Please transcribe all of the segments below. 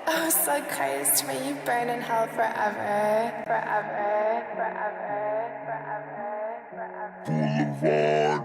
Oh, so Christ, may you burn in hell forever, forever, forever, forever, forever.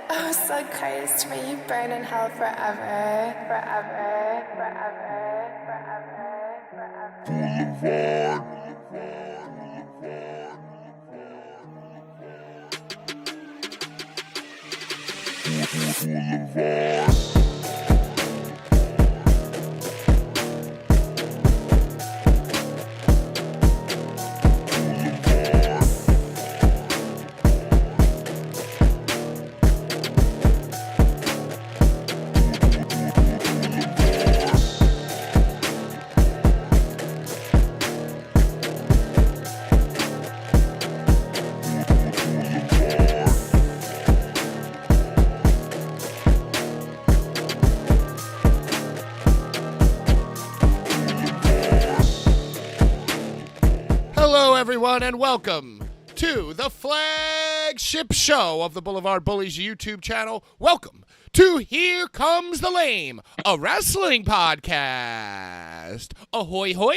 Oh, so Christ, may you burn in hell forever, forever, forever, forever, forever. everyone, and welcome to the flagship show of the Boulevard Bullies YouTube channel. Welcome to Here Comes the Lame, a wrestling podcast. Ahoy, hoy!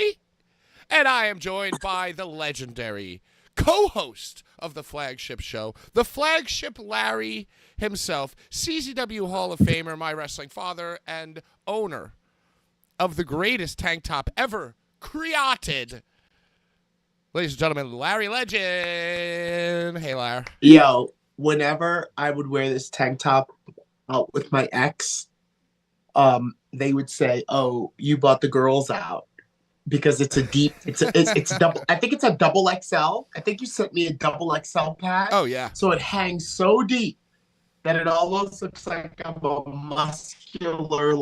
And I am joined by the legendary co-host of the flagship show, the flagship Larry himself, CZW Hall of Famer, my wrestling father, and owner of the greatest tank top ever created. Ladies and gentlemen, Larry Legend. Hey, Larry. Yo, whenever I would wear this tank top out with my ex, they would say, "Oh, you bought the girls out," because it's double. I think it's a double XL. I think you sent me a double XL pack. Oh yeah. So it hangs so deep that it almost looks like I'm a muscular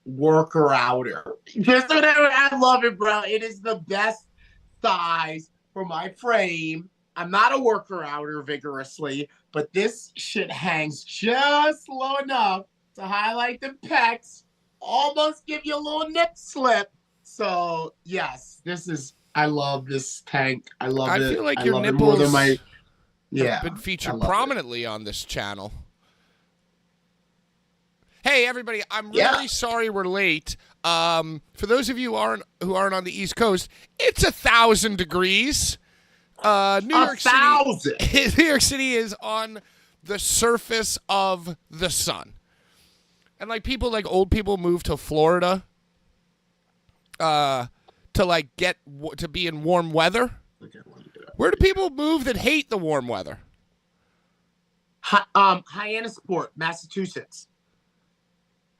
worker outer. Just whatever. I love it, bro. It is the best size for my frame. I'm not a worker outer vigorously, but this shit hangs just low enough to highlight the pecs, almost give you a little nip slip. So yes, I love this tank. I love it. I feel like I your love nipples it more than my, have been featured prominently on this channel. Hey everybody, I'm really sorry we're late. For those of you who aren't on the East Coast, it's 1,000 degrees. New York City is on the surface of the sun, and old people move to Florida to be in warm weather. Where do people move that hate the warm weather? Hyannisport, Massachusetts.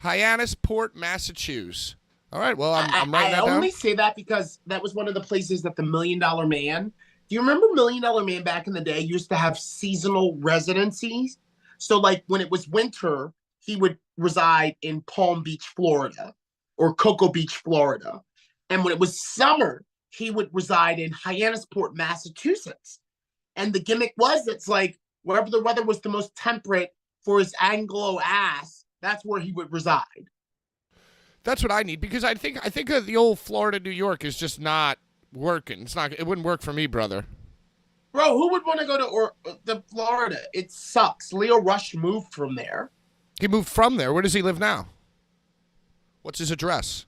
Hyannisport, Massachusetts. All right, well, I'm writing that down. I only say that because that was one of the places that the $1 Million Man. Do you remember $1 Million Man back in the day used to have seasonal residencies? So, when it was winter, he would reside in Palm Beach, Florida, or Cocoa Beach, Florida. And when it was summer, he would reside in Hyannisport, Massachusetts. And the gimmick was wherever the weather was the most temperate for his Anglo ass, that's where he would reside. That's what I need, because I think the old Florida, New York is just not working. It wouldn't work for me, brother. Bro, who would want to go to Florida? It sucks. Leo Rush moved from there. He moved from there. Where does he live now? What's his address?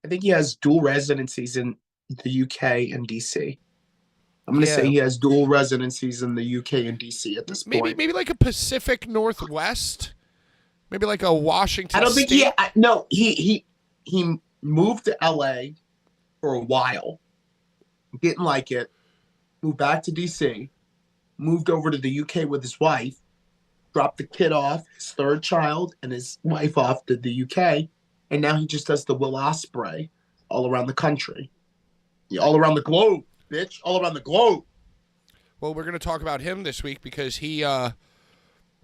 I think he has dual residencies in the UK and DC. I'm going to say he has dual residencies in the UK and DC at this point. Maybe like a Pacific Northwest. Maybe like a Washington I don't think State. he moved to LA for a while. Didn't like it. Moved back to DC. Moved over to the UK with his wife. Dropped the kid off, his third child, and his wife off to the UK. And now he just does the Will Ospreay all around the country. Yeah, all around the globe, bitch. All around the globe. Well, we're going to talk about him this week because he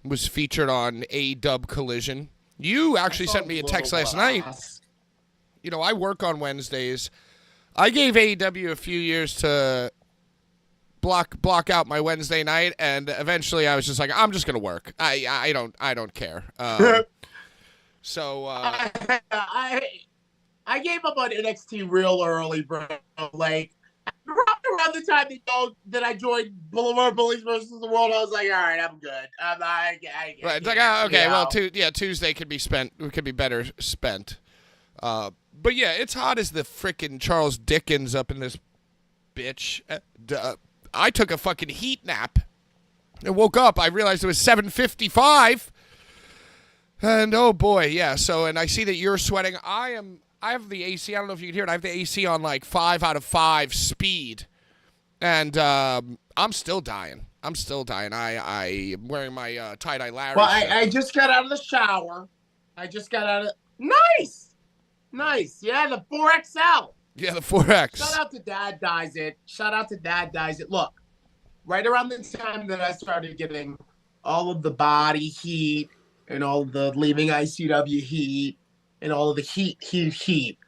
was featured on A-Dub Collision. You actually sent me a text last night. You know, I work on Wednesdays. I gave AEW a few years to block out my Wednesday night, and eventually I was just like, I'm just going to work. I don't care. So I gave up on NXT real early, bro. Around the time that I joined Boulevard Bullies versus the World, I was like, all right, I'm good. Right, it's like, okay, well, Tuesday could be spent. It could be better spent. But yeah, it's hot as the frickin' Charles Dickens up in this bitch. I took a fucking heat nap and woke up. I realized it was 7:55. And oh boy, yeah. So, and I see that you're sweating. I have the AC. I don't know if you can hear it. I have the AC on 5 out of 5 speed, and I'm still dying. I'm wearing my tie-dye Larry. Well, I just got out of the shower. Nice. Yeah, the 4XL. Yeah, the 4X. Shout out to Dad Dyes It. Look, right around the time that I started getting all of the body heat and all of the leaving ICW heat and all of the heat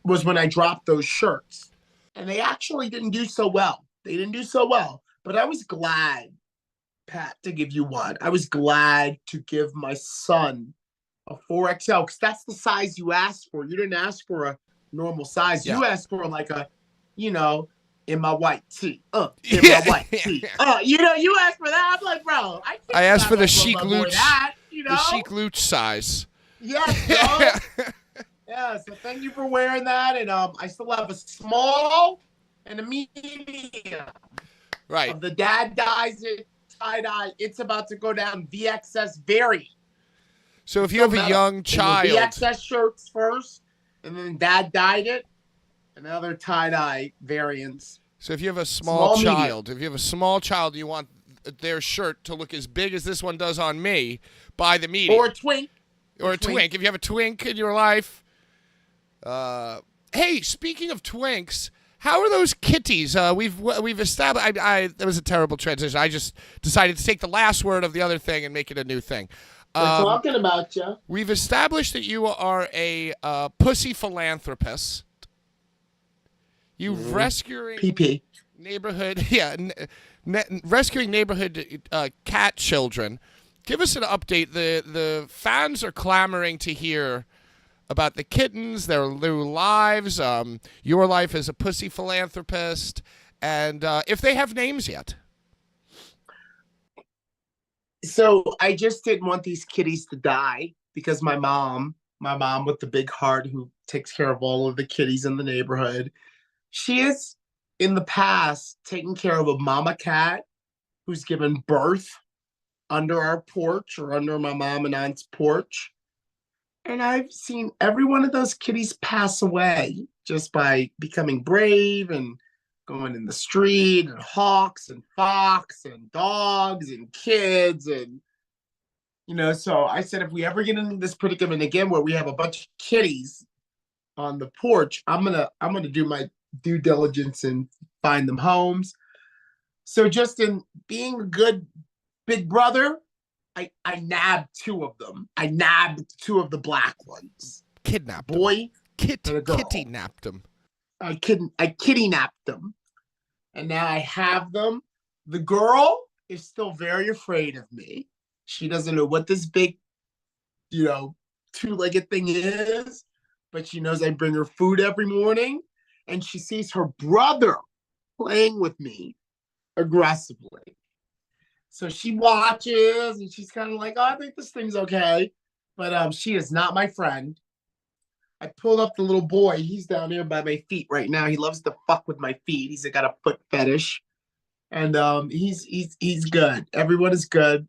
was when I dropped those shirts. And they actually didn't do so well. But I was glad, Pat, to give you one. I was glad to give my son a 4XL because that's the size you asked for. You didn't ask for a normal size. Yeah. You asked for in my white tee. In Yeah. my white tee. You know, you asked for that. I'm like, bro, I asked for the chic chic luch, that, you know? the chic luch size. Yes, bro. Yeah, so thank you for wearing that. And I still have a small and a medium Right. of the dad dyes it tie-dye. It's about to go down VXS variant. So if you have a young child, the VXS shirts first, and then dad dyed it, and other tie-dye variants. so if you have a small medium. child, if you have a small child, you want their shirt to look as big as this one does on me, buy the medium. Or a twink. Or a twink. If you have a twink in your life. Hey, speaking of twinks, how are those kitties? We've established. That was a terrible transition. I just decided to take the last word of the other thing and make it a new thing. We're talking about you. We've established that you are a pussy philanthropist. You rescuing PP. neighborhood, rescuing neighborhood cat children. Give us an update. The fans are clamoring to hear about the kittens, their new lives, your life as a pussy philanthropist, and if they have names yet. So I just didn't want these kitties to die because my mom with the big heart who takes care of all of the kitties in the neighborhood, she is in the past taken care of a mama cat who's given birth under our porch or under my mom and aunt's porch. And I've seen every one of those kitties pass away just by becoming brave and going in the street, and hawks and fox and dogs and kids. And, you know, so I said, if we ever get into this predicament again where we have a bunch of kitties on the porch, I'm gonna do my due diligence and find them homes. So just in being a good big brother, I nabbed two of them. I nabbed two of the black ones. Kidnapped Boy them. and a girl. Kitty napped them. I kitty napped them. And now I have them. The girl is still very afraid of me. She doesn't know what this big, two-legged thing is, but she knows I bring her food every morning, and she sees her brother playing with me aggressively. So she watches, and she's kind of like, oh, I think this thing's okay. But she is not my friend. I pulled up the little boy. He's down here by my feet right now. He loves to fuck with my feet. He's got a foot fetish. And he's good. Everyone is good.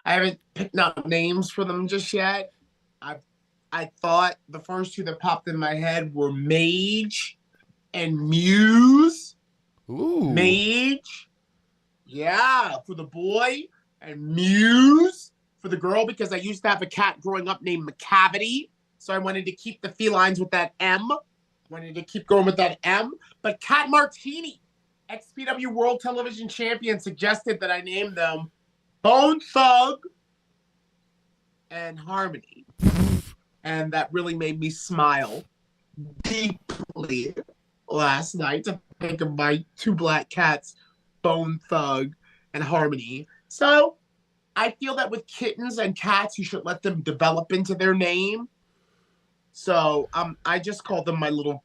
I haven't picked out names for them just yet. I thought the first two that popped in my head were Mage and Muse. Ooh. Mage, yeah, for the boy, and Muse for the girl, because I used to have a cat growing up named McCavity. So I wanted to keep the felines with that M. Wanted to keep going with that M. But Cat Martini, XPW World Television Champion, suggested that I name them Bone Thug and Harmony. And that really made me smile deeply last night to think of my two black cats, Bone Thug and Harmony. So I feel that with kittens and cats, you should let them develop into their name. So I just call them my little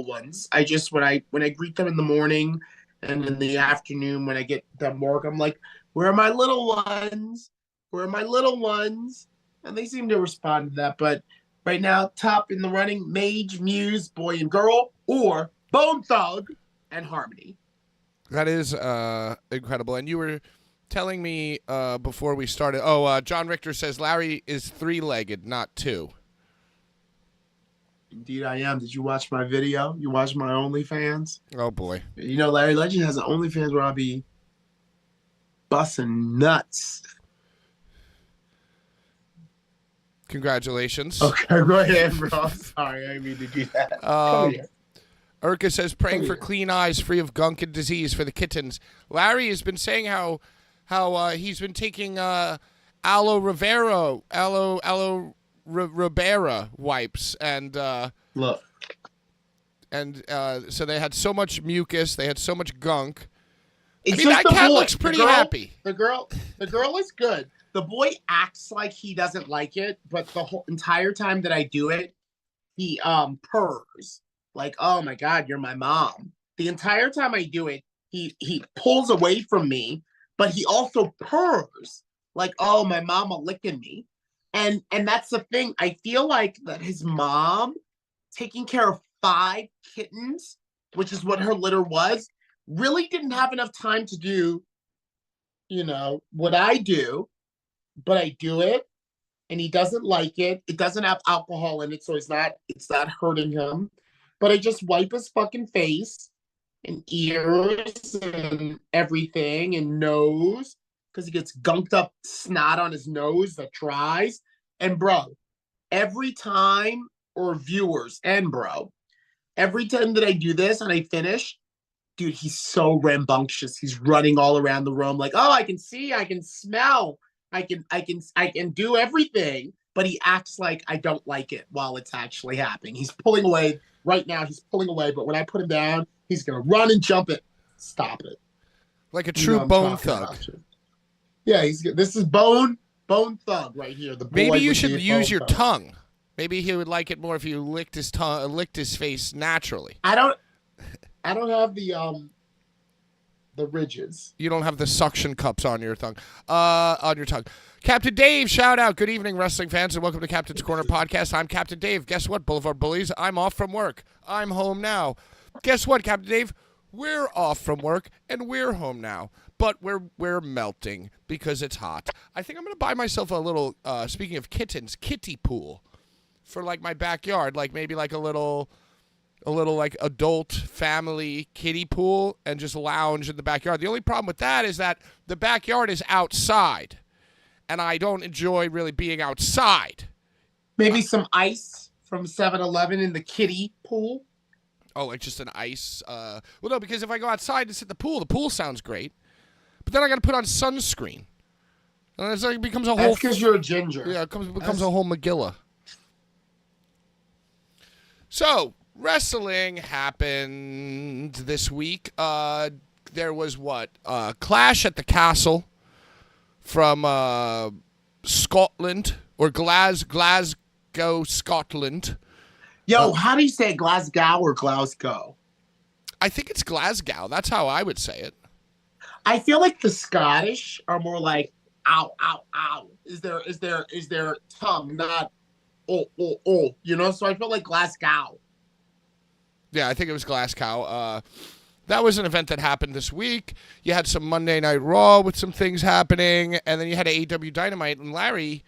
ones. I just when I greet them in the morning and in the afternoon when I get done work, I'm like, where are my little ones? Where are my little ones? And they seem to respond to that. But right now, top in the running, Mage, Muse, Boy and Girl, or Bone Thug and Harmony. That is incredible. And you were telling me before we started, John Richter says Larry is three-legged, not two. Indeed I am. Did you watch my video? You watch my OnlyFans? Oh, boy. You know, Larry Legend has an OnlyFans where I'll be busting nuts. Congratulations. Okay, go ahead, bro. Sorry, I didn't mean to do that. Urka says, praying for clean eyes free of gunk and disease for the kittens. Larry has been saying how he's been taking aloe Ribera wipes and look, and so they had so much mucus, they had so much gunk. It's I mean, just that the cat boy. looks pretty happy. The girl is good. The boy acts like he doesn't like it, but the whole entire time that I do it, he purrs like, "Oh my God, you're my mom." The entire time I do it, he pulls away from me, but he also purrs like, "Oh, my mama licking me," and that's the thing. I feel like that his mom taking care of 5 kittens, which is what her litter was, really didn't have enough time to do, what I do, but I do it, and he doesn't like it. It doesn't have alcohol in it, so it's not hurting him. But I just wipe his fucking face and ears and everything and nose because he gets gunked up snot on his nose that dries. And bro, every time, or viewers and bro, every time that I do this and I finish, dude, he's so rambunctious. He's running all around the room like, "Oh, I can see, I can smell, I can do everything." But he acts like I don't like it while it's actually happening. He's pulling away right now. He's pulling away, but when I put him down, he's gonna run and jump it. Stop it. Like a true bone thug. Yeah, this is bone thug right here. The boy Maybe you with should the use bone your thug. tongue. Maybe he would like it more if you licked his tongue, licked his face naturally. I don't have the ridges. You don't have the suction cups on your tongue. Captain Dave, shout out. Good evening, wrestling fans, and welcome to Captain's Corner Podcast. I'm Captain Dave. Guess what, Boulevard Bullies? I'm off from work. I'm home now. Guess what, Captain Dave? We're off from work, and we're home now. But we're melting because it's hot. I think I'm going to buy myself a little, speaking of kittens, kiddie pool for, like, my backyard. Like, maybe like a little like adult family kiddie pool and just lounge in the backyard. The only problem with that is that the backyard is outside, and I don't enjoy really being outside. Maybe some ice from 7-Eleven in the kiddie pool. Oh, like just an ice? Well, no, because if I go outside and sit the pool sounds great, but then I got to put on sunscreen. And it's like, it becomes a whole... That's because you're a ginger. Yeah, it becomes a whole Megillah. So... wrestling happened this week. There was Clash at the Castle from Scotland, or Glasgow, Scotland. Yo, how do you say it, Glasgow or Glasgow? I think it's Glasgow. That's how I would say it. I feel like the Scottish are more like ow, ow, ow. Is their tongue not oh, oh, oh, So I feel like Glasgow. Yeah, I think it was Glasgow. That was an event that happened this week. You had some Monday Night Raw with some things happening, and then you had AEW Dynamite. And Larry,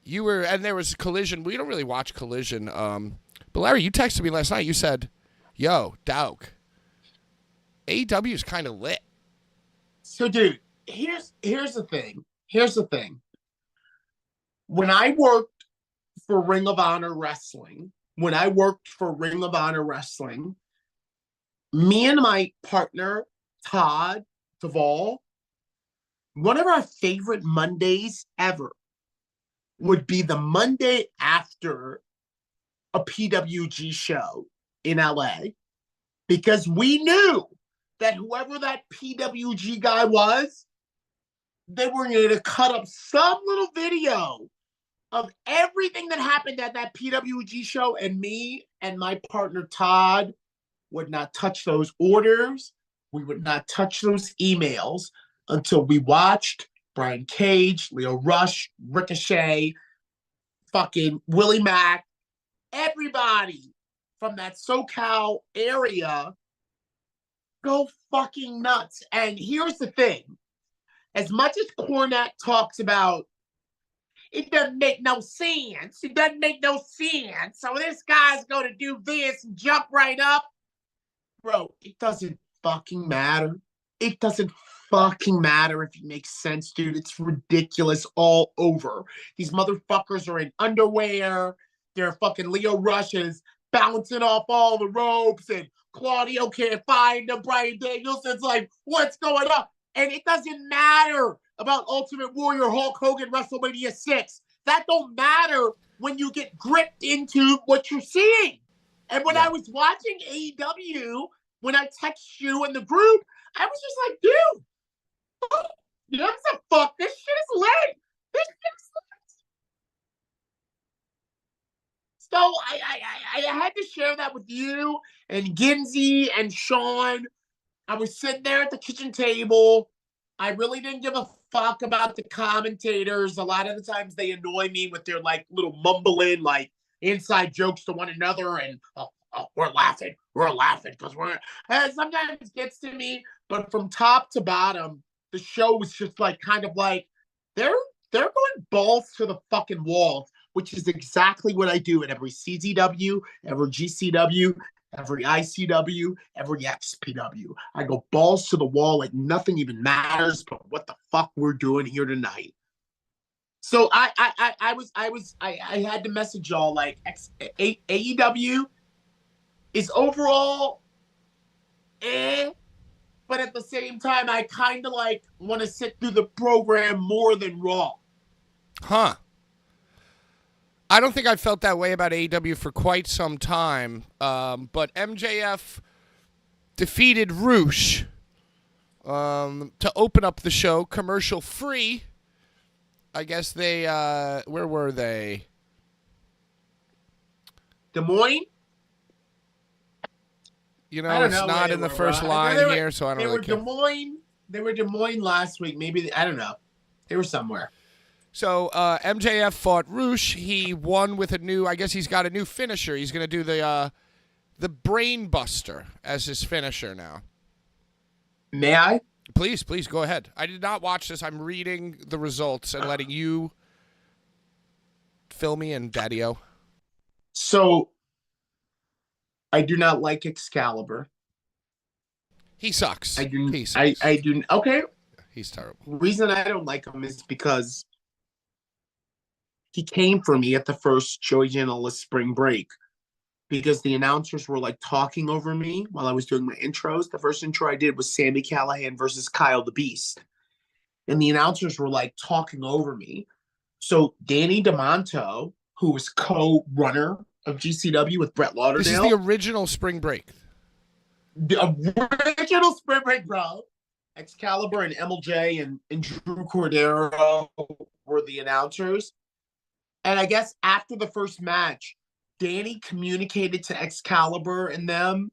and there was Collision. We don't really watch Collision. But Larry, you texted me last night. You said, "Yo, Doug, AEW is kind of lit." So, dude, here's the thing. Here's the thing. When I worked for Ring of Honor Wrestling, me and my partner, Todd Duvall, one of our favorite Mondays ever would be the Monday after a PWG show in LA, because we knew that whoever that PWG guy was, they were going to cut up some little video of everything that happened at that PWG show, and me and my partner Todd would not touch those orders. We would not touch those emails until we watched Brian Cage, Leo Rush, Ricochet, fucking Willie Mack, everybody from that SoCal area go fucking nuts. And here's the thing. As much as Cornette talks about, it doesn't make no sense. It doesn't make no sense. So this guy's going to do this and jump right up. Bro, it doesn't fucking matter. It doesn't fucking matter if it makes sense, dude. It's ridiculous all over. These motherfuckers are in underwear. They're fucking Leo Rushes bouncing off all the ropes, and Claudio can't find them. Brian Danielson's like, what's going on? And it doesn't matter about Ultimate Warrior Hulk Hogan WrestleMania 6. That don't matter when you get gripped into what you're seeing. And when I was watching AEW, when I text you in the group, I was just like, dude, you know what the fuck? This shit is lit. This shit is So I had to share that with you and Ginzy and Sean. I was sitting there at the kitchen table. I really didn't give a fuck about the commentators. A lot of the times they annoy me with their like little mumbling, like inside jokes to one another, and we're laughing because we're. And sometimes it gets to me, but from top to bottom, the show was just like kind of like they're going balls to the fucking wall, which is exactly what I do at every CZW, every GCW, every ICW, every XPW. I go balls to the wall like nothing even matters but what the fuck we're doing here tonight. So I had to message y'all like AEW is overall but at the same time I kind of like want to sit through the program more than Raw. Huh. I don't think I felt that way about AEW for quite some time, but MJF defeated Roosh to open up the show, commercial free. I guess they, where were they? Des Moines? You know, it's not in the first line here, so I don't really care. They were Des Moines last week. Maybe, I don't know. They were somewhere. So MJF fought Roosh. He won with a new, I guess he's got a new finisher. He's going to do the Brain Buster as his finisher now. May I? Please go ahead. I did not watch this. I'm reading the results and letting you fill me in, Daddy-O. So, I do not like Excalibur. He sucks. He sucks. I do. Okay. He's terrible. The reason I don't like him is because he came for me at the first Joey Janela spring break because the announcers were like talking over me while I was doing my intros. The first intro I did was Sami Callihan versus Kyle the Beast. And the announcers were like talking over me. So Danny DeMonto, who was co-runner of GCW with Brett Lauderdale. This is the original spring break. The original spring break, bro. Excalibur and MLJ and Drew Cordero were the announcers. And I guess after the first match, Danny communicated to Excalibur and them,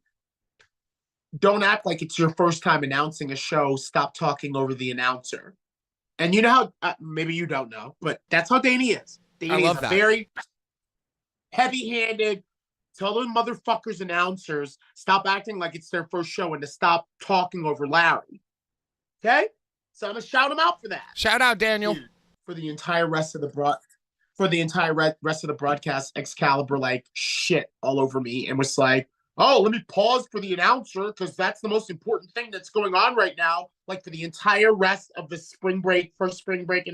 don't act like it's your first time announcing a show. Stop talking over the announcer. And you know how, maybe you don't know, but that's how Danny is. Danny is very heavy-handed. Tell them motherfuckers announcers, stop acting like it's their first show and to stop talking over Larry. Okay? So I'm going to shout him out for that. Shout out, Daniel. For the entire rest of the rest of the broadcast, Excalibur like shit all over me and was like, oh, let me pause for the announcer because that's the most important thing that's going on right now. Like for the entire rest of the first spring break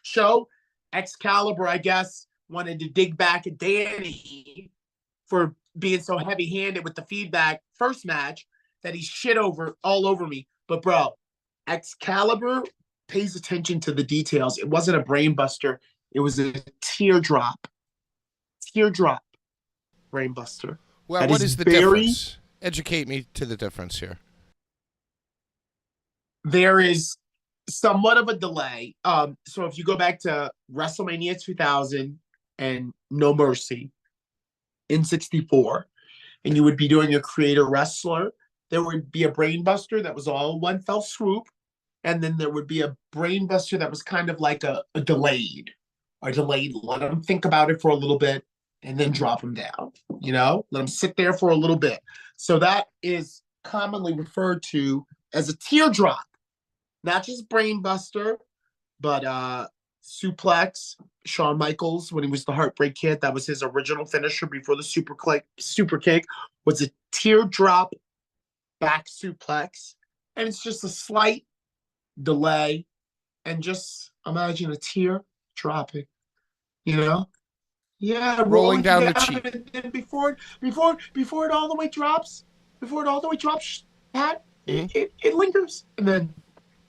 show, Excalibur, I guess, wanted to dig back at Danny for being so heavy-handed with the feedback first match that he shit all over me. But bro, Excalibur pays attention to the details. It wasn't a brain buster. It was a teardrop brain buster. Well, what is the difference? Educate me to the difference here. There is somewhat of a delay. So if you go back to WrestleMania 2000 and No Mercy in 64, and you would be doing a creator wrestler, there would be a brain buster that was all one fell swoop. And then there would be a brain buster that was kind of like a delayed. Let them think about it for a little bit and then drop them down, let them sit there for a little bit. So that is commonly referred to as a teardrop, not just brain buster, but suplex. Shawn Michaels, when he was the Heartbreak Kid, that was his original finisher before the super kick was a teardrop back suplex. And it's just a slight delay and just imagine a tear dropping, rolling down the cheek. And before it all the way drops, Pat, it lingers and then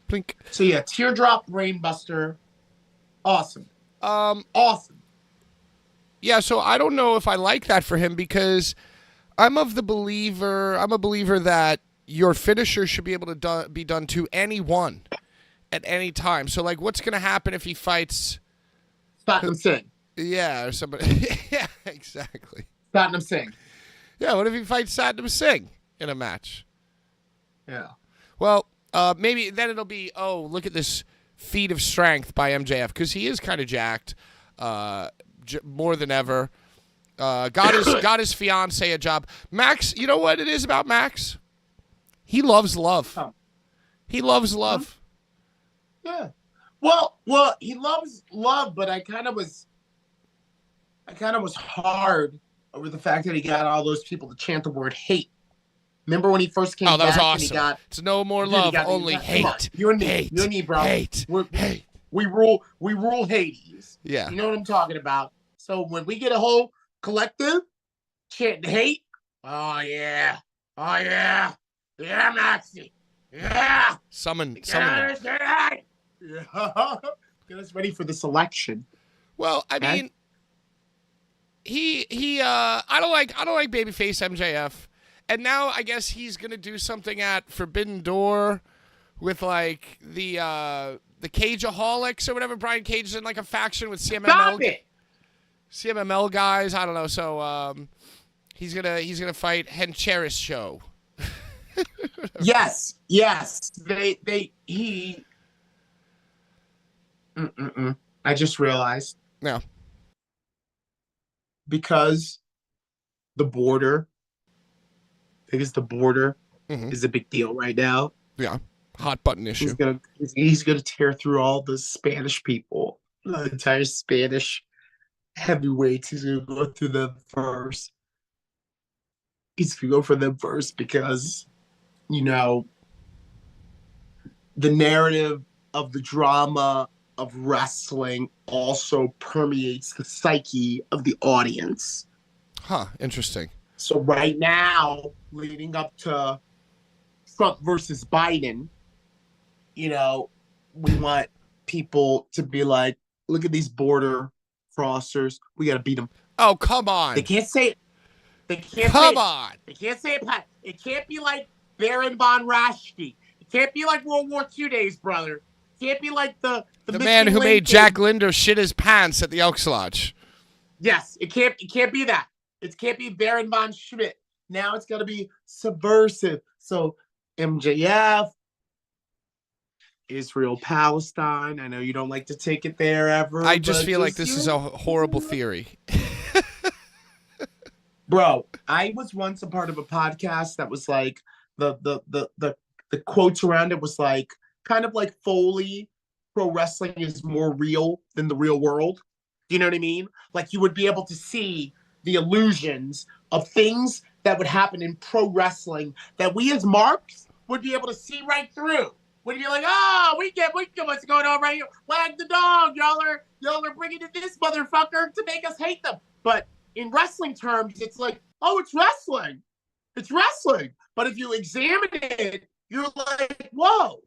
blink. So yeah, teardrop brain buster, awesome. Awesome. Yeah, so I don't know if I like that for him because I'm a believer that your finisher should be able to be done to anyone at any time. So like, what's going to happen if he fights? Satnam Singh. Yeah, or somebody. Yeah, exactly. Satnam Singh. Yeah, what if he fights Satnam Singh in a match? Yeah. Well, maybe then it'll be, oh, look at this feat of strength by MJF, because he is kind of jacked more than ever. Got his fiance a job. Max, you know what it is about Max? He loves love. Oh. He loves love. Yeah. Well, he loves love, but I kind of was hard over the fact that he got all those people to chant the word hate. Remember when he first came back? Oh, that was and awesome. It's no more love, only hate. You and me, Hate. bro. Hate. Hate. We rule Hades. Yeah. You know what I'm talking about. So when we get a whole collective chanting hate, oh yeah, yeah, Maxie, yeah. Summon them. Yeah. Get us ready for this election. Well, I mean, I don't like babyface MJF, and now I guess he's gonna do something at Forbidden Door with like the Cageaholics or whatever. Brian Cage is in like a faction with CMML guys. I don't know. So he's gonna fight Hencheris Show. Yes. I just realized. No. Because the border is a big deal right now. Yeah. Hot button issue. He's gonna tear through all the Spanish people. The entire Spanish heavyweights. He's gonna go through them first. He's gonna go for them first because, you know, the narrative of the drama of wrestling also permeates the psyche of the audience. Huh, interesting. So right now, leading up to Trump versus Biden, you know, we want people to be like, look at these border crossers. We got to beat them. Oh, come on. They can't say it. They can't Come on. They can't say it. It can't be like Baron von Raschke. It can't be like World War II days, brother. It can't be like the man who made Jack Linder shit his pants at the Elks Lodge. Yes, it can't be that. It can't be Baron von Schmidt. Now it's got to be subversive. So MJF, Israel, Palestine. I know you don't like to take it there ever. I just feel like this is a horrible theory. Bro, I was once a part of a podcast that was like the quotes around it was like kind of like Foley. Pro wrestling is more real than the real world. Do you know what I mean? Like you would be able to see the illusions of things that would happen in pro wrestling that we as marks would be able to see right through. Would be like, oh, we get what's going on right here. Wag the dog, y'all are bringing in this motherfucker to make us hate them. But in wrestling terms, it's like, oh, it's wrestling. It's wrestling. But if you examine it, you're like, whoa.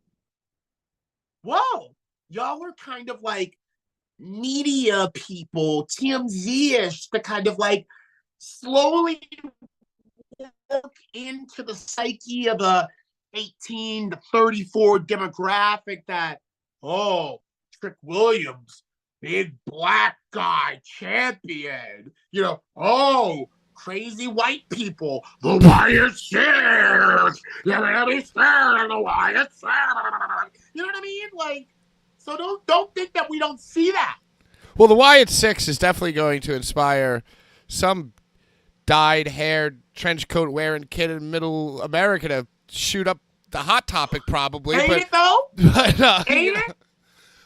Y'all are kind of like media people, TMZ-ish, to kind of like slowly work into the psyche of the 18 to 34 demographic that, oh, Trick Williams, big black guy, champion, you know, oh, crazy white people, the Wyatt Six, you know what I mean? Like, so don't think that we don't see that. Well, the Wyatt Six is definitely going to inspire some dyed-haired, trench coat wearing kid in middle America to shoot up the Hot Topic, probably. Ain't but, it though? But, Ain't it?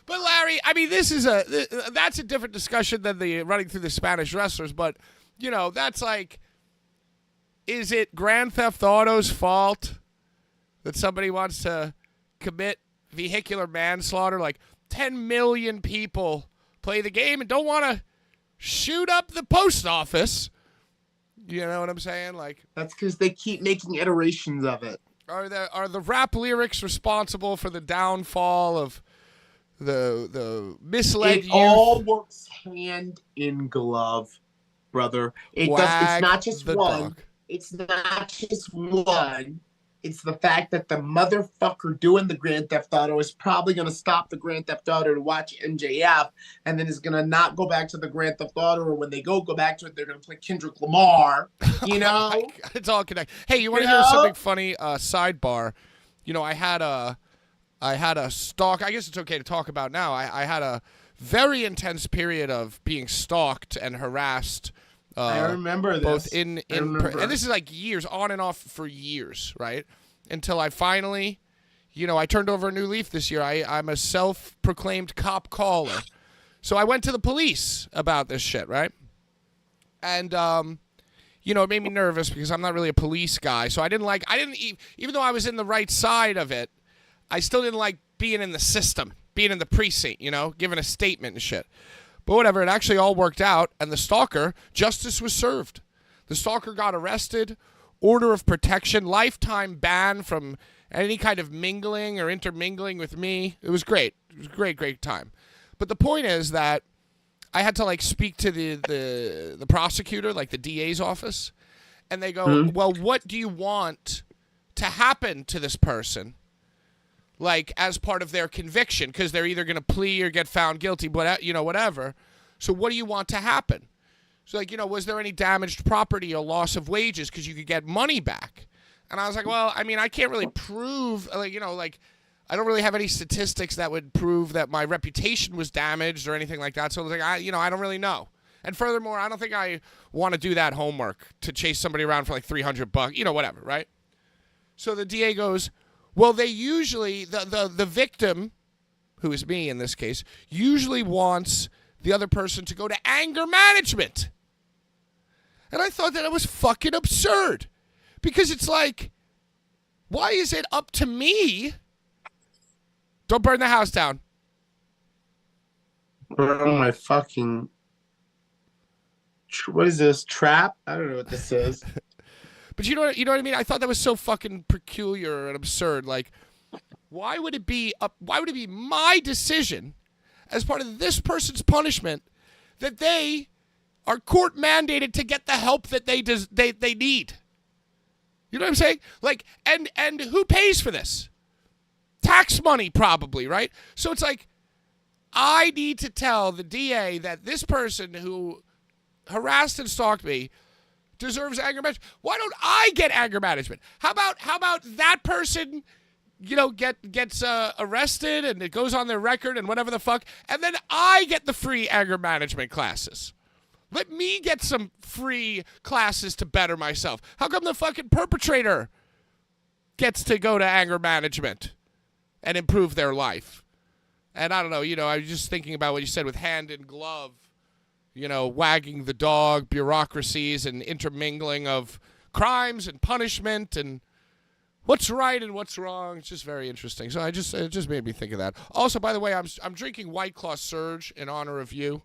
But Larry, I mean, that's a different discussion than the running through the Spanish wrestlers. But you know, that's like, is it Grand Theft Auto's fault that somebody wants to commit vehicular manslaughter? Like 10 million people play the game and don't want to shoot up the post office. You know what I'm saying? Like, that's because they keep making iterations of it. Are the rap lyrics responsible for the downfall of the misled youth? It all works hand in glove, brother. It's not just one. Dog. It's not just one. It's the fact that the motherfucker doing the Grand Theft Auto is probably going to stop the Grand Theft Auto to watch MJF, and then is going to not go back to the Grand Theft Auto, or when they go back to it, they're going to play Kendrick Lamar. You know? Oh my God, it's all connected. Hey, you want to You hear know? something funny? Sidebar. You know, I had a stalk. I guess it's okay to talk about now. I had a very intense period of being stalked and harassed. I remember this. Both in and this is like years, on and off for years, right? Until I finally, you know, I turned over a new leaf this year. I'm a self-proclaimed cop caller. So I went to the police about this shit, right? And, you know, it made me nervous because I'm not really a police guy. So even though I was in the right side of it, I still didn't like being in the system, being in the precinct, you know, giving a statement and shit. But whatever, it actually all worked out, and the stalker, justice was served. The stalker got arrested, order of protection, lifetime ban from any kind of mingling or intermingling with me. It was great. It was a great, great time. But the point is that I had to, like, speak to the prosecutor, like the DA's office, and they go, well, what do you want to happen to this person? Like, as part of their conviction, because they're either going to plea or get found guilty, but, you know, whatever. So what do you want to happen? So, like, you know, was there any damaged property or loss of wages because you could get money back? And I was like, well, I mean, I can't really prove, like, you know, like, I don't really have any statistics that would prove that my reputation was damaged or anything like that. So I was like, I don't really know. And furthermore, I don't think I want to do that homework to chase somebody around for like $300, you know, whatever, right? So the DA goes, well, they usually, the victim, who is me in this case, usually wants the other person to go to anger management. And I thought that it was fucking absurd. Because it's like, why is it up to me? Don't burn the house down. Oh my fucking... What is this? Trap? I don't know what this is. But you know what I mean? I thought that was so fucking peculiar and absurd. Like, why would it be my decision as part of this person's punishment that they are court mandated to get the help that they need? You know what I'm saying? Like, and who pays for this? Tax money, probably, right? So it's like, I need to tell the DA that this person who harassed and stalked me deserves anger management. Why don't I get anger management? How about that person, you know, gets arrested and it goes on their record and whatever the fuck, and then I get the free anger management classes. Let me get some free classes to better myself. How come the fucking perpetrator gets to go to anger management and improve their life? And I don't know, you know, I was just thinking about what you said with hand in glove. You know, wagging the dog, bureaucracies, and intermingling of crimes and punishment and what's right and what's wrong. It's just very interesting. So it just made me think of that. Also, by the way, I'm drinking White Claw Surge in honor of you.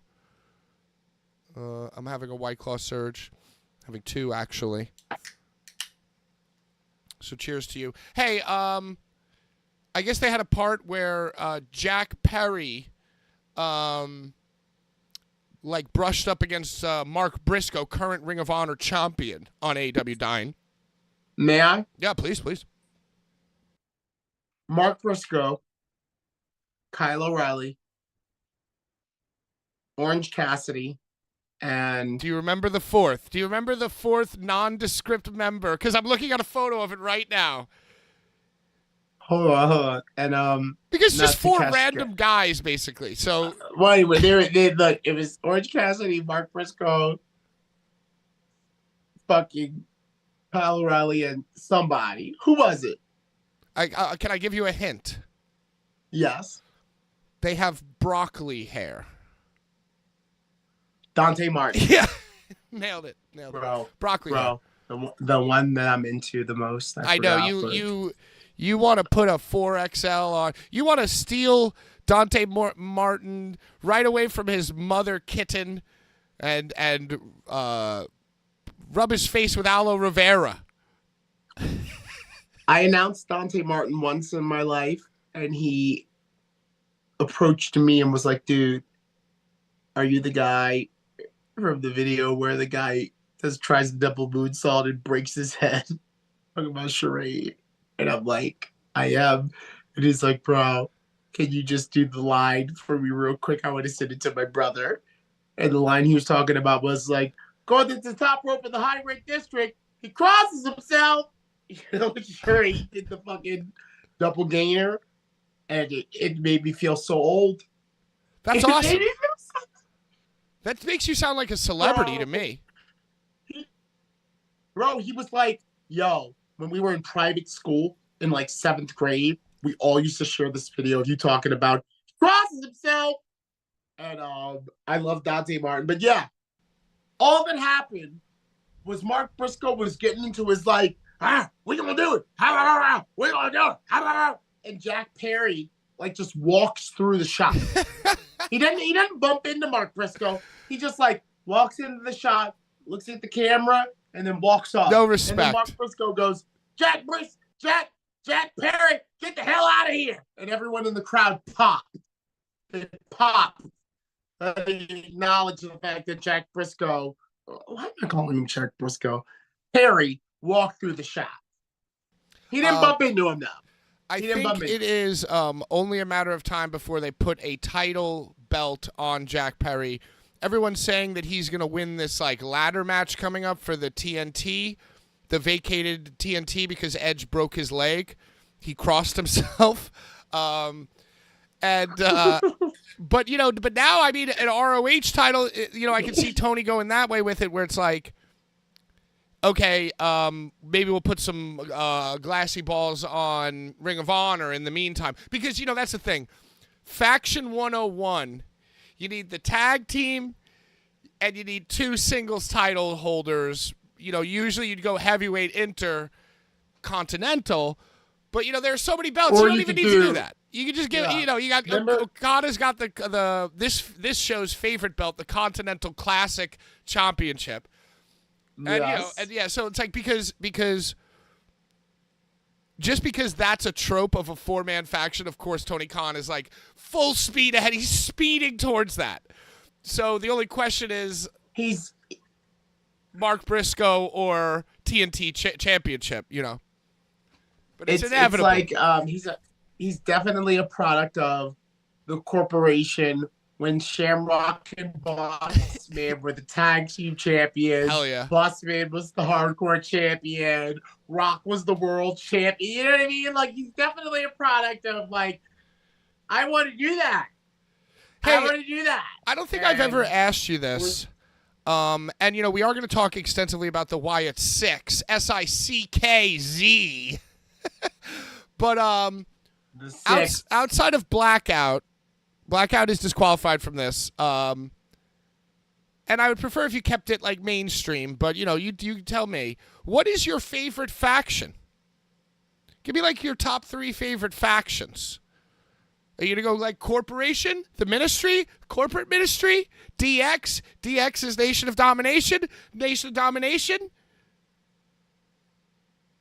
I'm having a White Claw Surge. Having two, actually. So cheers to you. Hey, I guess they had a part where Jack Perry... like brushed up against Mark Briscoe, current Ring of Honor champion on AEW Dine. May I? Yeah, please. Mark Briscoe, Kyle O'Reilly, Orange Cassidy, and... Do you remember the fourth? Do you remember the fourth nondescript member? Because I'm looking at a photo of it right now. Hold on. And because just four random guys, basically. So well, anyway, they look. It was Orange Cassidy, Mark Briscoe, fucking Kyle O'Reilly, and somebody. Who was it? Can I give you a hint? Yes. They have broccoli hair. Dante Martin. Yeah, nailed it. Bro, broccoli hair. The one that I'm into the most. I know you want to put a 4XL on. You want to steal Dante Martin right away from his mother kitten and rub his face with aloe Rivera. I announced Dante Martin once in my life, and he approached me and was like, dude, are you the guy from the video where the guy tries to double moonsault and breaks his head? Talking about charade. And I'm like, I am. And he's like, bro, can you just do the line for me real quick? I want to send it to my brother. And the line he was talking about was like, going to the top rope of the high rank district, he crosses himself. Sure, he did the fucking doppelganger. And it made me feel so old. That's awesome. That makes you sound like a celebrity to me. Bro, he was like, yo, when we were in private school in like 7th grade, we all used to share this video of you talking about he crosses himself. And I love Dante Martin. But yeah, all that happened was Mark Briscoe was getting into his like, we gonna do it. We gonna do it. And Jack Perry like just walks through the shot. He doesn't bump into Mark Briscoe. He just like walks into the shot, looks at the camera, and then walks off. No respect. And then Mark Briscoe goes, Jack Perry, get the hell out of here. And everyone in the crowd popped. They popped. They acknowledge the fact that Jack Briscoe, why am I calling him Jack Briscoe? Perry walked through the shot. He didn't bump into him, though. I think it is only a matter of time before they put a title belt on Jack Perry. Everyone's saying that he's going to win this like ladder match coming up for the TNT, the vacated TNT, because Edge broke his leg. He crossed himself. But now, I mean, an ROH title, I can see Tony going that way with it, where it's like, okay, maybe we'll put some glassy balls on Ring of Honor in the meantime. Because, that's the thing. Faction 101, you need the tag team, and you need 2 singles title holders. Usually you'd go heavyweight, intercontinental, but, there are so many belts, you don't even need to do that. You can just give, you got, Okada's got this show's favorite belt, the Continental Classic Championship. And, so it's like, because just because that's a trope of a 4-man faction, of course, Tony Khan is like full speed ahead. He's speeding towards that. So the only question is, he's Mark Briscoe or TNT championship, But it's inevitable. It's like he's definitely a product of the corporation. When Shamrock and Bossman were the tag team champions. Hell yeah. Bossman was the hardcore champion. Rock was the world champion. You know what I mean? Like, he's definitely a product of, like, I want to do that. Hey, I want to do that. I don't think I've ever asked you this. And, we are going to talk extensively about the Wyatt Six, SICKZ. But outside of Blackout is disqualified from this. And I would prefer if you kept it like mainstream, but you tell me, what is your favorite faction? Give me like your top 3 favorite factions. Are you gonna go like Corporation, the Ministry, Corporate Ministry, DX? DX is Nation of Domination. Nation of Domination.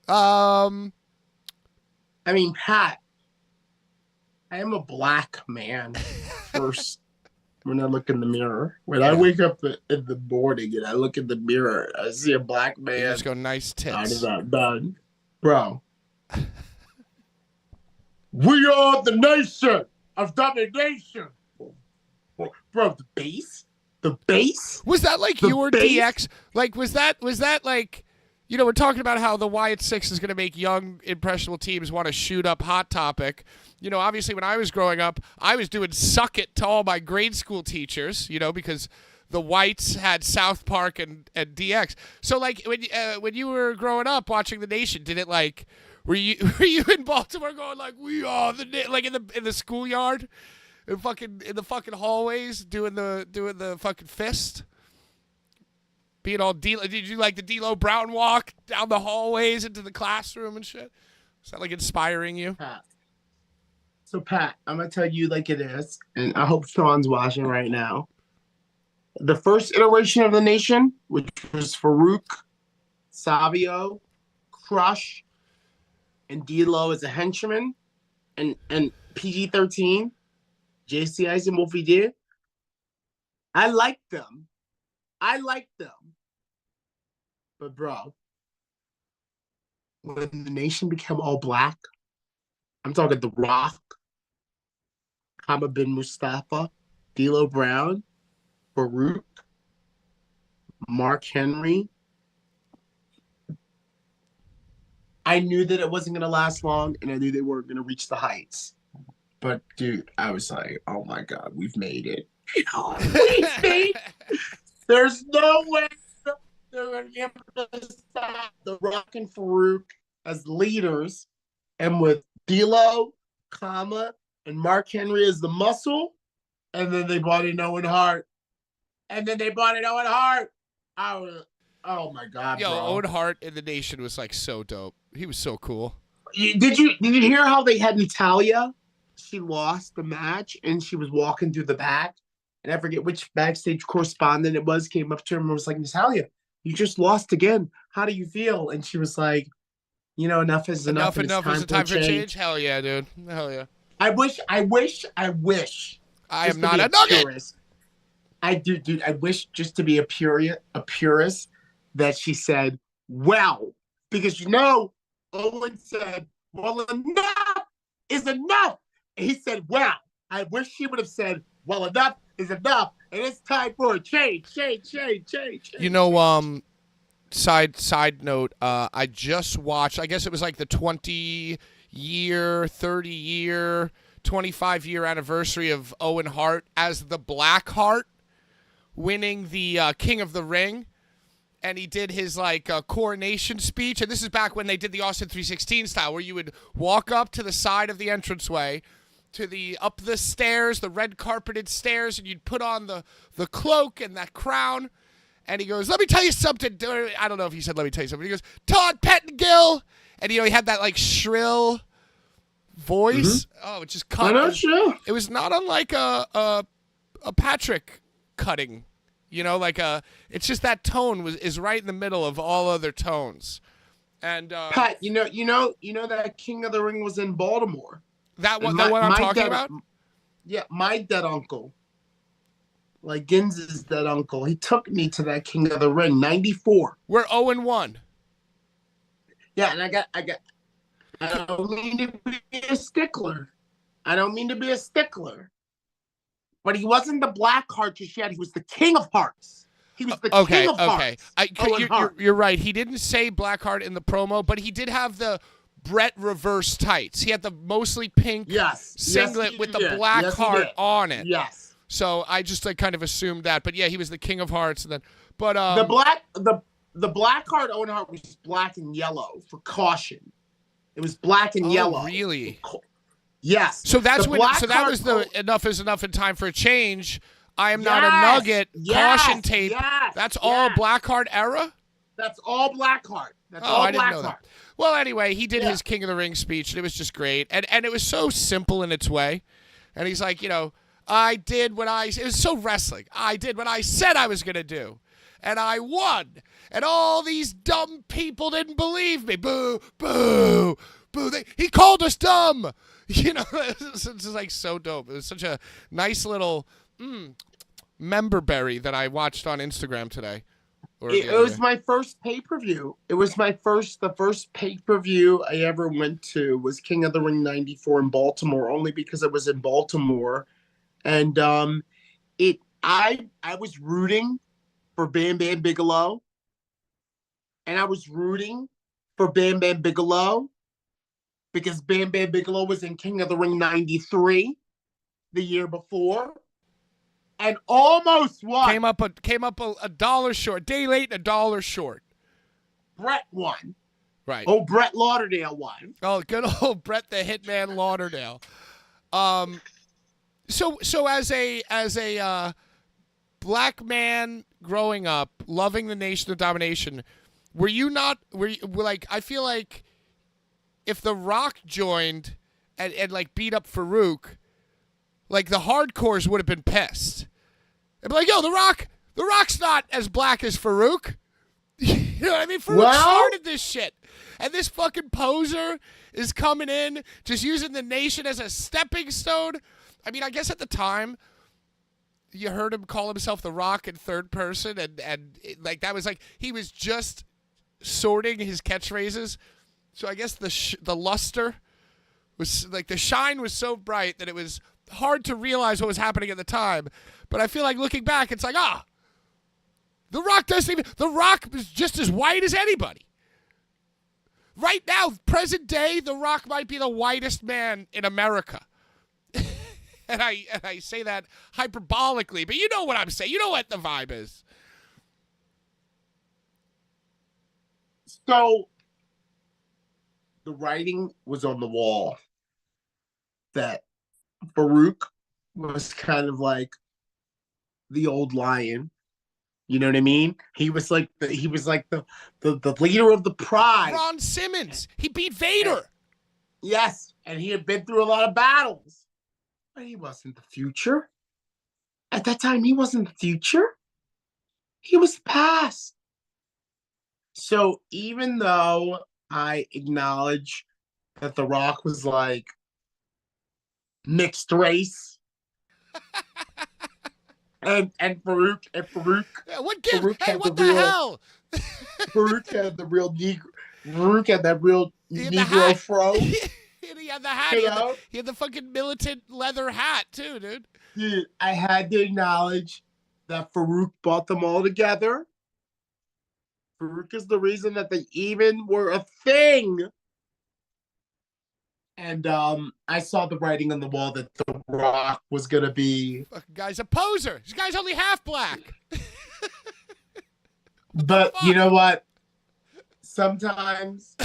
I mean, Pat, I am a black man first when I look in the mirror. When I wake up in the morning and I look in the mirror, I see a black man. You just go, nice tits. Out of that done. Bro. We are the nation of domination. Bro, the bass? The bass? Was that like your bass? DX? Like, was that like... we're talking about how the Wyatt Six is going to make young, impressionable teams want to shoot up Hot Topic. Obviously, when I was growing up, I was doing Suck It to all my grade school teachers, because the Whites had South Park and DX. So, like, when you were growing up watching The Nation, did it, like, were you in Baltimore going, like, we are like, in the schoolyard? In the fucking hallways doing the fucking fist? Being all did you like the D'Lo Brown walk down the hallways into the classroom and shit? Is that like inspiring you? So Pat, I'm gonna tell you like it is, and I hope Sean's watching right now. The first iteration of the Nation, which was Farouk, Savio, Crush, and D'Lo as a henchman, and PG-13, JC Ice and Wolfie D. I liked them. But bro, when the nation became all black, I'm talking The Rock, Hamad bin Mustafa, D'Lo Brown, Farouk, Mark Henry. I knew that it wasn't going to last long, and I knew they weren't going to reach the heights. But, dude, I was like, oh, my God, we've made it. We've made it. There's no way they're going to be able to stop The Rock and Farouk as leaders, and with D'Lo, and Mark Henry as the muscle, and then they brought in Owen Hart. I was, oh my God, Yo, bro. Owen Hart in the Nation was like so dope. He was so cool. Did you hear how they had Natalya? She lost the match and she was walking through the back, and I forget which backstage correspondent it was, came up to her and was like, Natalya, you just lost again. How do you feel? And she was like, enough is enough. Enough is time for change. Hell yeah, dude. Hell yeah. I wish. I am not a nugget. Purist. I do, dude. I wish, just to be a purist, that she said, well, because Owen said, well, enough is enough. And he said, well, I wish she would have said, well, enough is enough, and it's time for a change. Side note, I just watched, I guess it was like the 20-year, 30-year, 25-year anniversary of Owen Hart as the Black Heart winning the King of the Ring. And he did his coronation speech. And this is back when they did the Austin 316 style, where you would walk up to the side of the entranceway, up the stairs, the red carpeted stairs, and you'd put on the cloak and that crown. And he goes, let me tell you something. I don't know if he said, let me tell you something. He goes, Todd Pettengill. And, he had that shrill voice. Mm-hmm. Oh, it just cut. It was not unlike a Patrick cutting. It's just that tone is right in the middle of all other tones. And Pat, you know that King of the Ring was in Baltimore. That one I'm talking about? Yeah, my dead uncle. Like Ginz's dead uncle. He took me to that King of the Ring, 94. We're 0-1. Yeah, and I don't mean to be a stickler. But he wasn't the Black Heart just yet. He was the King of Hearts. He was the King of Hearts. You're right. He didn't say Black Heart in the promo, but he did have the Brett reverse tights. He had the mostly pink singlet with the Black Heart on it. Yes. So I just kind of assumed that. But yeah, he was the King of Hearts. And then, but the Black Heart, Owen Hart, was black and yellow for caution. It was black and yellow. Really? Yes. So that's that was the enough is enough in time for a change. I am not a nugget. Caution tape. That's all Blackheart era? That's all Blackheart. I didn't know that. Well, anyway, he did his King of the Ring speech, and it was just great. And it was so simple in its way. And he's like, it was so wrestling. I did what I said I was going to do. And I won. And all these dumb people didn't believe me. Boo, boo, boo. He called us dumb. It's just so dope. It was such a nice little member berry that I watched on Instagram today. It was my first pay-per-view. The first pay-per-view I ever went to was King of the Ring 94 in Baltimore, only because it was in Baltimore. And I was rooting for Bam Bam Bigelow. And I was rooting for Bam Bam Bigelow because Bam Bam Bigelow was in King of the Ring 93 the year before. And almost won. Came up a dollar short. Day late, $1 short. Brett won. Right. Oh, Brett Lauderdale won. Oh, good old Brett the Hitman Lauderdale. So as a black man growing up, loving the Nation of Domination, I feel like if The Rock joined and beat up Farouk, the hardcores would have been pissed. They'd be like, yo, The Rock's not as black as Farouk. You know what I mean? Farouk started this shit. And this fucking poser is coming in, just using the Nation as a stepping stone. I mean, I guess at the time, you heard him call himself The Rock in third person, and that was he was just sorting his catchphrases So I guess the luster was like the shine was so bright that it was hard to realize what was happening at the time. But I feel like looking back, it's like, The Rock doesn't even. The Rock is just as white as anybody. Right now, present day, The Rock might be the whitest man in America. and I say that hyperbolically, but you know what I'm saying. You know what the vibe is. So the writing was on the wall that Farouk was kind of like the old lion. You know what I mean? He was like the leader of the pride. Ron Simmons. He beat Vader. Yes, and he had been through a lot of battles. But he wasn't the future. At that time, he wasn't the future. He was the past. So even though I acknowledge that The Rock was like mixed race, and Farouk Yeah, what gives? Farouk Hey, had what the the real- hell? Farouk had the real Negro. Farouk had that real He had the Negro hat. fro. And he had the hat. You He had the, know? he had the fucking militant leather hat too, dude. Dude, I had to acknowledge that Farouk brought them all together. Farouk is the reason that they even were a thing. And I saw the writing on the wall that The Rock was gonna be. Fucking guy's a poser. This guy's only half black. But you know what? Sometimes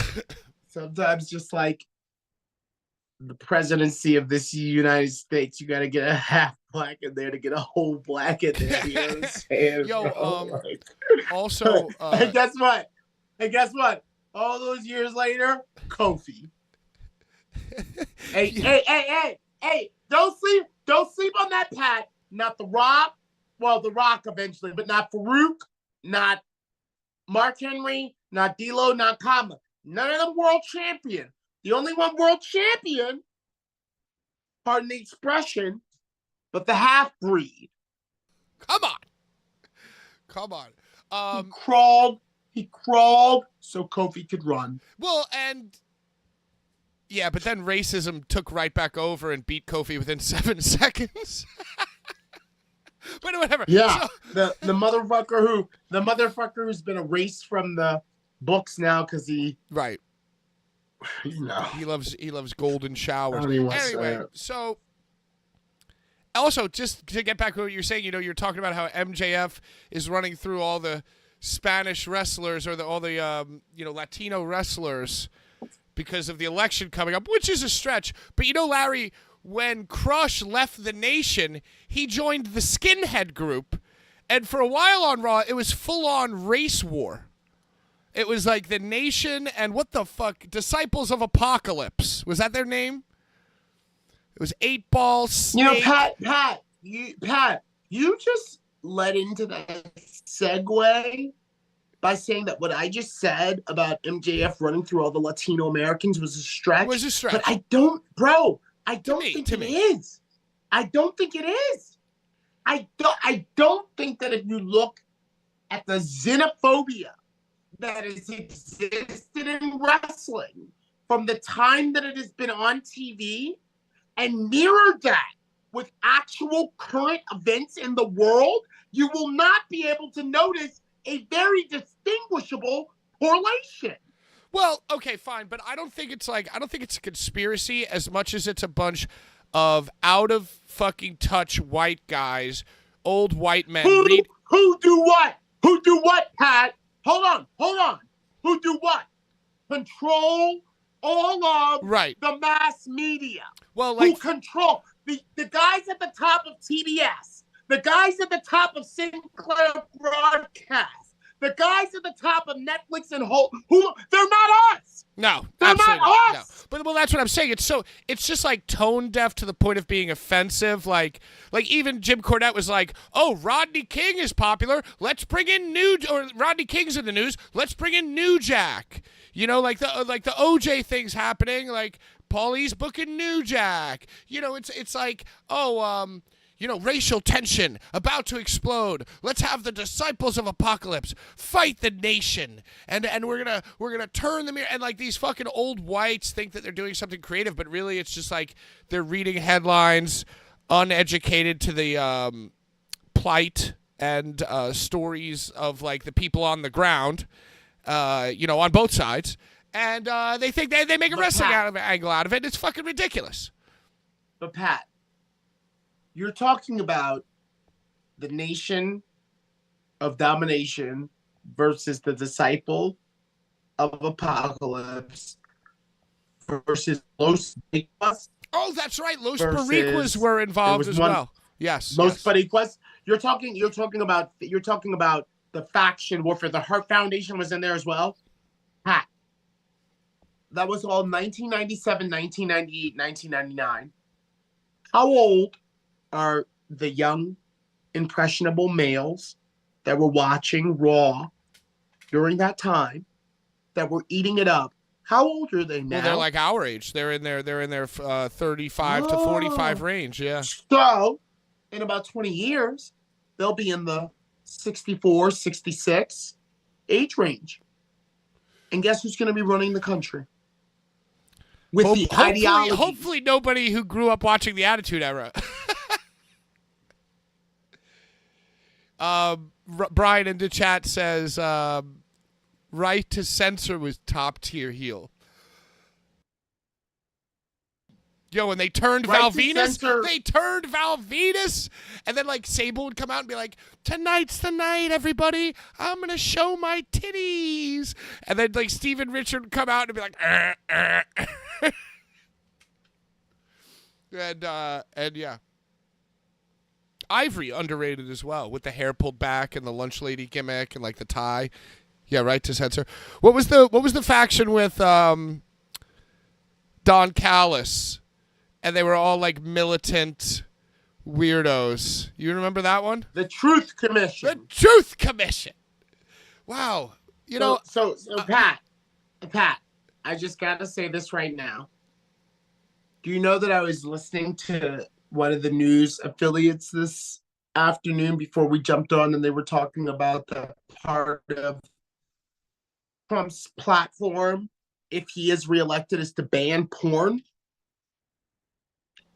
just like the presidency of this United States, you gotta get a half black in there to get a whole black in there. You know what I'm saying? Yo, bro? Like- Also, and guess what? All those years later, Kofi. Hey! Don't sleep on that, Pat. Not The Rock. Well, The Rock eventually, but not Farouk, not Mark Henry, not D'Lo, not Kama. None of them world champion. The only one world champion, pardon the expression, but the half breed. come on. He crawled so Kofi could run. Well, and yeah, but then racism took right back over and beat Kofi within 7 seconds. But whatever. Yeah, So, the motherfucker who's been erased from the books now because he, right. you know, He loves golden showers. I don't even want to say Anyway, it. so also just to get back to what you're saying, you're talking about how MJF is running through all the Spanish wrestlers or all the Latino wrestlers because of the election coming up, which is a stretch. But Larry, when Crush left the Nation, he joined the Skinhead group, and for a while on Raw, it was full-on race war. It was like the Nation and what the fuck? Disciples of Apocalypse. Was that their name? It was 8-Ball, Snake. Pat, you just led into that segue by saying that what I just said about MJF running through all the Latino Americans was a stretch. It was a stretch. But I don't me, think to it me. is. I don't think it is. I don't think that if you look at the xenophobia that has existed in wrestling from the time that it has been on TV and mirror that with actual current events in the world, you will not be able to notice a very distinguishable correlation. Well, okay, fine, but I don't think it's a conspiracy as much as it's a bunch of out of fucking touch white guys, old white men. Who do what? Who do what, Pat? Hold on. Who do what? Control all of Right. the mass media. Well, Who like control the guys at the top of TBS, the guys at the top of Sinclair Broadcast, the guys at the top of Netflix and Hulu, they're not us. no, They're absolutely not no. us. But that's what I'm saying. It's just like tone deaf to the point of being offensive. Like even Jim Cornette was like, "Oh, Rodney King is popular. Let's bring in Rodney King's in the news. Let's bring in New Jack." Like the OJ things happening. Like Paulie's booking New Jack. It's like, racial tension about to explode. Let's have the disciples of apocalypse fight the nation, and we're gonna turn the mirror. And like these fucking old whites think that they're doing something creative, but really it's just like they're reading headlines, uneducated to the plight and stories of like the people on the ground, on both sides, and they think they make a wrestling angle out of it. It's fucking ridiculous. But Pat, you're talking about the nation of domination versus the disciple of apocalypse versus Los Boricuas. Oh, that's right. Los Boricuas were involved as well. Yes. Los Boricuas. You're talking about the faction warfare. The Hart Foundation was in there as well. Pat, that was all 1997, 1998, 1999. How old are the young, impressionable males that were watching Raw during that time, that were eating it up? How old are they now? Well, they're like our age. They're in their 35 to 45 range. Yeah. So, in about 20 years, they'll be in the 64, 66 age range. And guess who's going to be running the country? With the ideology. Hopefully nobody who grew up watching the Attitude Era. Brian in the chat says, right to censor was top tier heel. Yo, when they turned Val Venus, and then like Sable would come out and be like, "Tonight's the night, everybody. I'm gonna show my titties." And then like Steven Richard would come out and be like, and yeah. Ivory underrated as well, with the hair pulled back and the lunch lady gimmick and like the tie. Yeah, right to censor. What was the faction with Don Callis? And they were all like militant weirdos. You remember that one? The Truth Commission. The Truth Commission. Wow. So Pat, I just gotta say this right now. Do you know that I was listening to one of the news affiliates this afternoon before we jumped on, and they were talking about the part of Trump's platform, if he is reelected, is to ban porn?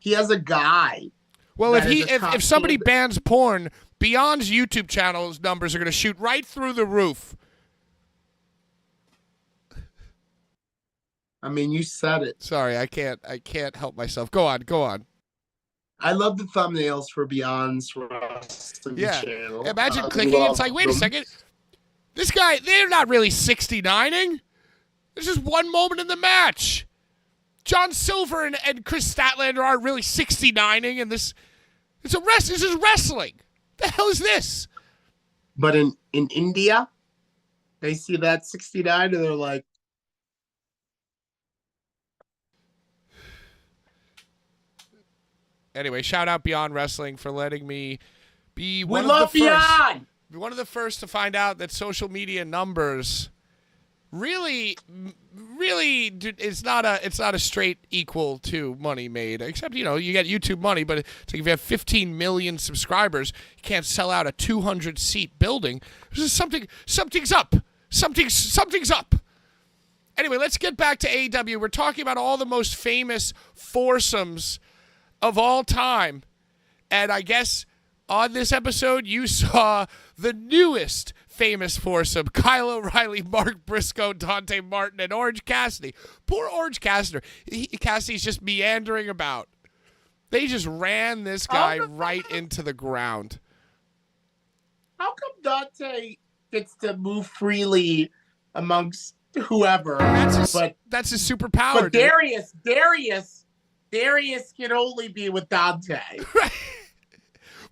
He has a guy. Well, if somebody bans porn, Beyond's YouTube channel's numbers are going to shoot right through the roof. I mean, you said it. Sorry, I can't help myself. Go on. I love the thumbnails for Beyond's wrestling channel. Imagine clicking. It's like, wait a second. This guy, they're not really 69ing. There's just one moment in the match. John Silver and Chris Statlander aren't really 69ing, and this is wrestling. The hell is this? But in India, they see that 69 and they're like, anyway, shout out Beyond Wrestling for letting me be one of the first to find out that social media numbers really it's not a straight equal to money made, except you get YouTube money, but it's like if you have 15 million subscribers, you can't sell out a 200 seat building. There's something's up. Something's up. Anyway, let's get back to AEW. We're talking about all the most famous foursomes of all time, and I guess on this episode you saw the newest famous foursome: Kyle O'Reilly, Mark Briscoe, Dante Martin, and Orange Cassidy. Poor Orange Cassidy. Cassidy's just meandering about. They just ran this guy right into the ground. How come Dante gets to move freely amongst whoever? That's his superpower. But Darius can only be with Dante. Right.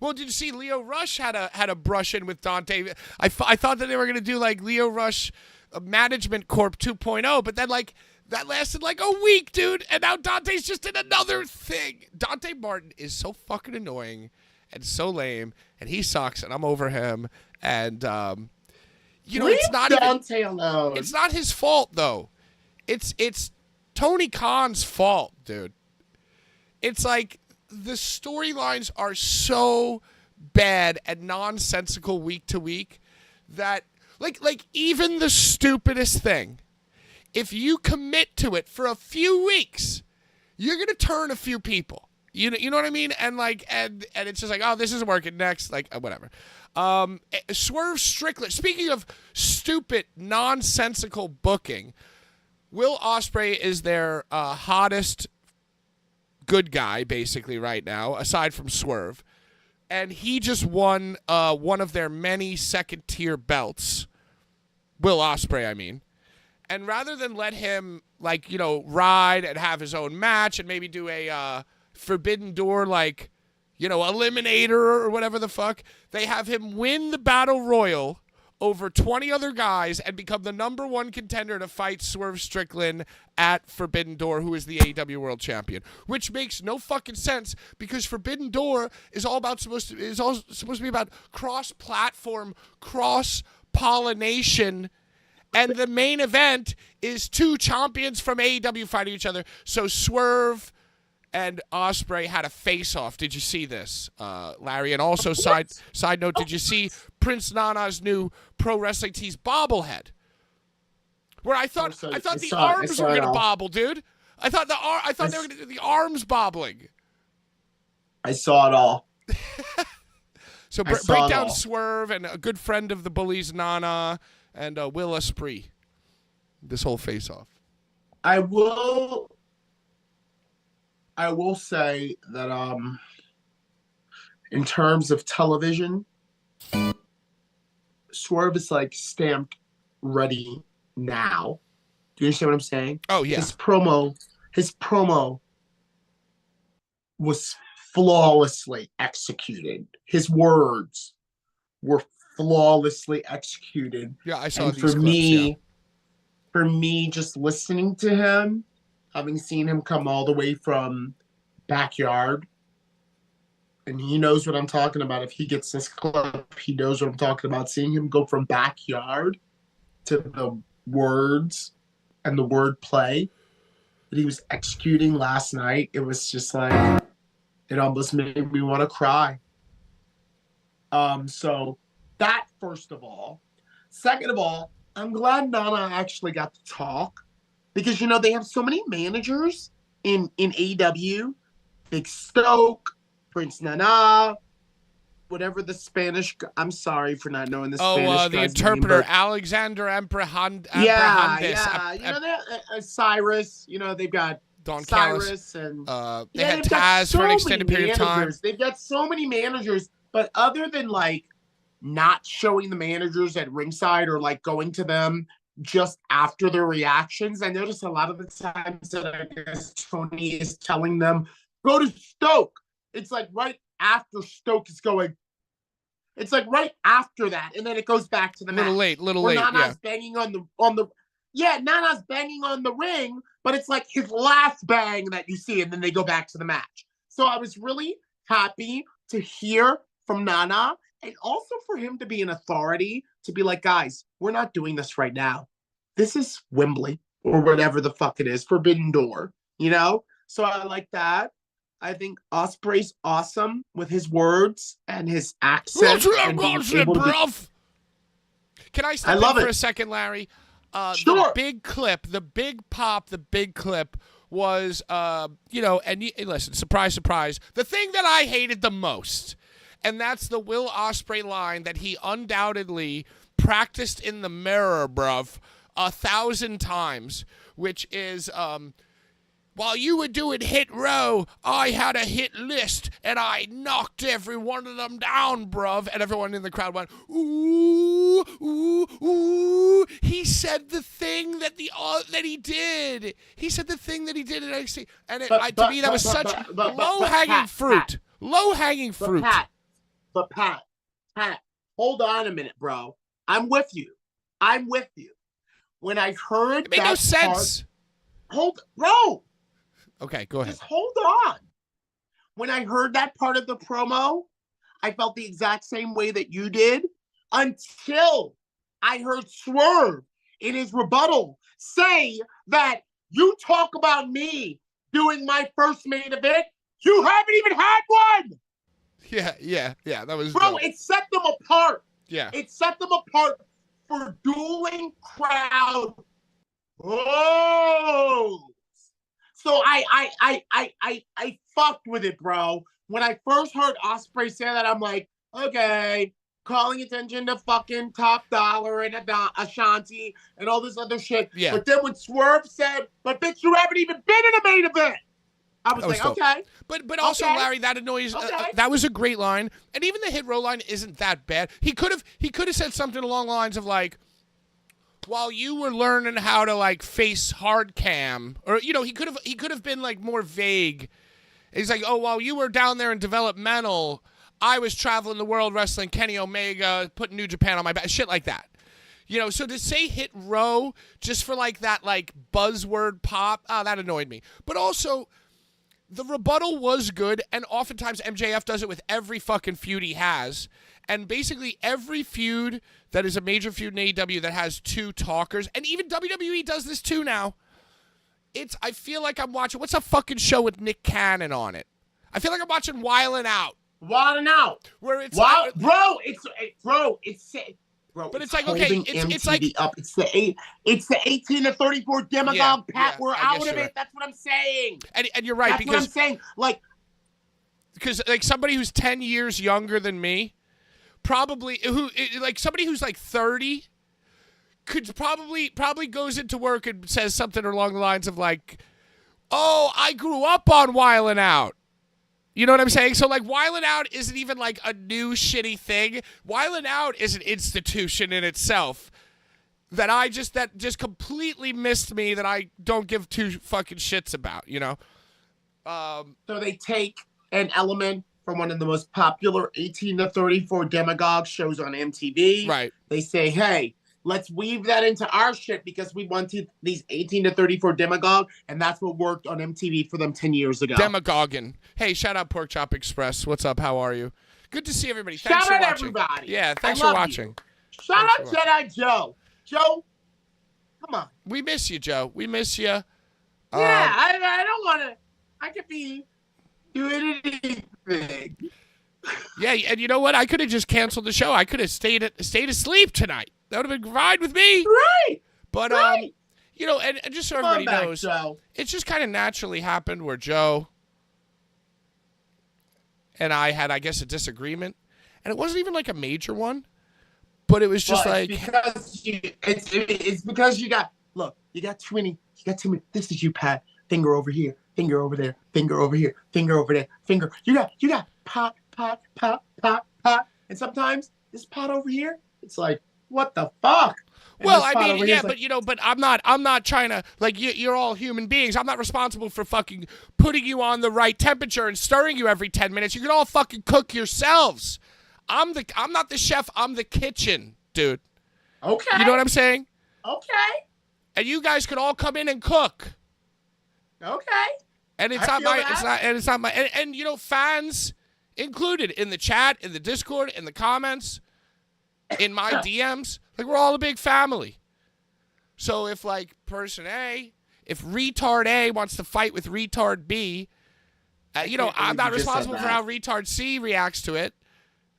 Well, did you see Leo Rush had a brush in with Dante? I thought that they were going to do like Leo Rush Management Corp 2.0, but then like that lasted like a week, dude, and now Dante's just in another thing. Dante Martin is so fucking annoying and so lame, and he sucks, and I'm over him. And it's not Dante alone. It's not his fault though. It's Tony Khan's fault, dude. It's like the storylines are so bad and nonsensical week to week that like even the stupidest thing, if you commit to it for a few weeks, you're gonna turn a few people. You know what I mean? And like and it's just like, oh, this isn't working. Next, like whatever. Swerve Strickland. Speaking of stupid, nonsensical booking, Will Ospreay is their hottest good guy basically right now, aside from Swerve, and he just won one of their many second-tier belts. Will Ospreay, I mean. And rather than let him, like, you know, ride and have his own match and maybe do a Forbidden Door, like, you know, eliminator or whatever the fuck, they have him win the Battle Royal over 20 other guys and become the #1 contender to fight Swerve Strickland at Forbidden Door, who is the AEW World Champion. Which makes no fucking sense because Forbidden Door is supposed to be about cross-platform, cross-pollination, and the main event is 2 champions from AEW fighting each other. So Swerve and Ospreay had a face-off. Did you see this, Larry? And also, side note, did you see Prince Nana's new Pro Wrestling Tees bobblehead? Where I thought the arms were gonna bobble, dude. I thought they were gonna do the arms bobbling. I saw it all. So break down Swerve and a good friend of the Bullies, Nana, and Will Ospreay. This whole face-off. I will say that in terms of television, Swerve is like stamped ready now. Do you understand what I'm saying? Oh yeah. His promo was flawlessly executed. His words were flawlessly executed. Yeah, I saw and these clips, for me, just listening to him, having seen him come all the way from Backyard, and he knows what I'm talking about. If he gets this clip, he knows what I'm talking about. Seeing him go from Backyard to the words and the word play that he was executing last night, it was just like, it almost made me want to cry. So that, first of all. Second of all, I'm glad Nana actually got to talk, because, you know, they have so many managers in AEW. Big Stoke, Prince Nana, whatever the Spanish. I'm sorry for not knowing the Spanish. Oh, the interpreter, Alexander Emperhandes. Yeah. You know, Cyrus. You know, they've got Don Cyrus Callis. and they had Taz for an extended period of time. They've got so many managers, but other than like not showing the managers at ringside or like going to them just after their reactions, I notice a lot of the times that I guess Tony is telling them, go to Stoke. It's like right after Stoke is going. It's like right after that, and then it goes back to the match. Little late. Nana's banging on the. Yeah, Nana's banging on the ring, but it's like his last bang that you see, and then they go back to the match. So I was really happy to hear from Nana, and also for him to be an authority, to be like, guys, we're not doing this right now. This is Wembley, or whatever the fuck it is, Forbidden Door, you know? So I like that. I think Ospreay's awesome with his words and his accent. Can I step in for a second, Larry? Sure. The big clip was, you know, and listen, surprise, surprise. The thing that I hated the most, and that's the Will Ospreay line that he undoubtedly practiced in the mirror, bruv, 1,000 times, which is, while you were doing Hit Row, I had a hit list, and I knocked every one of them down, bruv. And everyone in the crowd went, ooh, ooh, ooh. He said the thing that he did. He said the thing that he did in NXT. And to me, that was such low-hanging fruit. Low-hanging fruit. But Pat, hold on a minute, bro. I'm with you. When I heard it made no sense. Bro. Okay, go ahead. Just hold on. When I heard that part of the promo, I felt the exact same way that you did, until I heard Swerve in his rebuttal say that you talk about me doing my first main event. You haven't even had one. Yeah. That was Bro, dope. it set them apart. Yeah. It set them apart for dueling crowd. Oh. So I fucked with it, bro. When I first heard Ospreay say that, I'm like, okay, calling attention to fucking Top Dollar and Ashanti and all this other shit. Yeah. But then when Swerve said, but bitch, you haven't even been in a main event. I was like, dope. okay. But also, Okay. Larry, that annoys. Okay. That was a great line, and even the hit row line isn't that bad. He could have said something along the lines of like, while you were learning how to like face hard cam, or he could have been like more vague. He's like, oh, while you were down there in developmental, I was traveling the world wrestling Kenny Omega, putting New Japan on my back, shit like that. So to say hit row just for like that like buzzword pop, that annoyed me. But also, the rebuttal was good, and oftentimes MJF does it with every fucking feud he has. And basically every feud that is a major feud in AEW that has two talkers, and even WWE does this too now. I feel like I'm watching, what's a fucking show with Nick Cannon on it? I feel like I'm watching Wildin' Out. Wildin' Out. Where it's bro, but it's like, okay, it's like up. It's the 18 to 34 demagogue Pat. We're out of it. Right. That's what I'm saying. And you're right, That's because what I'm saying. because like somebody who's 10 years younger than me, probably somebody who's like 30 could probably goes into work and says something along the lines of like, oh, I grew up on Wildin' Out. You know what I'm saying? So like Wildin' Out isn't even like a new shitty thing. Wildin' Out is an institution in itself that just completely missed me, that I don't give two fucking shits about, So they take an element from one of the most popular 18 to 34 demagogue shows on MTV. Right. They say, hey, let's weave that into our shit because we wanted these 18 to 34 demagogue, and that's what worked on MTV for them 10 years ago. Demagoguing. Hey, shout out Pork Chop Express. What's up? How are you? Good to see everybody. Thanks Shout for out watching. everybody. Yeah, thanks I for love watching. You. Shout out Jedi Joe. Joe, come on. We miss you, Joe. We miss you. Yeah, I don't want to. I could be doing anything. Yeah, and you know what? I could have just canceled the show. I could have stayed asleep tonight. That would have been fine with me. Right. But right. And just so everybody knows, Joe. It's just kind of naturally happened where Joe and I had, I guess, a disagreement, and it wasn't even like a major one, but it was just it's because you got too many. This is you, Pat. Finger over here, finger over there, finger over here, finger over there, finger. You got pot, and sometimes this pot over here, it's like, what the fuck? Well, I mean, yeah, but I'm not trying to, like, you're all human beings. I'm not responsible for fucking putting you on the right temperature and stirring you every 10 minutes. You can all fucking cook yourselves. I'm not the chef. I'm the kitchen, dude. Okay. You know what I'm saying? Okay. And you guys could all come in and cook. Okay. And it's not my, fans included in the chat, in the Discord, in the comments, in my DMs. Like, we're all a big family. So if, like, person A, if retard A wants to fight with retard B, I'm not responsible for how retard C reacts to it.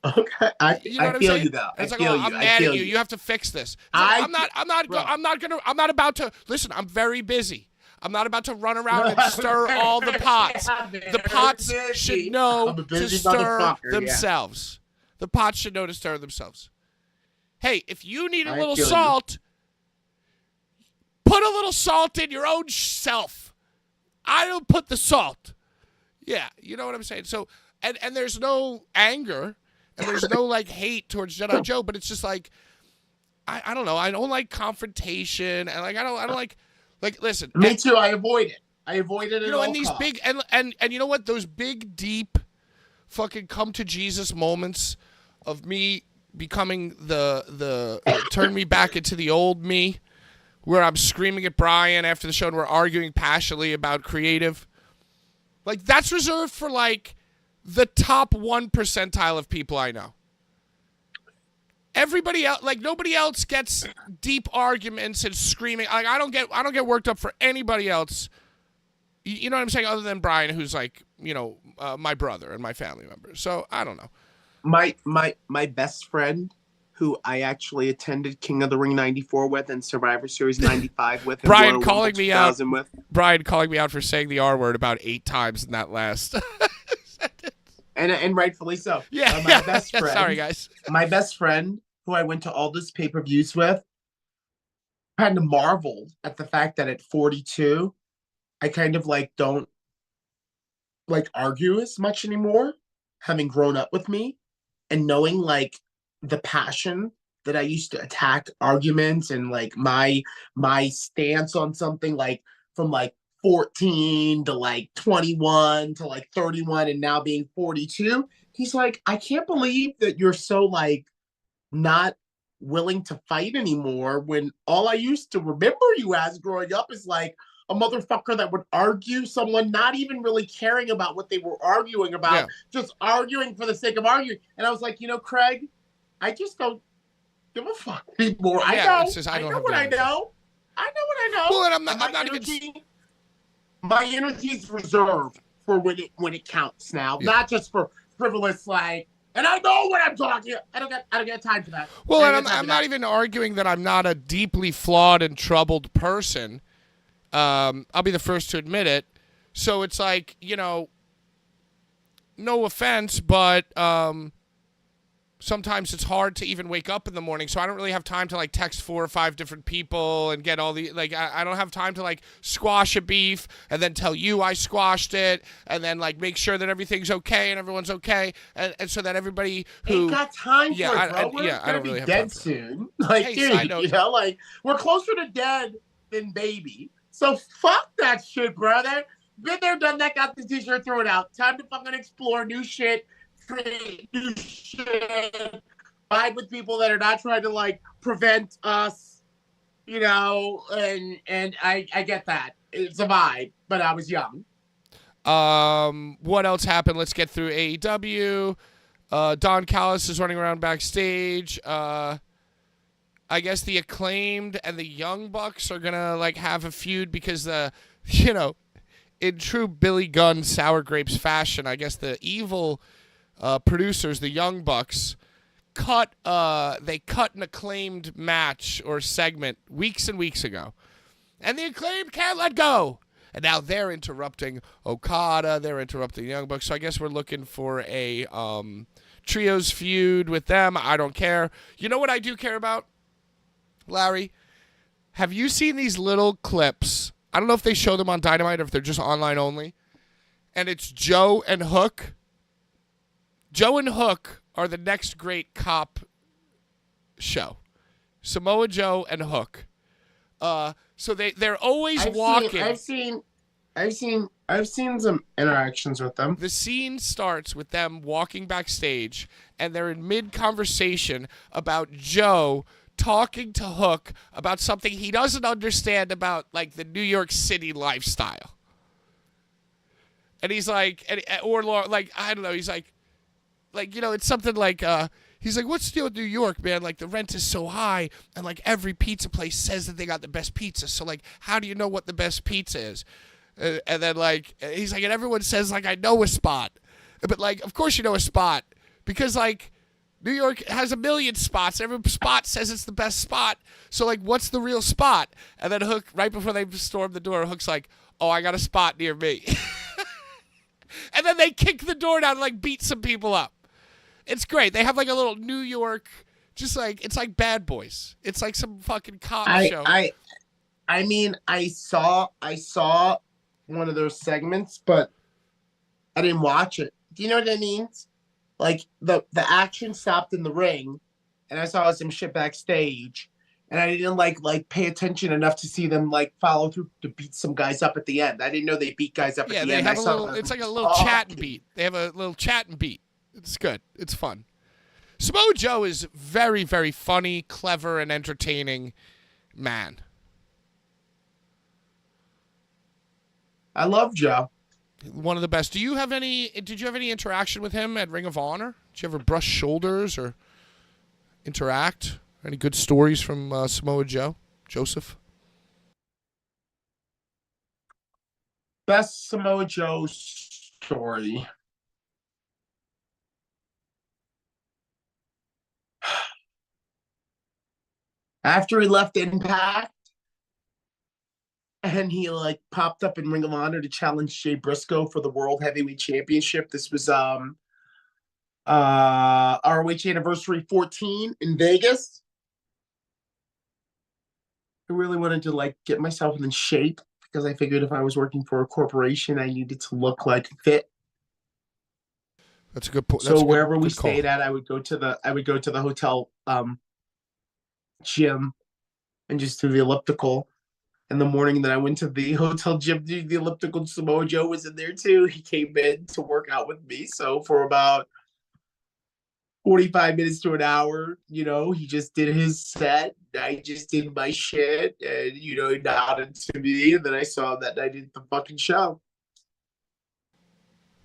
Okay, I feel you though. It's like, I'm mad at you. You have to fix this. I'm not about to listen. I'm very busy. I'm not about to run around and stir all the pots. The pots should know to stir themselves. The pots should know to stir themselves. Hey, if you need a little salt, put a little salt in your own self. I don't put the salt. Yeah, you know what I'm saying? So, and there's no anger, and there's no, like, hate towards Jedi Joe, but it's just like, I don't know. I don't like confrontation, and, like, I don't like, listen. Me too. I avoid it. At all and these costs. big, and you know what? Those big, deep, fucking come to Jesus moments of me becoming the turn me back into the old me, where I'm screaming at Brian after the show and we're arguing passionately about creative. Like, that's reserved for, like, the top 1 percentile of people I know. Everybody else, like, nobody else gets deep arguments and screaming. Like, I don't get worked up for anybody else, You know what I'm saying? Other than Brian, who's like, my brother and my family member. So I don't know. My best friend, who I actually attended King of the Ring 94 with and Survivor Series 95 with, and Brian Royal calling Rumble me out. 2000 with. Brian calling me out for saying the R word about 8 times in that last. And rightfully so. Yeah. My best friend. Sorry, guys. My best friend, who I went to all this pay-per-views with, kind of marveled at the fact that at 42, I kind of like don't like argue as much anymore, having grown up with me and knowing like the passion that I used to attack arguments and like my stance on something, like from like 14 to like 21 to like 31 and now being 42. He's like, I can't believe that you're so like not willing to fight anymore, when all I used to remember you as growing up is like a motherfucker that would argue someone not even really caring about what they were arguing about, just arguing for the sake of arguing. And I was like, Craig, I just don't give a fuck anymore. I know what I know. Well, and I'm not even. My energy is reserved for when it counts now, not just for frivolous like. And I know what I'm talking. I don't get time for that. Well, and I'm not even arguing that I'm not a deeply flawed and troubled person. I'll be the first to admit it. So it's like, no offense, but sometimes it's hard to even wake up in the morning. So I don't really have time to like text 4 or 5 different people and get all the, like, I don't have time to like squash a beef and then tell you I squashed it and then like make sure that everything's okay and everyone's okay. And so that everybody who ain't got time for it, bro. I don't really have dead time for soon. Like, hey, dude, like we're closer to dead than baby. So fuck that shit, brother. Been there, done that, got the t-shirt, throw it out. Time to fucking explore new shit, create new shit, vibe with people that are not trying to like prevent us, and I get that. It's a vibe, but I was young. What else happened? Let's get through AEW. Don Callis is running around backstage. I guess the Acclaimed and the Young Bucks are gonna like have a feud because in true Billy Gunn sour grapes fashion, I guess the evil producers, the Young Bucks, cut an Acclaimed match or segment weeks and weeks ago, and the Acclaimed can't let go. And now they're interrupting Okada. They're interrupting the Young Bucks. So I guess we're looking for a trios feud with them. I don't care. You know what I do care about? Larry, have you seen these little clips? I don't know if they show them on Dynamite or if they're just online only. And it's Joe and Hook. Joe and Hook are the next great cop show. Samoa Joe and Hook. So they're always walking. I've seen some interactions with them. The scene starts with them walking backstage, and they're in mid-conversation about Joe talking to Hook about something he doesn't understand about, like, the New York City lifestyle. And he's like, I don't know, he's like, it's something like, he's like, what's the deal with New York, man? Like, the rent is so high, and, like, every pizza place says that they got the best pizza. So, like, how do you know what the best pizza is? And then, like, he's like, and everyone says, like, I know a spot. But, like, of course you know a spot. Because, like, New York has a million spots. Every spot says it's the best spot. So, like, what's the real spot? And then Hook, right before they storm the door, Hook's like, oh, I got a spot near me. And then they kick the door down and, like, beat some people up. It's great. They have, like, a little New York, just like, it's like Bad Boys. It's like some fucking cop show. I mean, I saw one of those segments, but I didn't watch it. Do you know what that means? Like, the action stopped in the ring, and I saw some shit backstage, and I didn't like pay attention enough to see them like follow through to beat some guys up at the end. I didn't know they beat guys up at the end. Yeah, they have a little. It's like a little chat and beat. They have a little chat and beat. It's good. It's fun. Samoa Joe is very, very funny, clever, and entertaining man. I love Joe. One of the best. Did you have any interaction with him at Ring of Honor? Did you ever brush shoulders or interact? Any good stories from Samoa Joe? Joseph? Best Samoa Joe story. After he left Impact and he like popped up in Ring of Honor to challenge Jay Briscoe for the World Heavyweight Championship. This was ROH Anniversary 14 in Vegas. I really wanted to like get myself in shape because I figured if I was working for a corporation, I needed to look like fit. That's a good point. So wherever we stayed at, I would go to the hotel gym and just do the elliptical. In the morning that I went to the hotel gym, do the elliptical, Samoa Joe was in there too. He came in to work out with me. So for about 45 minutes to an hour, you know, he just did his set. I just did my shit, and you know, he nodded to me, and then I saw that I did the fucking show.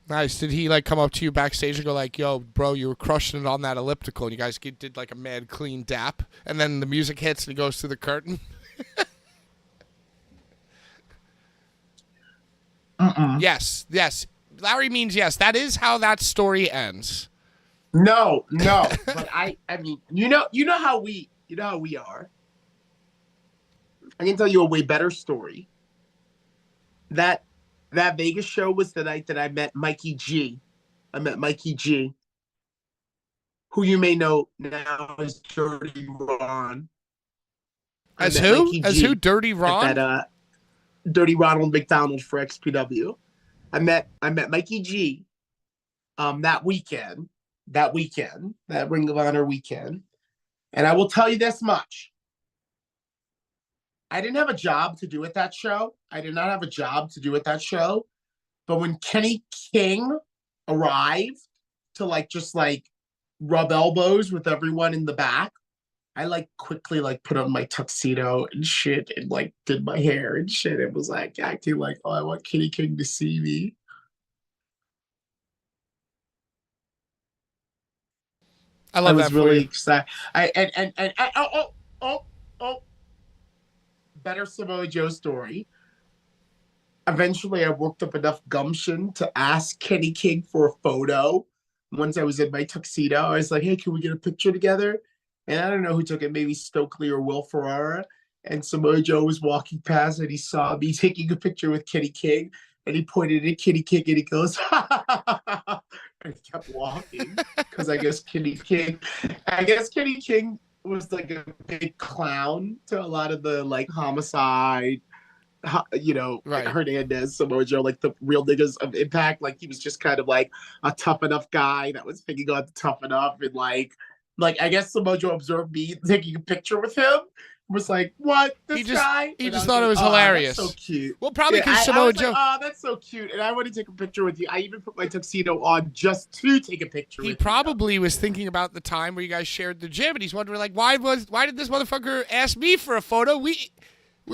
Nice. Did he like come up to you backstage and go like, "Yo, bro, you were crushing it on that elliptical," and you guys did like a mad clean dap, and then the music hits and he goes through the curtain? Yes. Larry means yes. That is how that story ends. No, but I mean, you know how we are. I can tell you a way better story. That Vegas show was the night that I met Mikey G. I met Mikey G, who you may know now as Dirty Ron. As who? As who? Dirty Ron? At Dirty Ronald McDonald for XPW. I met Mikey G that weekend, that Ring of Honor weekend. And I will tell you this much. I didn't have a job to do at that show. I did not have a job to do at that show. But when Kenny King arrived to like just like rub elbows with everyone in the back, I like quickly like put on my tuxedo and shit and like did my hair and shit. It was like acting like, oh, I want Kenny King to see me. I love that. I was really excited. Better Samoa Joe story. Eventually, I worked up enough gumption to ask Kenny King for a photo. Once I was in my tuxedo, I was like, hey, can we get a picture together? And I don't know who took it, maybe Stokely or Will Ferrara. And Samoa Joe was walking past and he saw me taking a picture with Kenny King. And he pointed at Kenny King and he goes, and he kept walking. Because I guess Kenny King was like a big clown to a lot of the like Homicide, you know, right. Hernandez, Samoa Joe, like the real niggas of Impact. Like he was just kind of like a tough enough guy that was hanging on to Tough Enough. And like I guess Samoa Joe observed me taking a picture with him. Was like, what? This guy? He just thought it was hilarious. That's so cute. Well, probably because Samoa Joe. Like, oh, that's so cute. And I want to take a picture with you. I even put my tuxedo on just to take a picture with you. He probably was thinking about the time where you guys shared the gym, and he's wondering, like, why did this motherfucker ask me for a photo? We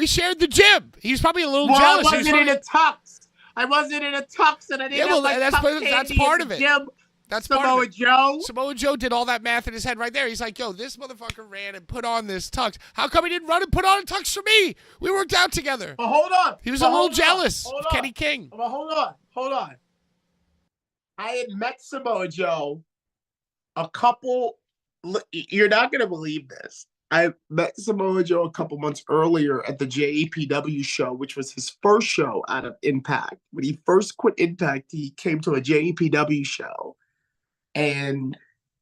shared the gym. He's probably a little jealous. I wasn't in a tux. I wasn't in a tux, and I didn't have my that's part of it. Gym. That's Samoa Joe. Samoa Joe did all that math in his head right there. He's like, yo, this motherfucker ran and put on this tux. How come he didn't run and put on a tux for me? We worked out together. But hold on. He was a little jealous of Kenny King. But hold on. I had met Samoa Joe you're not going to believe this. I met Samoa Joe a couple months earlier at the JAPW show, which was his first show out of Impact. When he first quit Impact, he came to a JAPW show. And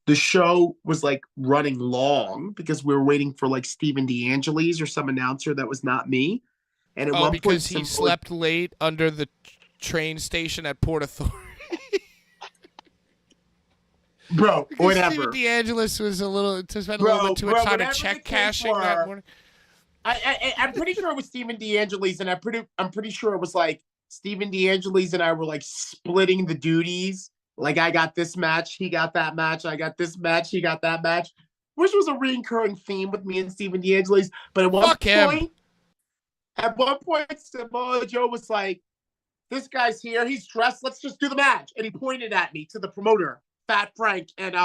the show was like running long because we were waiting for like Stephen DeAngelis or some announcer that was not me. And at one because point, he slept late under the train station at Port Authority. Bro, because whatever. Stephen DeAngelis was a little too much time to check cashing that morning. I'm pretty sure it was Stephen DeAngelis, and I'm pretty sure it was like Stephen DeAngelis and I were like splitting the duties. Like, I got this match, he got that match, I got this match, he got that match, which was a recurring theme with me and Stephen DeAngelis. But at one point, Samoa Joe was like, this guy's here, he's dressed, let's just do the match. And he pointed at me to the promoter, Fat Frank and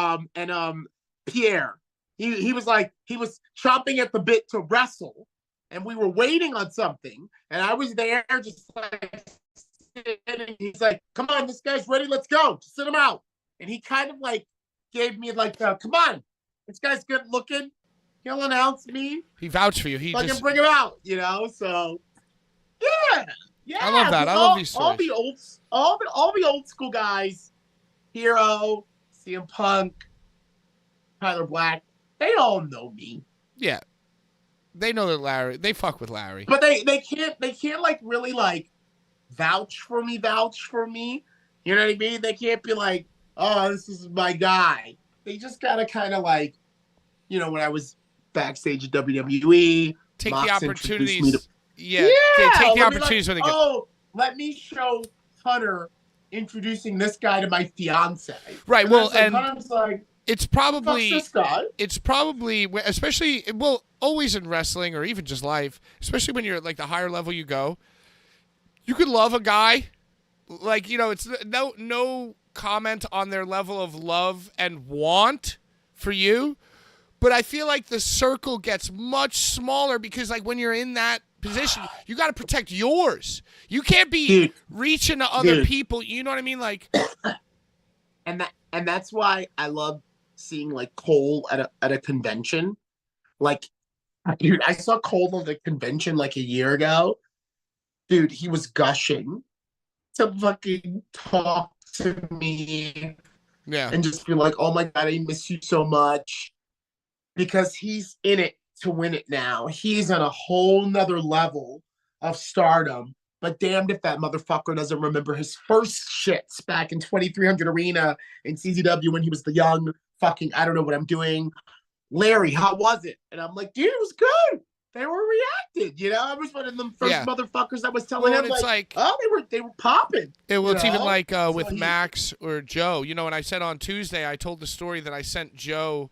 Pierre. He was like, he was chomping at the bit to wrestle. And we were waiting on something. And I was there just like in and he's like, come on, this guy's ready, let's go. Just sit him out. And he kind of like gave me like, come on, this guy's good looking. He'll announce me. He vouched for you. He Fucking just bring him out, so yeah. I love that. I love these stories. All the old school guys, Hero, CM Punk, Tyler Black, they all know me. Yeah. They know that Larry. They fuck with Larry. But they can't like really like vouch for me. You know what I mean? They can't be like, oh, this is my guy. They just gotta kind of like, when I was backstage at WWE, take Mox the opportunities. They take the opportunities when they get. Oh, let me show Hunter introducing this guy to my fiance. Right. Well, and Hunter's like, it's probably this guy. It's probably especially always in wrestling or even just life, especially when you're at like the higher level you go. You could love a guy, like it's no comment on their level of love and want for you, but I feel like the circle gets much smaller because like when you're in that position, you got to protect yours. You can't be reaching to other people. You know what I mean? Like, and that's why I love seeing like Cole at a convention. Like, dude, I saw Cole at a convention like a year ago. Dude, he was gushing to fucking talk to me. Yeah. And just be like, oh my God, I miss you so much. Because he's in it to win it now. He's on a whole nother level of stardom. But damned if that motherfucker doesn't remember his first shits back in 2300 Arena in CZW when he was the young fucking, I don't know what I'm doing. Larry, how was it? And I'm like, dude, it was good. They were reacted, I was one of them first motherfuckers that was telling him like, oh, they were popping. It's even like with Max or Joe. And I said on Tuesday, I told the story that I sent Joe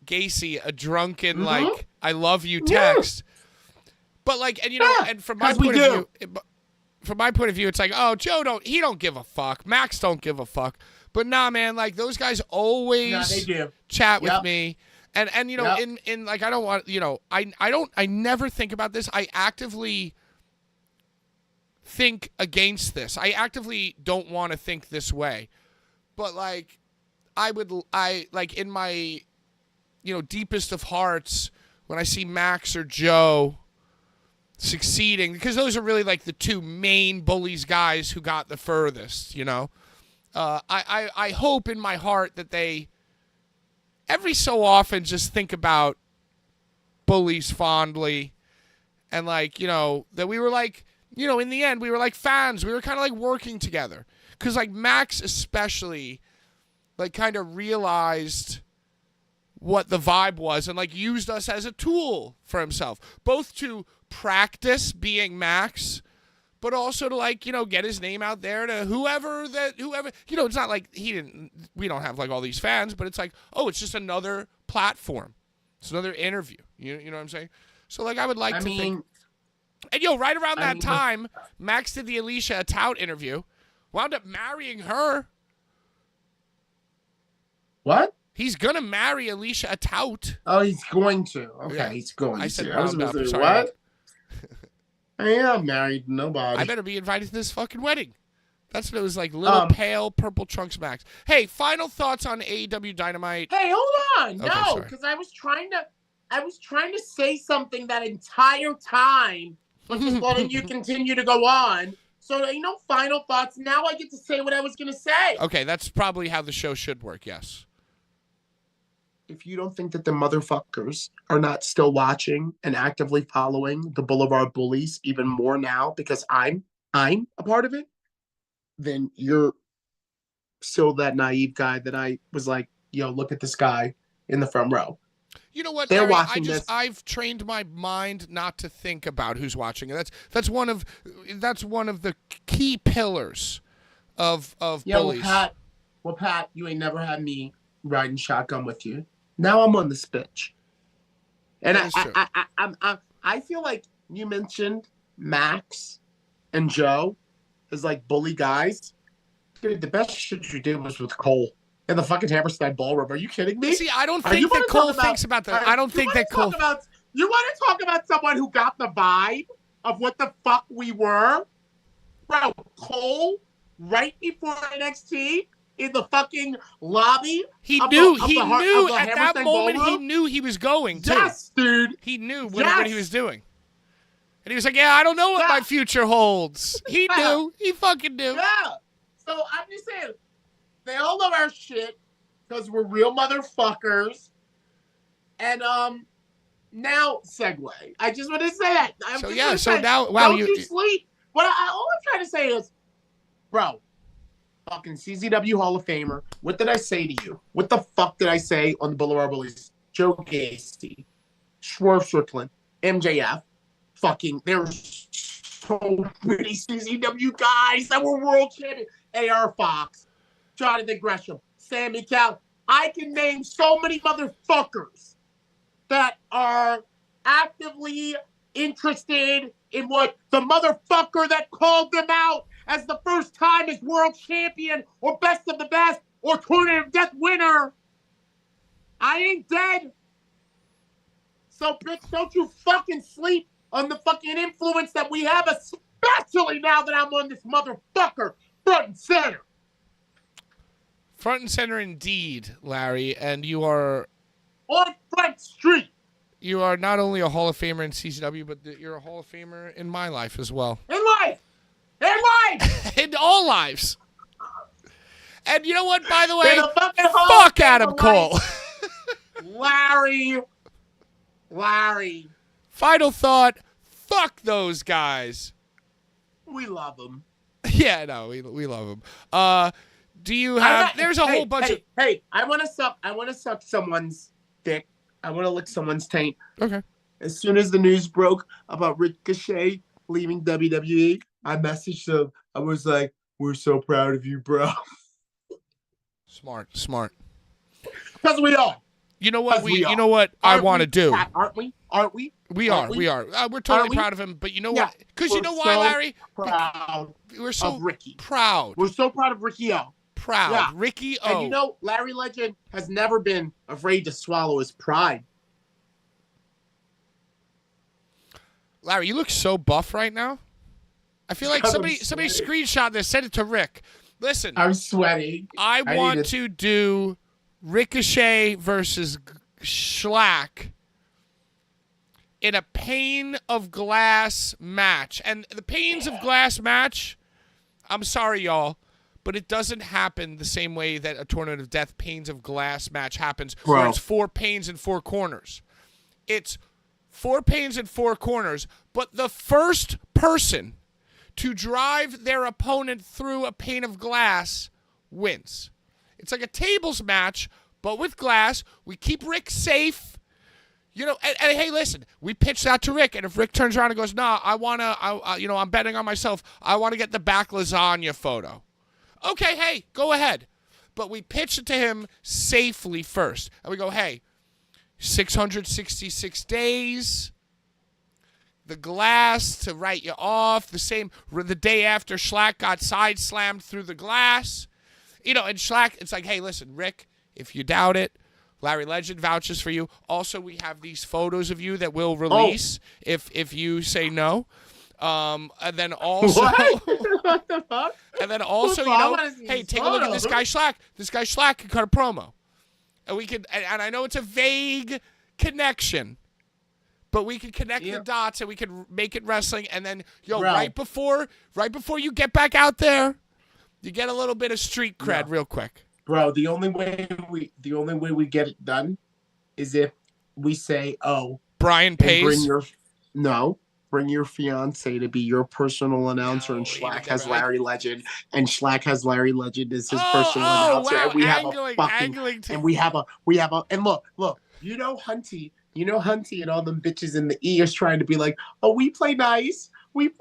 Gacy a drunken like I love you text. But like, and and from my point of view, it's like, oh, Joe don't give a fuck. Max don't give a fuck. But nah, man, like those guys always chat with me. And in like I don't want I never think about this. I actively think against this. I actively don't want to think this way. But like I like in my deepest of hearts when I see Max or Joe succeeding, because those are really like the two main Bullies guys who got the furthest, I hope in my heart that they every so often just think about Bullies fondly and like, that we were like, in the end we were like fans. We were kind of like working together because like Max especially like kind of realized what the vibe was and like used us as a tool for himself, both to practice being Max, but also to like, get his name out there to whoever, it's not like we don't have like all these fans, but it's like, oh, it's just another platform. It's another interview. You know what I'm saying? So like, I would like to think, and right around that time, Max did the Alicia Tout interview, wound up marrying her. What? He's gonna marry Alicia Tout. Oh, he's going to. Okay, yeah. He's going I said to. round up. Sorry. What? I am married to nobody. I better be invited to this fucking wedding. That's what it was like. Little pale purple trunks Max. Hey, final thoughts on AEW Dynamite. Hey, hold on. No, because I was trying to say something that entire time, but just letting you continue to go on. So final thoughts. Now I get to say what I was gonna say. Okay, that's probably how the show should work. Yes. If you don't think that the motherfuckers are not still watching and actively following the Boulevard Bullies even more now because I'm a part of it, then you're still that naive guy that I was like, look at this guy in the front row. You know what? They're Larry, watching this. I've trained my mind not to think about who's watching. That's one of the key pillars of Bullies. Well, Pat, you ain't never had me riding shotgun with you. Now I'm on this bitch. And I feel like you mentioned Max and Joe as like bully guys. Dude, the best shit you did was with Cole in the fucking Hammerstein Ballroom. Are you kidding me? See, I don't think that Cole thinks about that. I don't think that Cole. You want to talk about someone who got the vibe of what the fuck we were? Bro, Cole, right before NXT, in the fucking lobby. He of knew. the, of He the, Har- knew of the at that Hammerstein moment. He Ballroom. knew he was going too. Yes, dude. He knew what Yes. he was doing, and he was like, "Yeah, I don't know what my future holds." He knew. He fucking knew. Yeah. So I'm just saying, they all love our shit because we're real motherfuckers. And now segue. I just want to say that. Now, wow, don't you sleep. But all I'm trying to say is, bro, fucking CZW Hall of Famer. What did I say to you? What the fuck did I say on the Boulevard Bullies? Joe Gacy, Swerve Strickland, MJF. Fucking, there's so many CZW guys that were world champion. AR Fox, Jonathan Gresham, Sammy Cal. I can name so many motherfuckers that are actively interested in what the motherfucker that called them out as the first time as world champion or best of the best or tournament of death winner. I ain't dead. So, bitch, don't you fucking sleep on the fucking influence that we have, especially now that I'm on this motherfucker front and center. Front and center indeed, Larry, and you are on Front Street. You are not only a Hall of Famer in CCW, but you're a Hall of Famer in my life as well. In life! In life! In all lives. And you know what, by the way? Fuck Fuck Adam Cole. Larry. Final thought, fuck those guys. We love them. Yeah, no, we love them. Do you have? There's a whole bunch of. Hey, I want to suck someone's dick. I want to lick someone's taint. Okay. As soon as the news broke about Ricochet leaving WWE, I messaged him. I was like, "We're so proud of you, bro." Smart. Because we are. You know what you know what I want to do? Aren't we? We are. We're totally proud of him. But you know what? Because you know why, Larry? Proud. We're so of Ricky. Proud. We're so proud of Ricky O. Proud. Yeah. Ricky O. And you know, Larry Legend has never been afraid to swallow his pride. Larry, you look so buff right now. I feel like somebody screenshot this, send it to Rick. Listen. I'm sweating. I want to do Ricochet versus Schlack in a pane of glass match. And the panes of glass match, I'm sorry, y'all, but it doesn't happen the same way that a Tournament of Death panes of glass match happens, where it's 4 panes and 4 corners. It's 4 panes and 4 corners, but the first person to drive their opponent through a pane of glass wins. It's like a tables match, but with glass. We keep Rick safe. You know, and hey, listen, we pitched that to Rick, and if Rick turns around and goes, "Nah, I'm betting on myself. I want to get the back lasagna photo." Okay, hey, go ahead. But we pitch it to him safely first. And we go, hey, 666 days, the glass to write you off, the day after Schlack got side slammed through the glass. You know, and Schlack, it's like, hey, listen, Rick, if you doubt it, Larry Legend vouches for you. Also, we have these photos of you that we'll release if you say no. And then also, what the fuck? And then also, you know, hey, take a look at this guy Schlack. This guy Schlack can cut a promo, and we could. And I know it's a vague connection, but we can connect the dots, and we can make it wrestling. And then, right before you get back out there, you get a little bit of street cred real quick. Bro, the only way we get it done is if we say, "Oh, Brian Pace." Bring your fiance to be your personal announcer, and Schlack has Larry Legend, and Schlack has Larry Legend as his personal announcer, wow. and we have and look, you know Hunty and all them bitches in the ears trying to be like, oh, we play nice. Right.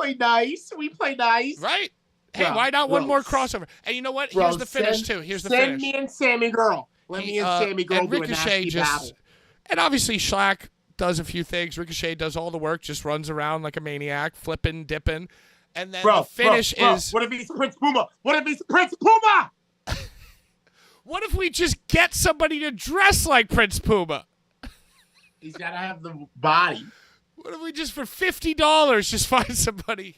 Hey, why not one more crossover? And you know what? Here's the finish, too. Send me and Sammy Girl. Let me and Sammy Girl do a nasty battle. And obviously, Schlack does a few things. Ricochet does all the work, just runs around like a maniac, flipping, dipping. And then the finish is... What if he's Prince Puma? What if we just get somebody to dress like Prince Puma? He's got to have the body. What if we just, for $50, just find somebody...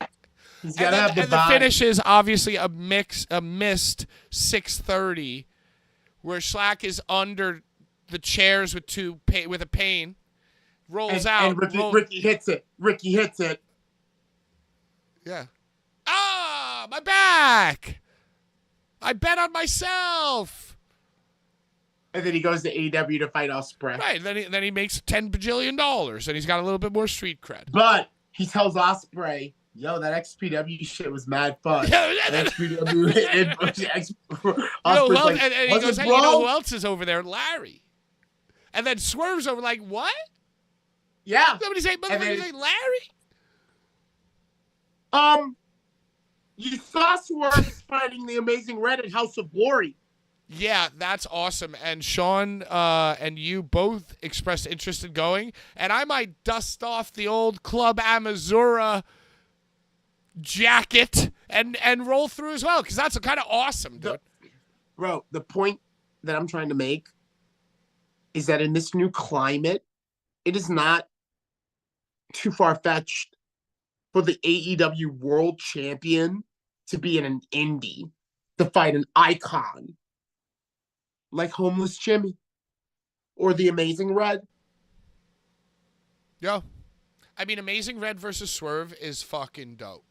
He's got to have the and the vibe. finish is obviously a missed 630, where Slack is under the chairs with a pane, rolls out. And Ricky hits it. Ricky hits it. Yeah. Ah, my back. I bet on myself. And then he goes to AEW to fight Ospreay. Right. Then he makes $10 bajillion, and he's got a little bit more street cred. But he tells Ospreay, "Yo, that XPW shit was mad fun." Yeah, XPW. Who else? And he goes, "Hey, bro? you know who else is over there? Larry." And then Swerve's over like, "What?" Yeah. Somebody say, Larry? You saw Swerve fighting the Amazing Red at House of Glory. Yeah, that's awesome. And Sean and you both expressed interest in going. And I might dust off the old Club Amazura jacket and roll through as well, because that's kind of awesome, dude. Bro, the point that I'm trying to make is that in this new climate, it is not too far-fetched for the AEW World Champion to be in an indie to fight an icon like Homeless Jimmy or the Amazing Red. Yeah. I mean, Amazing Red versus Swerve is fucking dope.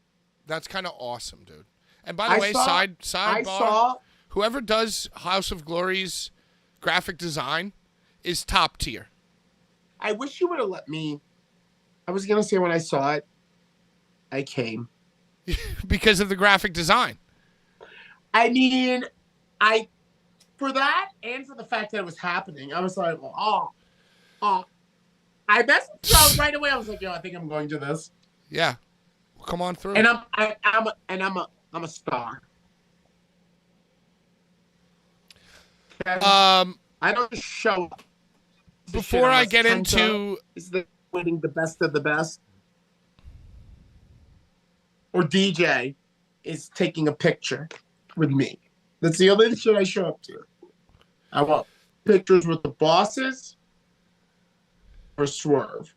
That's kind of awesome, dude. And by the way, sidebar, whoever does House of Glory's graphic design is top tier. I wish you would have let me. I was going to say when I saw it, I came. Because of the graphic design. I mean, for that and for the fact that it was happening, I was like, oh. I messaged out right away. I was like, yo, I think I'm going to this. Yeah. Well, come on through. And I'm a star. I don't show up. Before I get into is the winning the best of the best. Or DJ is taking a picture with me. That's the only shit I show up to. I want pictures with the bosses or Swerve.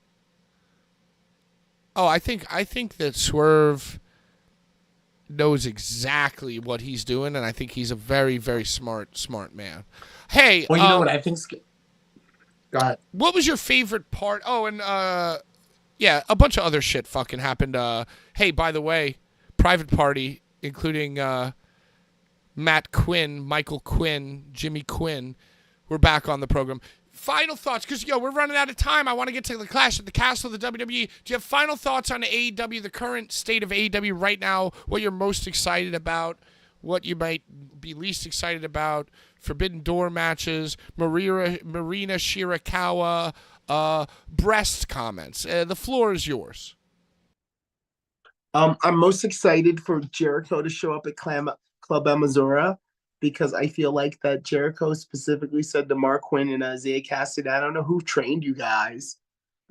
Oh, I think that Swerve knows exactly what he's doing, and I think he's a very, very smart man. Hey, well, you know what I think's good? Go ahead. What was your favorite part? Oh, and yeah, a bunch of other shit fucking happened. Hey, by the way, Private Party, including Matt Quinn, Michael Quinn, Jimmy Quinn, we're back on the program. Final thoughts, because, we're running out of time. I want to get to the Clash at the Castle of the WWE. Do you have final thoughts on AEW, the current state of AEW right now, what you're most excited about, what you might be least excited about, Forbidden Door matches, Marina Shirakawa, breast comments? The floor is yours. I'm most excited for Jericho to show up at Club Amazura, because I feel like that Jericho specifically said to Mark Quinn and Isaiah Cassidy, I don't know who trained you guys.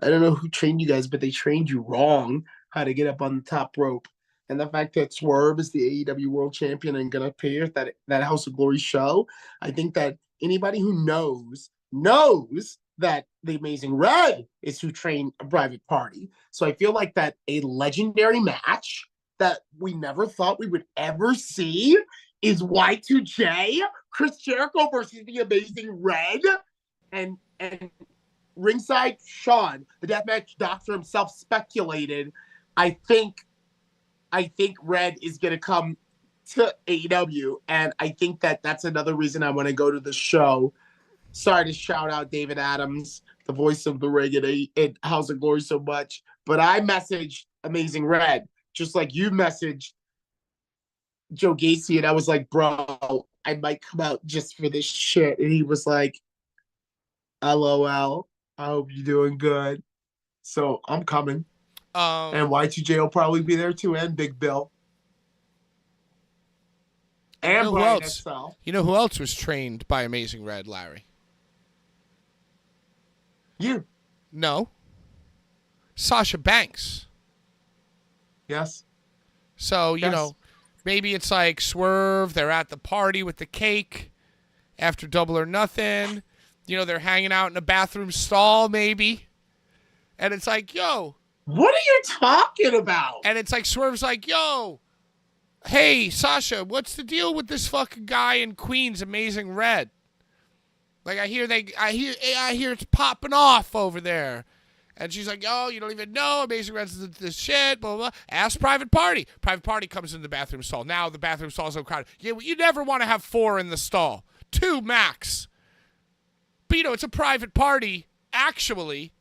But they trained you wrong how to get up on the top rope. And the fact that Swerve is the AEW World Champion and going to appear at that House of Glory show, I think that anybody who knows that the Amazing Red is who trained a Private Party. So I feel like that a legendary match that we never thought we would ever see is Y2J, Chris Jericho versus the Amazing Red, and ringside Sean, the deathmatch doctor himself, speculated. I think Red is going to come to AEW, and I think that's another reason I want to go to the show. Sorry to shout out David Adams, the voice of the ring at House of Glory so much, but I messaged Amazing Red, just like you messaged Joe Gacy, and I was like, bro, I might come out just for this shit. And he was like, LOL, I hope you're doing good. So I'm coming. And Y2J will probably be there too, and Big Bill. And Brian himself. You know who else was trained by Amazing Red, Larry? You. No. Sasha Banks. Yes. So, maybe it's like Swerve, they're at the party with the cake after Double or Nothing. They're hanging out in a bathroom stall maybe. And it's like, yo, What are you talking about? And it's like Swerve's like, yo, hey, Sasha, what's the deal with this fucking guy in Queens, Amazing Red? Like I hear it's popping off over there. And she's like, oh, you don't even know. Amazing Red's this shit, blah, blah, blah. Ask Private Party. Private Party comes in the bathroom stall. Now the bathroom stall is so crowded. You never want to have 4 in the stall. 2 max. But, it's a private party, actually.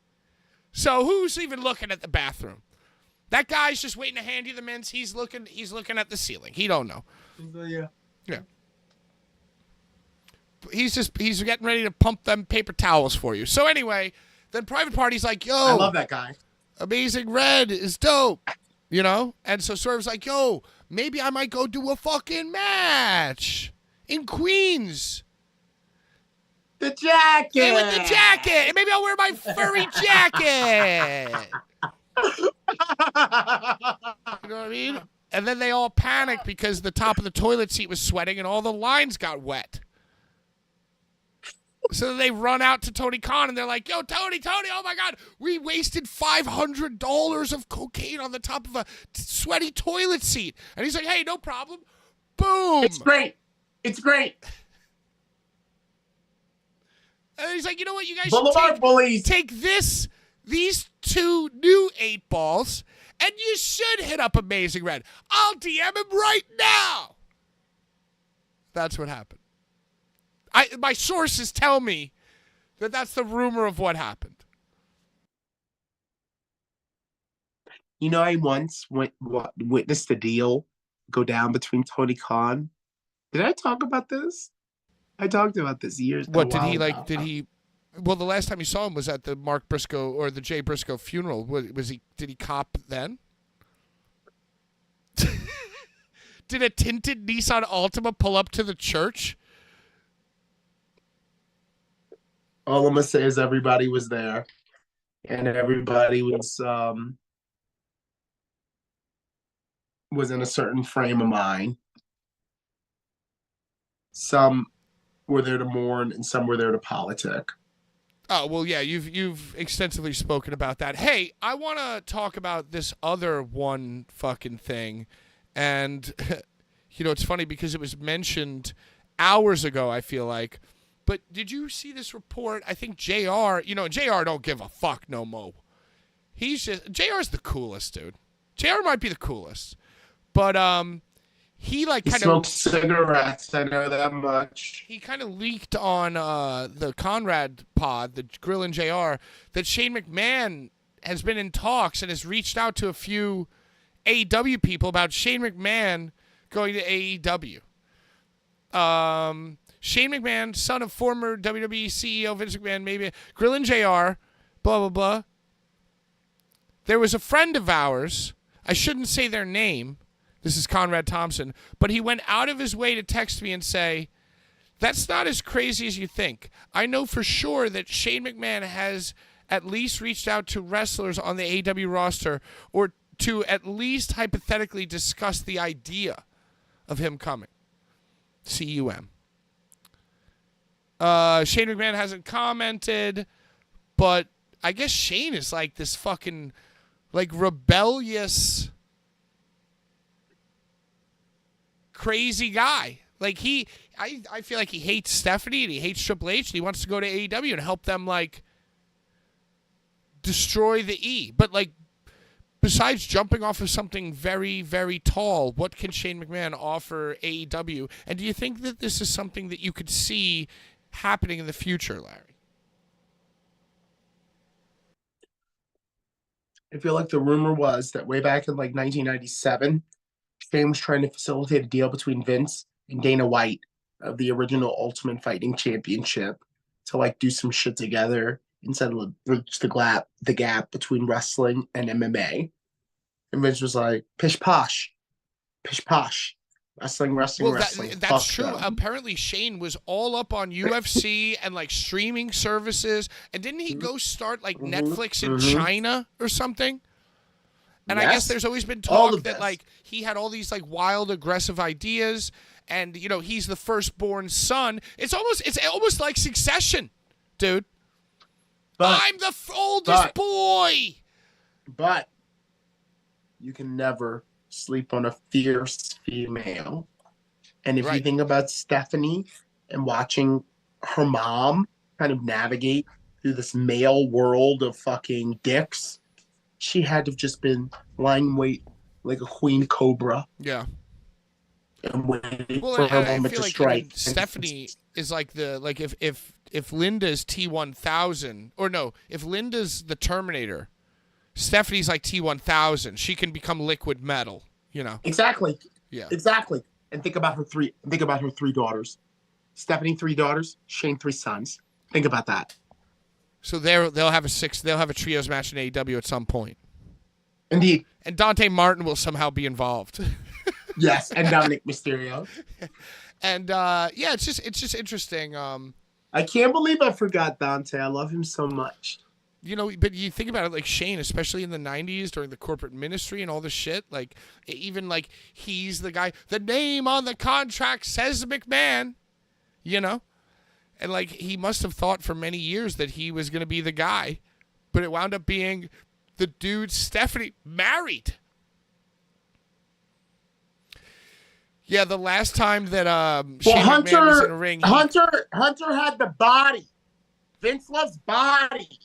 So who's even looking at the bathroom? That guy's just waiting to hand you the mints. He's looking at the ceiling. He don't know. Yeah. Yeah. He's getting ready to pump them paper towels for you. So anyway, then Private Party's like, yo. I love that guy. Amazing Red is dope. And so Swerve's like, yo, maybe I might go do a fucking match in Queens. The jacket. Yeah, with the jacket. And maybe I'll wear my furry jacket. You know what I mean? And then they all panic because the top of the toilet seat was sweating and all the lines got wet. So they run out to Tony Khan and they're like, yo, Tony, oh my God, we wasted $500 of cocaine on the top of a sweaty toilet seat. And he's like, hey, no problem. Boom. It's great. And he's like, you know what, you guys Boulevard Bullies. take these 2 new 8 balls, and you should hit up Amazing Red. I'll DM him right now. That's what happened. My sources tell me that that's the rumor of what happened. I once witnessed a deal go down between Tony Khan. Did I talk about this? I talked about this years ago. What did he like? Did he? Well, the last time you saw him was at the Mark Briscoe or the Jay Briscoe funeral. Was he? Did he cop then? Did a tinted Nissan Altima pull up to the church? All I'm gonna say is everybody was there, and everybody was in a certain frame of mind. Some were there to mourn, and some were there to politic. Oh, well, yeah, you've extensively spoken about that. Hey, I want to talk about this other one fucking thing. And, it's funny because it was mentioned hours ago, I feel like. But did you see this report? I think JR, JR don't give a fuck no mo. JR's the coolest, dude. JR might be the coolest. But, he kind of smokes cigarettes. I know that much. He kind of leaked on the Conrad pod, the Grill and JR, that Shane McMahon has been in talks and has reached out to a few AEW people about Shane McMahon going to AEW. Shane McMahon, son of former WWE CEO Vince McMahon, maybe Grill and JR, blah blah blah. There was a friend of ours. I shouldn't say their name. This is Conrad Thompson. But he went out of his way to text me and say, that's not as crazy as you think. I know for sure that Shane McMahon has at least reached out to wrestlers on the AEW roster or to at least hypothetically discuss the idea of him coming. CUM. Shane McMahon hasn't commented, but I guess Shane is like this fucking rebellious crazy guy. I feel like he hates Stephanie and he hates Triple H and he wants to go to AEW and help them destroy the E. But besides jumping off of something very, very tall, what can Shane McMahon offer AEW? And do you think that this is something that you could see happening in the future, Larry? I feel like the rumor was that way back in 1997, Shane was trying to facilitate a deal between Vince and Dana White of the original Ultimate Fighting Championship to do some shit together instead of bridge the gap between wrestling and MMA. And Vince was like, pish posh, wrestling. Well, that's true. Them. Apparently, Shane was all up on UFC and streaming services. And didn't he go start Netflix in China or something? And yes. I guess there's always been talk that he had all these wild, aggressive ideas, and he's the firstborn son. It's almost like Succession, dude. I'm the oldest boy. But you can never sleep on a fierce female. And if you Right. think about Stephanie and watching her mom kind of navigate through this male world of fucking dicks, she had to have just been lying in wait like a queen cobra Yeah. and waiting Well, for and her I moment feel to like strike. Stephanie is like the like if Linda's T1000 or no, if Linda's the Terminator, Stephanie's like T1000. She can become liquid metal. You know. Exactly. Yeah. Exactly. And think about her three daughters. Stephanie, 3 daughters. Shane, 3 sons. Think about that. So they'll have a trios match in AEW at some point. Indeed. And Dante Martin will somehow be involved. Yes, and Dominic Mysterio. And yeah, it's just interesting. I can't believe I forgot Dante. I love him so much. You know, but you think about it, like Shane, especially in the 90s during the corporate ministry and all this shit, like even like he's the guy, the name on the contract says McMahon, you know? And like he must have thought for many years that he was going to be the guy, but it wound up being the dude Stephanie married. Yeah, the last time that Shane McMahon was in a ring, Hunter had the body. Vince loves bodies.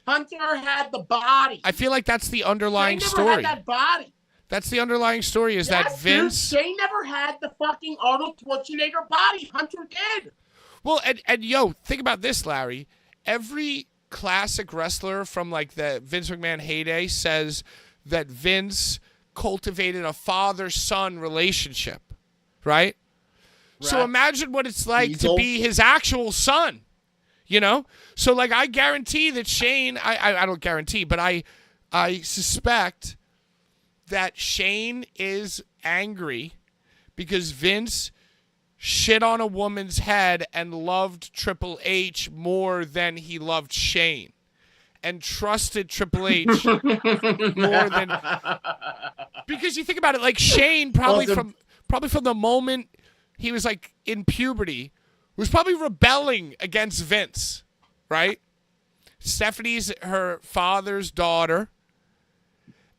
Hunter had the body. I feel like that's the underlying Shane never story. had that body. That's the underlying story is that Yes, Vince. Dude, Shane never had the fucking Arnold Schwarzenegger body. Hunter did. Well, and yo, think about this, Larry. Every classic wrestler from like the Vince McMahon heyday says that Vince cultivated a father-son relationship, right? So Right. imagine what it's like Diesel. to be his actual son, you know? So like I guarantee that Shane, I don't guarantee, but I suspect that Shane is angry because Vince shit on a woman's head and loved Triple H more than he loved Shane and trusted Triple H more than because you think about it, like Shane probably Awesome. from the moment he was like in puberty was probably rebelling against Vince, right? Stephanie's her father's daughter.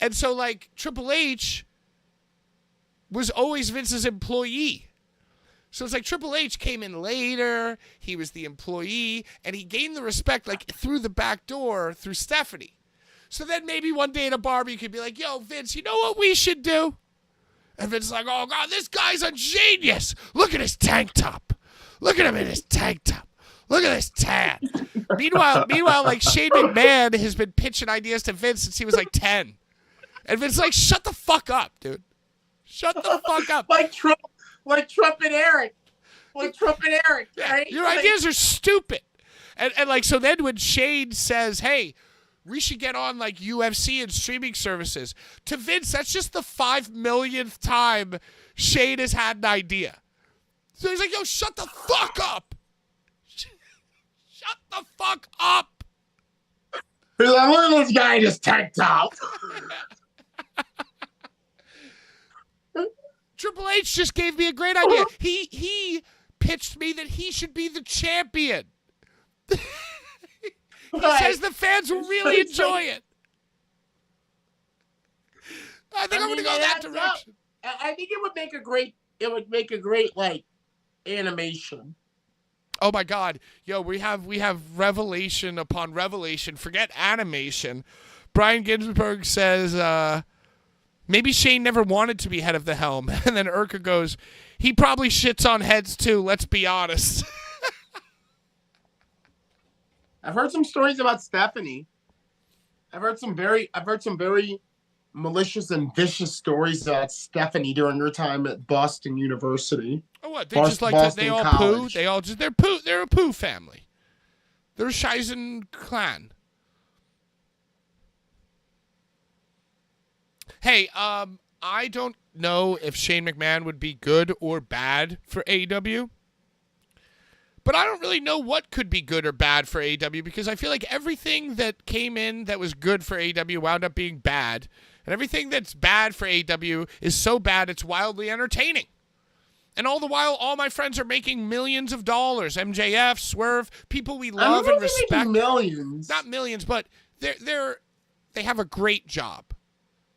And so like Triple H was always Vince's employee. So it's like Triple H came in later, he was the employee, and he gained the respect like through the back door through Stephanie. So then maybe one day at a bar you could be like, yo, Vince, you know what we should do? And Vince's like, oh, God, this guy's a genius. Look at his tank top. Look at him in his tank top. Look at this tan. Meanwhile, like Shane McMahon has been pitching ideas to Vince since he was like 10. And Vince's like, shut the fuck up, dude. Shut the fuck up. like Trump and Eric. Like Trump and Eric, right? Your Like, ideas are stupid. And like, so then when Shane says, hey, we should get on like UFC and streaming services, to Vince, that's just the 5 millionth time Shane has had an idea. So he's like, yo, shut the fuck up. Shut the fuck up. He's like, look at this guy in his tank top. Triple H just gave me a great idea. He pitched me that he should be the champion. He says the fans will really enjoy it. I think I'm going to go that direction. I think it would make a great like animation. Oh my God, yo, we have revelation upon revelation. Forget animation. Brian Ginsburg says maybe Shane never wanted to be head of the helm, and then Urka goes, he probably shits on heads too. Let's be honest. I've heard some stories about Stephanie. I've heard some very malicious and vicious stories about Stephanie during her time at Boston University. Oh, what? They just like to, they all College. poo. They all just they're poo. They're a poo family. They're a Shizen clan. Hey, I don't know if Shane McMahon would be good or bad for AEW. But I don't really know what could be good or bad for AEW because I feel like everything that came in that was good for AEW wound up being bad. And everything that's bad for AEW is so bad it's wildly entertaining. And all the while, all my friends are making millions of dollars. MJF, Swerve, people we love and respect. Millions. Not millions, but they have a great job.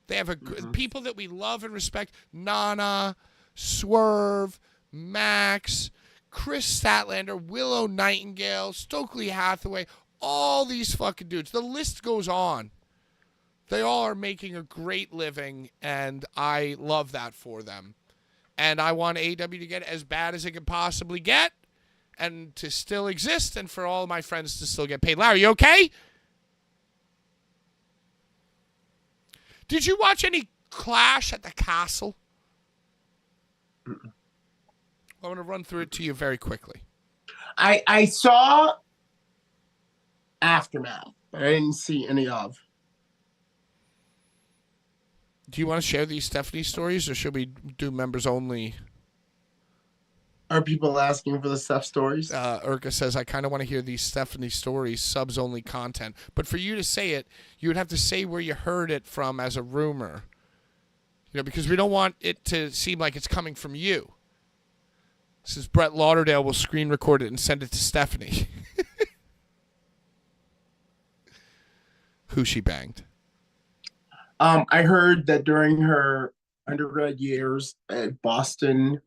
They have people that we love and respect. Nana, Swerve, Max, Chris Statlander, Willow Nightingale, Stokely Hathaway, all these fucking dudes. The list goes on. They all are making a great living, and I love that for them. And I want AEW to get as bad as it can possibly get and to still exist and for all my friends to still get paid. Larry, you okay? Did you watch any Clash at the Castle? I'm going to run through it to you very quickly. I saw Aftermath, but I didn't see any of. Do you want to share these Stephanie stories, or should we do members only? Are people asking for the Steph stories? Urka says, I kind of want to hear these Stephanie stories, subs only content. But for you to say it, you would have to say where you heard it from as a rumor. You know, because we don't want it to seem like it's coming from you. This is Brett Lauderdale will screen record it and send it to Stephanie. Who she banged. I heard that during her undergrad years at Boston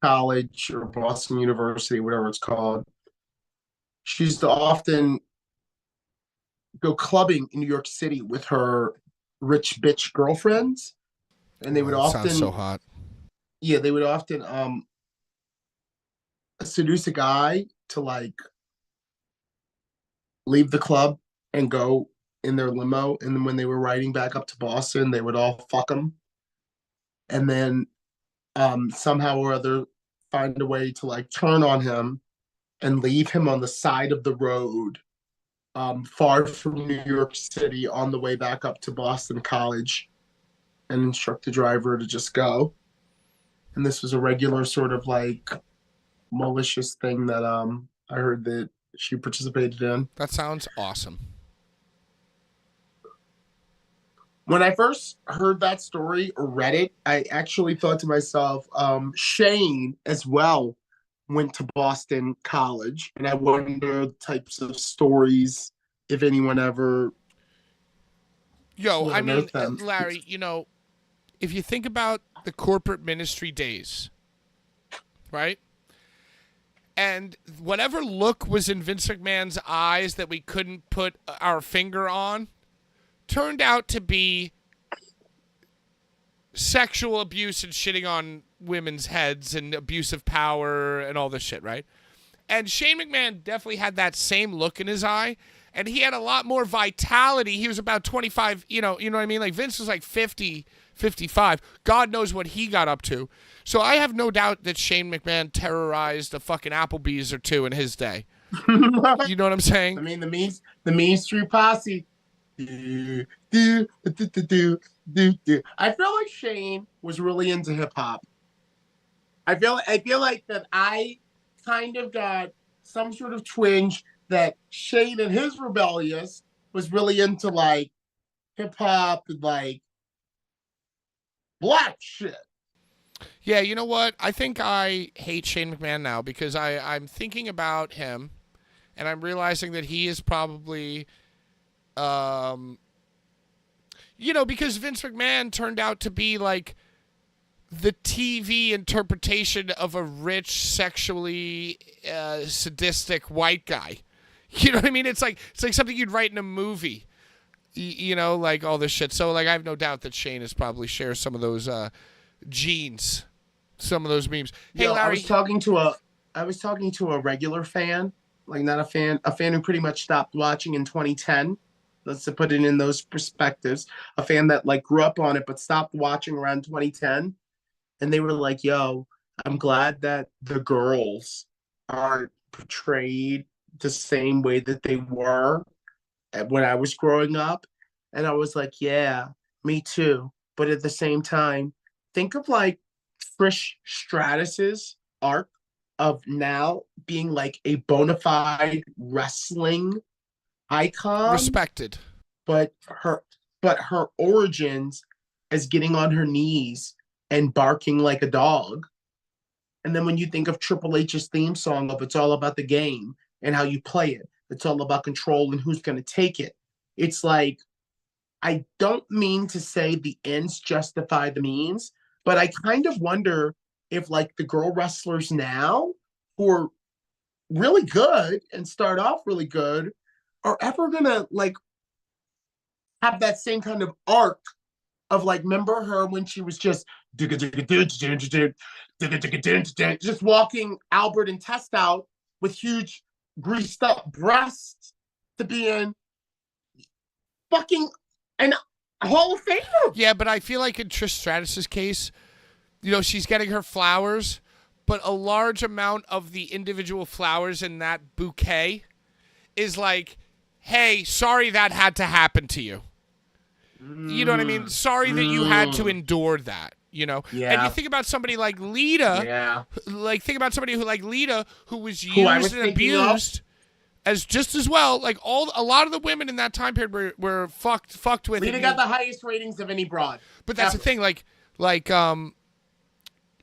College or Boston University, whatever it's called, she used to often go clubbing in New York City with her rich bitch girlfriends. And they would often sounds so hot. Yeah, they would often seduce a guy to like leave the club and go in their limo, and then when they were riding back up to Boston, they would all fuck him, and then somehow or other find a way to like turn on him and leave him on the side of the road, far from New York City, on the way back up to Boston College, and instruct the driver to just go. And this was a regular sort of like malicious thing that I heard that she participated in. That sounds awesome. When I first heard that story or read it, I actually thought to myself, Shane as well went to Boston College, and I wonder the types of stories, if anyone ever. Yo, I mean, Larry, you know, if you think about the corporate ministry days, right? And whatever look was in Vince McMahon's eyes that we couldn't put our finger on, turned out to be sexual abuse and shitting on women's heads and abuse of power and all this shit, right? And Shane McMahon definitely had that same look in his eye, and he had a lot more vitality. He was about 25, you know what I mean? Like Vince was like 50, 55. God knows what he got up to. So I have no doubt that Shane McMahon terrorized a fucking Applebee's or two in his day. You know what I'm saying? I mean, the Mean Street Posse. I feel like Shane was really into hip hop. I feel like that I kind of got some sort of twinge that Shane and his rebellious was really into like hip hop and like black shit. Yeah, you know what? I think I hate Shane McMahon now because I'm thinking about him and I'm realizing that he is probably you know, because Vince McMahon turned out to be like the TV interpretation of a rich, sexually sadistic white guy. You know what I mean? It's like something you'd write in a movie. You know, like all this shit. So like I have no doubt that Shane has probably shared some of those genes, some of those memes. Hey, Yo, Larry, I was talking to a regular fan, like not a fan who pretty much stopped watching in 2010. Let's put it in those perspectives. A fan that like grew up on it but stopped watching around 2010, and they were like, "Yo, I'm glad that the girls aren't portrayed the same way that they were when I was growing up." And I was like, "Yeah, me too." But at the same time, think of like Trish Stratus's arc of now being like a bona fide wrestling icon, respected, but her origins as getting on her knees and barking like a dog. And then when you think of Triple H's theme song of "It's All About the Game" and how you play it, it's all about control and who's going to take it. It's like I don't mean to say the ends justify the means, but I kind of wonder if like the girl wrestlers now who are really good and start off really good are ever gonna like have that same kind of arc of like, remember her when she was just just walking Albert and Test out with huge greased up breasts to be in fucking an Hall of Famer. Yeah, but I feel like in Trish Stratus's case, you know, she's getting her flowers, but a large amount of the individual flowers in that bouquet is like, hey, sorry that had to happen to you. You know what I mean? Sorry that you had to endure that, you know? Yeah. And you think about somebody like Lita. Yeah. Like, think about somebody who like Lita, who was Who I used was and thinking of. abused as just as well. Like, a lot of the women in that time period were fucked with. Lita got the highest ratings of any broad. But that's the thing, like,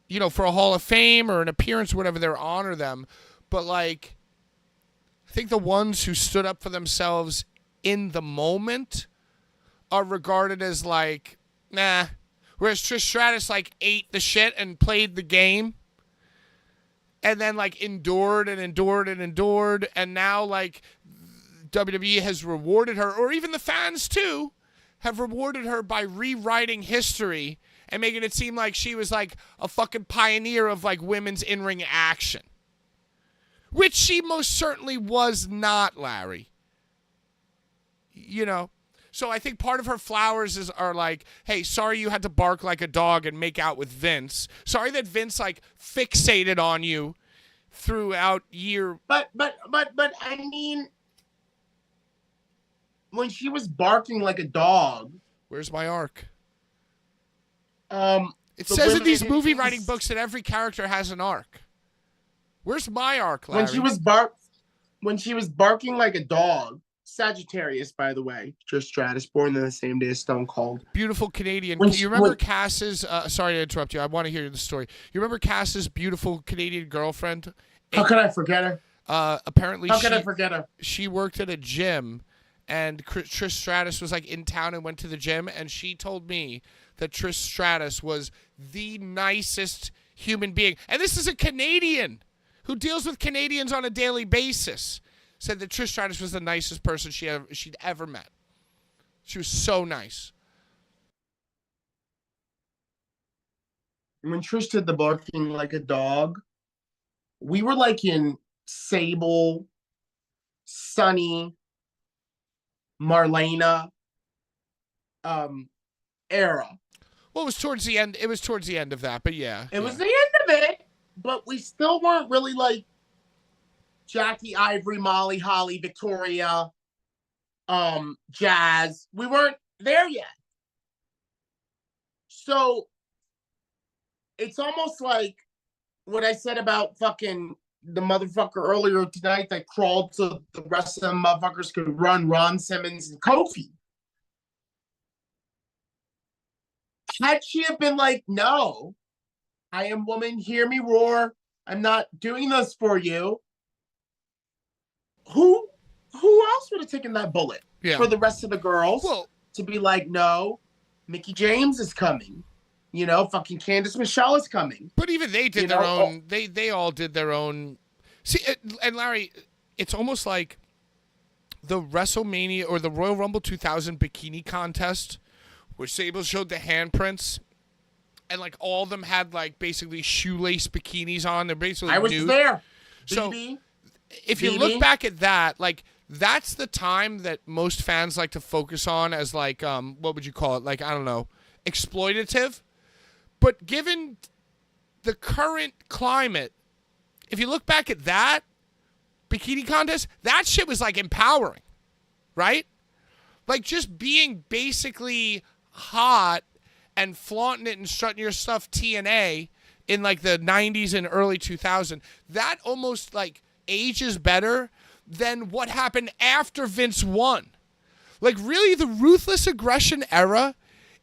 you know, for a Hall of Fame or an appearance or whatever, they're honor them. But, like, I think the ones who stood up for themselves in the moment are regarded as, like, nah. Whereas Trish Stratus, like, ate the shit and played the game. And then, like, endured and endured and endured. And now, like, WWE has rewarded her, or even the fans, too, have rewarded her by rewriting history and making it seem like she was like a fucking pioneer of like women's in-ring action. Which she most certainly was not, Larry. You know? So I think part of her flowers are like, hey, sorry you had to bark like a dog and make out with Vince. Sorry that Vince like fixated on you throughout year. But I mean, when she was barking like a dog. Where's my arc? It the says in women- these movie writing books that every character has an arc. Where's my arc, Larry? When she was barking like a dog. Sagittarius, by the way, Trish Stratus, born on the same day as Stone Cold. Beautiful Canadian. When You remember Cass's? Sorry to interrupt you. I want to hear the story. You remember Cass's beautiful Canadian girlfriend? How could I forget her? Apparently, How could I forget her? she worked at a gym, and Trish Stratus was like in town and went to the gym, and she told me that Trish Stratus was the nicest human being. And this is a Canadian who deals with Canadians on a daily basis. Said that Trish Stratus was the nicest person she'd ever met. She was so nice. When Trish did the barking like a dog, we were like in Sable, Sunny, Marlena era. Well, it was towards the end. It was towards the end of that, but yeah. It was the end of it, but we still weren't really like Jackie, Ivory, Molly, Holly, Victoria, Jazz. We weren't there yet. So it's almost like what I said about fucking the motherfucker earlier tonight that crawled so the rest of them motherfuckers could run, Ron Simmons and Kofi. Had she have been like, no, I am woman, hear me roar. I'm not doing this for you. Who else would have taken that bullet for the rest of the girls to be like, no, Mickie James is coming. You know, fucking Candice Michelle is coming. But even they did their own. They all did their own. See, and Larry, it's almost like the WrestleMania or the Royal Rumble 2000 bikini contest, where Sable showed the handprints, and like all of them had like basically shoelace bikinis on. They're basically I was nude. there. So BB. if you look back at that, like that's the time that most fans like to focus on as like what would you call it? Like, I don't know, exploitative. But given the current climate, if you look back at that bikini contest, that shit was like empowering, right? Like just being basically hot and flaunting it and strutting your stuff TNA in like the 90s and early 2000s, that almost like ages better than what happened after Vince won. Like really the Ruthless Aggression era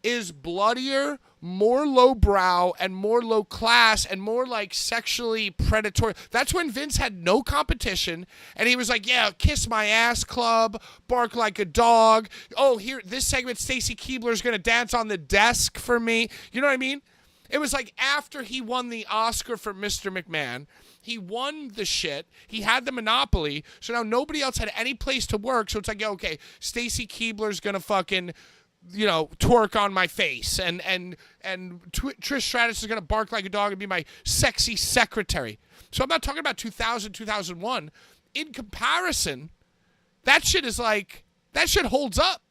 is bloodier, more lowbrow and more low class and more like sexually predatory. That's when Vince had no competition and he was like, yeah, Kiss My Ass Club, Bark Like a Dog. Oh, here, this segment, Stacy Keibler's going to dance on the desk for me. You know what I mean? It was like after he won the Oscar for Mr. McMahon, he won the shit. He had the monopoly. So now nobody else had any place to work. So it's like, okay, Stacy Keibler's going to fucking, you know, twerk on my face, and Trish Stratus is gonna bark like a dog and be my sexy secretary. So I'm not talking about 2000, 2001. In comparison, that shit is like, that shit holds up.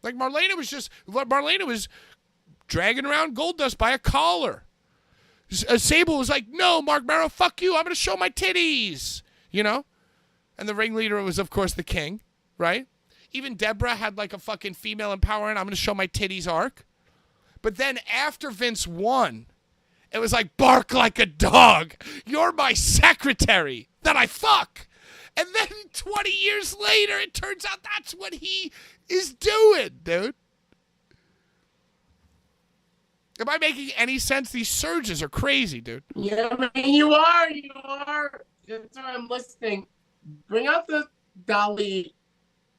Like Marlena was dragging around Goldust by a collar. Sable was like, no, Mark Merrow, fuck you, I'm gonna show my titties, you know. And the ringleader was, of course, the King, right? Even Deborah had like a fucking female empowerment, I'm going to show my titties arc. But then after Vince won, it was like, bark like a dog. You're my secretary that I fuck. And then 20 years later, it turns out that's what he is doing, dude. Am I making any sense? These surges are crazy, dude. Yeah, man, you are. That's why I'm listening. Bring out the Dolly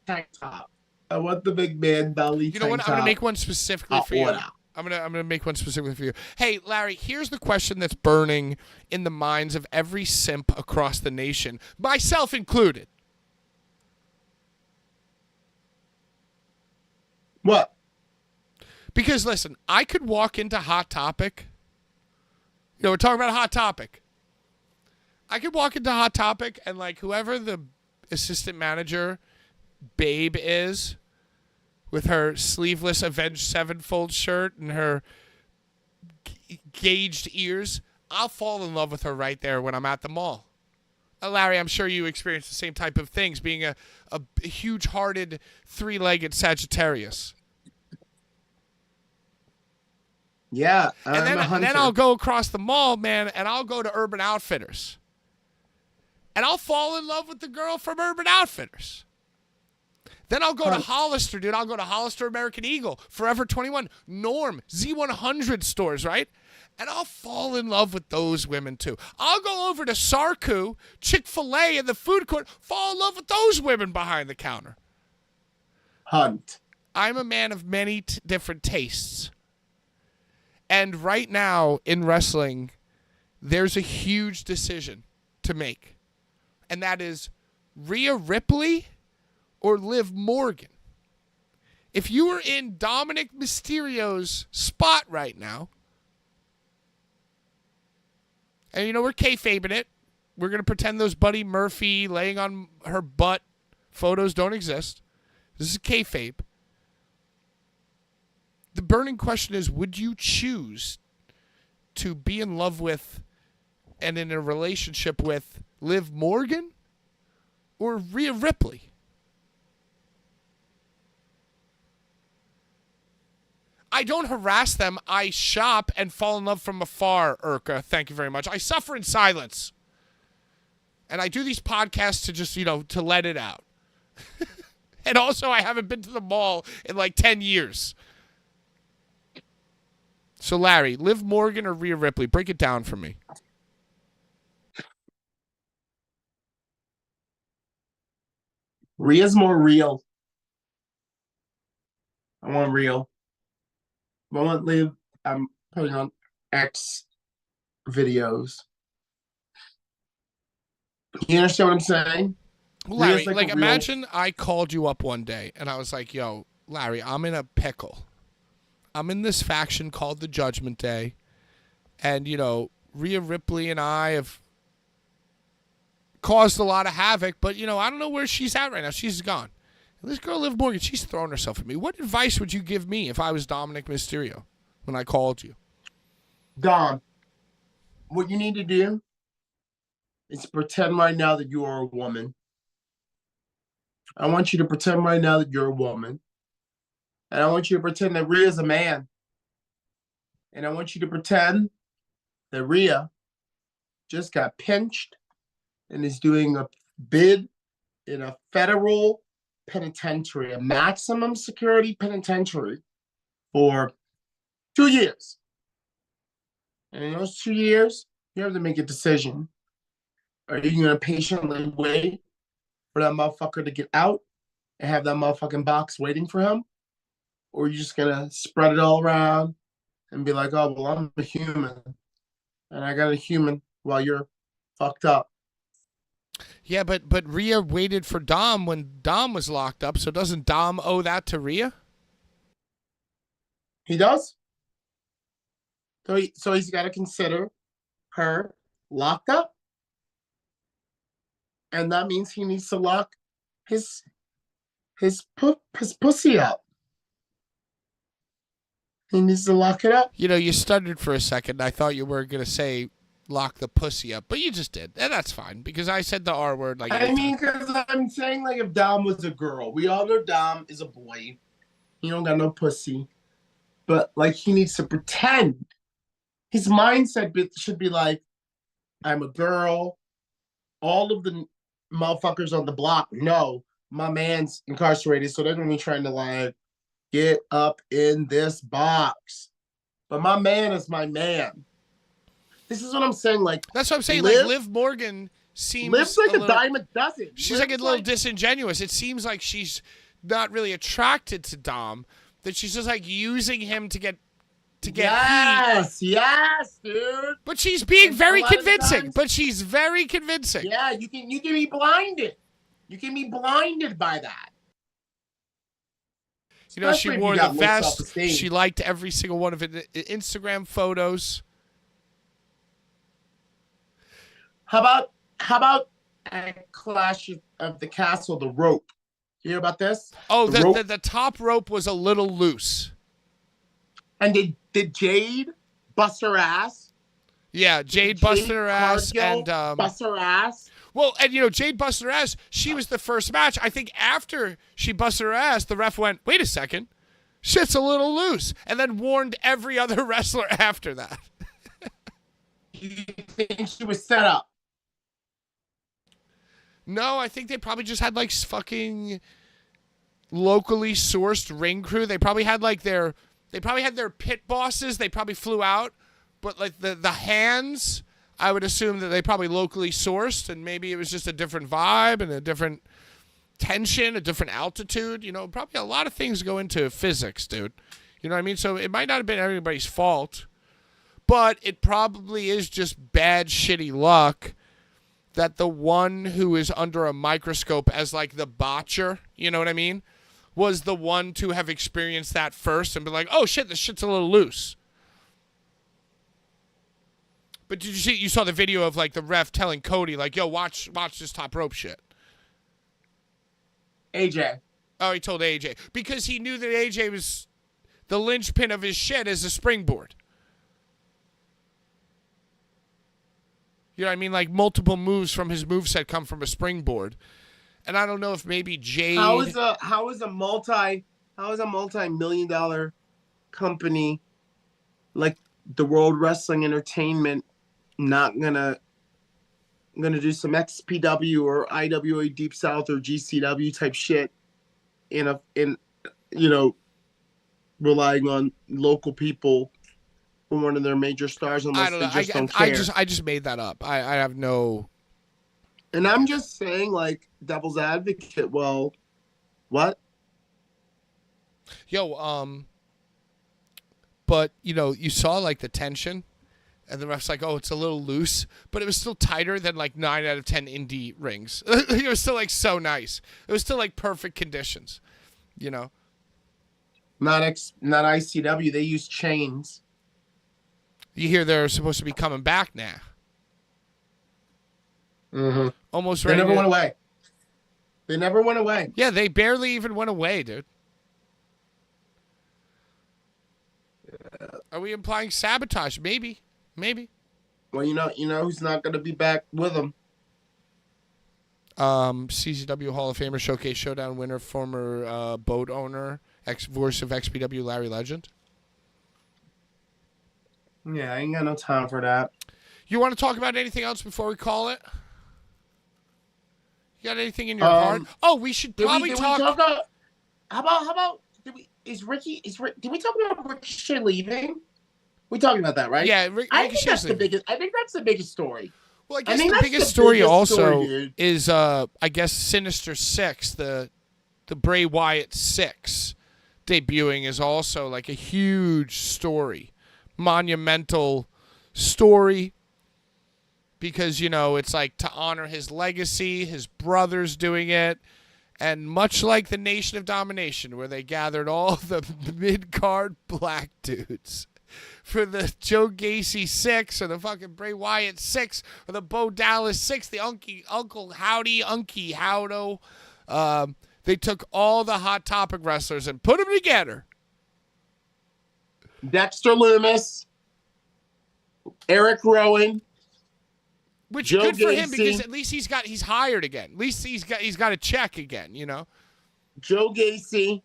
tank top. I want the big man Dolly. You know what? I'm gonna make one specifically for you. Out. I'm gonna make one specifically for you. Hey, Larry, here's the question that's burning in the minds of every simp across the nation, myself included. What? Because listen, I could walk into Hot Topic. You know, we're talking about a Hot Topic. I could walk into Hot Topic and like whoever the assistant manager Babe is, with her sleeveless Avenged Sevenfold shirt and her gauged ears, I'll fall in love with her right there when I'm at the mall. Larry, I'm sure you experience the same type of things, being a huge-hearted, three-legged Sagittarius. Yeah, and then I'll go across the mall, man, and I'll go to Urban Outfitters. And I'll fall in love with the girl from Urban Outfitters. Then I'll go to Hollister, dude. I'll go to Hollister, American Eagle, Forever 21, Norm, Z100 stores, right? And I'll fall in love with those women, too. I'll go over to Sarku, Chick-fil-A in the food court, fall in love with those women behind the counter. Hunt. I'm a man of many different tastes. And right now in wrestling, there's a huge decision to make. And that is Rhea Ripley or Liv Morgan. If you were in Dominic Mysterio's spot right now, and you know, we're kayfabing it. We're going to pretend those Buddy Murphy laying on her butt photos don't exist. This is kayfabe. The burning question is, would you choose to be in love with and in a relationship with Liv Morgan or Rhea Ripley? I don't harass them. I shop and fall in love from afar, Urka. Thank you very much. I suffer in silence. And I do these podcasts to just, you know, to let it out. And also, I haven't been to the mall in like 10 years. So, Larry, Liv Morgan or Rhea Ripley? Break it down for me. Rhea's more real. I want real. I want Liv. I'm putting on X videos. You understand what I'm saying? Well, Larry, like imagine I called you up one day and I was like, yo, Larry, I'm in a pickle. I'm in this faction called the Judgment Day. And, you know, Rhea Ripley and I have caused a lot of havoc, but, you know, I don't know where she's at right now. She's gone. And this girl, Liv Morgan, she's throwing herself at me. What advice would you give me if I was Dominic Mysterio when I called you? Dom, what you need to do is pretend right now that you are a woman. I want you to pretend right now that you're a woman. And I want you to pretend that Rhea's a man. And I want you to pretend that Rhea just got pinched and is doing a bid in a federal penitentiary, a maximum security penitentiary for 2 years. And in those 2 years, you have to make a decision. Are you going to patiently wait for that motherfucker to get out and have that motherfucking box waiting for him? Or are you just going to spread it all around and be like, oh, well, I'm a human. And I got a human while you're fucked up. Yeah, but Rhea waited for Dom when Dom was locked up, so doesn't Dom owe that to Rhea? He does? So he's got to consider her locked up. And that means he needs to lock his pussy up. He needs to lock it up. You know, you stuttered for a second. I thought you were going to say lock the pussy up, but you just did. And that's fine, because I said the R word like I mean, because I'm saying, like, if Dom was a girl. We all know Dom is a boy. He don't got no pussy. But, like, he needs to pretend. His mindset should be like, I'm a girl. All of the motherfuckers on the block know my man's incarcerated, so they're going to be trying to, like, get up in this box. But my man is my man. This is what I'm saying. Like, that's what I'm saying. Like, Liv Morgan seems Liv's like a dime a dozen. She's like a little disingenuous. It seems like she's not really attracted to Dom. That she's just like using him to get yes, heat. Yes, dude. But she's being very convincing. But she's very convincing. Yeah, you can be blinded. You can be blinded by that. You know, she wore the vest. She liked every single one of it. Instagram photos. How about at Clash of the Castle, the rope? You hear about this? Oh, the top rope was a little loose. And did Jade bust her ass? Yeah, Jade busted her ass and bust her ass. Well, and you know, Jade busted her ass. She was the first match. I think after she busted her ass, the ref went, "Wait a second, shit's a little loose," and then warned every other wrestler after that. You think she was set up? No, I think they probably just had like fucking locally sourced ring crew. They probably had like their pit bosses. They probably flew out, but like the hands, I would assume that they probably locally sourced, and maybe it was just a different vibe and a different tension, a different altitude. You know, probably a lot of things go into physics, dude. You know what I mean? So it might not have been everybody's fault, but it probably is just bad, shitty luck that the one who is under a microscope as like the botcher, you know what I mean, was the one to have experienced that first and be like, oh shit, this shit's a little loose. But did you saw the video of like the ref telling Cody like, yo, watch this top rope shit. AJ. Oh, he told AJ. Because he knew that AJ was the linchpin of his shit as a springboard. You know what I mean? Like multiple moves from his moveset come from a springboard. And I don't know if maybe Jade... How is a multi-million-dollar company like the World Wrestling Entertainment not gonna do some XPW or IWA Deep South or GCW type shit in relying on local people for one of their major stars unless they just don't care. I just made that up. I have no... And I'm just saying, like, devil's advocate, well, what? Yo, but, you know, you saw, like, the tension, and the ref's like, oh, it's a little loose, but it was still tighter than, like, 9 out of 10 indie rings. It was still, like, so nice. It was still, like, perfect conditions, you know? Not ICW. They use chains. You hear they're supposed to be coming back now. Mm-hmm. Almost ready. They never went away. They never went away. Yeah, they barely even went away, dude. Are we implying sabotage? Maybe. Well, you know who's not going to be back with them. CZW Hall of Famer Showcase Showdown winner, former boat owner, ex-voice of XPW, Larry Legend. Yeah, I ain't got no time for that. You want to talk about anything else before we call it? You got anything in your heart? Oh, we should probably talk. How about Did we talk about Ricochet leaving? We talking about that, right? Yeah, I think that's the biggest. I think that's the biggest story. Well, I I guess think the that's biggest the story biggest also story, dude. is, I guess, Sinister Six, the Bray Wyatt 6 debuting is also like a huge story, monumental story, because, you know, it's like to honor his legacy, his brother's doing it, and much like the Nation of Domination, where they gathered all the mid-card black dudes for the Joe Gacy 6 or the fucking Bray Wyatt 6 or the Bo Dallas 6, the Uncle Howdy, Unky Howdo. They took all the Hot Topic wrestlers and put them together. Dexter Lumis, Eric Rowan, Which Joe good for him, Gacy. because at least he's hired again. At least he's got a check again, you know. Joe Gacy,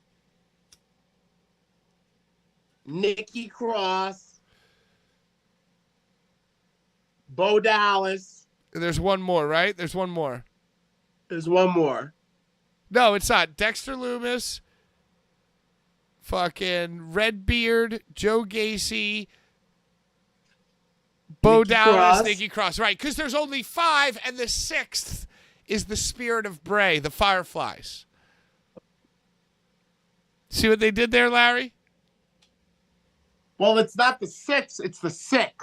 Nikki Cross, Bo Dallas. There's one more, right? There's one more. There's one more. No, it's not. Dexter Lumis, fucking Redbeard, Joe Gacy, Bo Nikki Dallas, Cross. Nikki Cross. Right, because there's only 5, and the 6th is the Spirit of Bray, the Fireflies. See what they did there, Larry? Well, it's not the 6, it's the sick.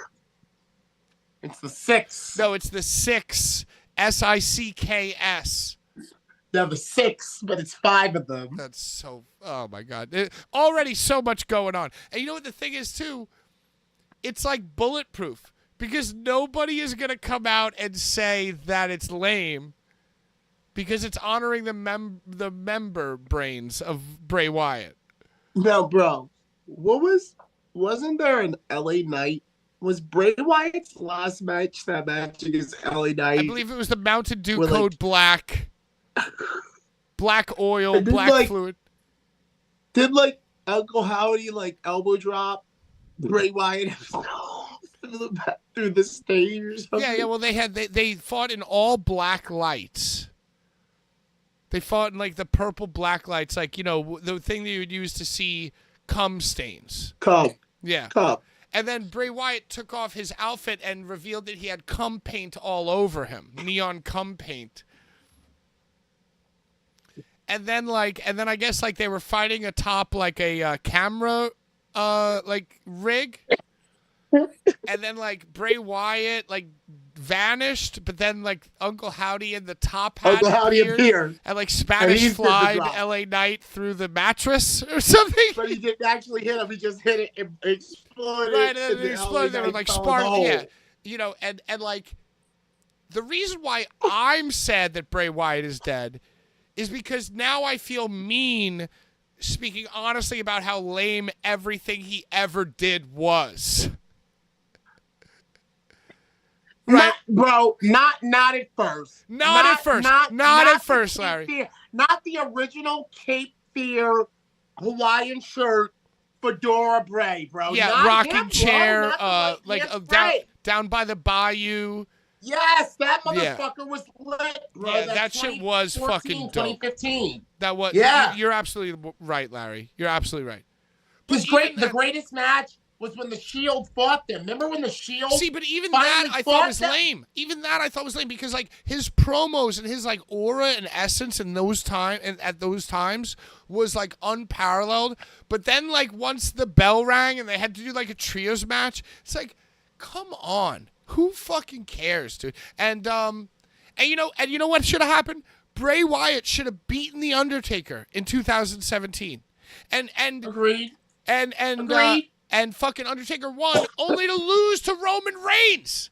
It's the 6. No, it's the 6, SICKS. They're the 6, but it's 5 of them. That's so, oh my God. Already so much going on. And you know what the thing is, too? It's like bulletproof, because nobody is going to come out and say that it's lame, because it's honoring the member brains of Bray Wyatt. No, bro. Wasn't there an LA Knight? Was Bray Wyatt's last match that match against LA Knight? I believe it was the Mountain Dew With, Code like- Black. Black oil, And then, black like- fluid. Did like Uncle Howdy like elbow drop Bray Wyatt through the stage or something? Yeah. Well, they fought in all black lights. They fought in like the purple black lights, like, you know, the thing that you would use to see cum stains. Come. Yeah. And then Bray Wyatt took off his outfit and revealed that he had cum paint all over him, neon cum paint. And then I guess like they were fighting atop like a camera like rig. And then like Bray Wyatt like vanished, but then like Uncle Howdy in the top hat Uncle Howdy appeared. and like And Spanish he did the flied drop. LA Knight through the mattress or something. But he didn't actually hit him. He just hit it and exploded. Right, and then the they exploded. They LA were Knight like fell in the spark. hole. Yeah, you know, and like the reason why I'm sad that Bray Wyatt is dead is because now I feel mean speaking honestly about how lame everything he ever did was. Right. Not at first. Not at first. Not at first, the Cape Larry. Fear, not the original Cape Fear Hawaiian shirt Fedora Bray, bro. Yeah, Not rocking him, bro. chair, Not the like yes, down Bray. down by the bayou. Yes, that Yeah. motherfucker was lit, bro. Yeah, that shit was 2014, fucking dope. 2015. That was. Yeah. You're absolutely right, Larry. You're absolutely right. His But great. even The that- greatest match was when the Shield fought them. Remember when the Shield? See, but even that finally I fought thought was them? lame. Even that I thought was lame because like his promos and his like aura and essence in those time and at those times was like unparalleled. But then like once the bell rang and they had to do like a trios match, it's like, come on, who fucking cares, dude? And you know what should have happened? Bray Wyatt should have beaten the Undertaker in 2017, and Agreed. Agreed. and fucking Undertaker won, only to lose to Roman Reigns.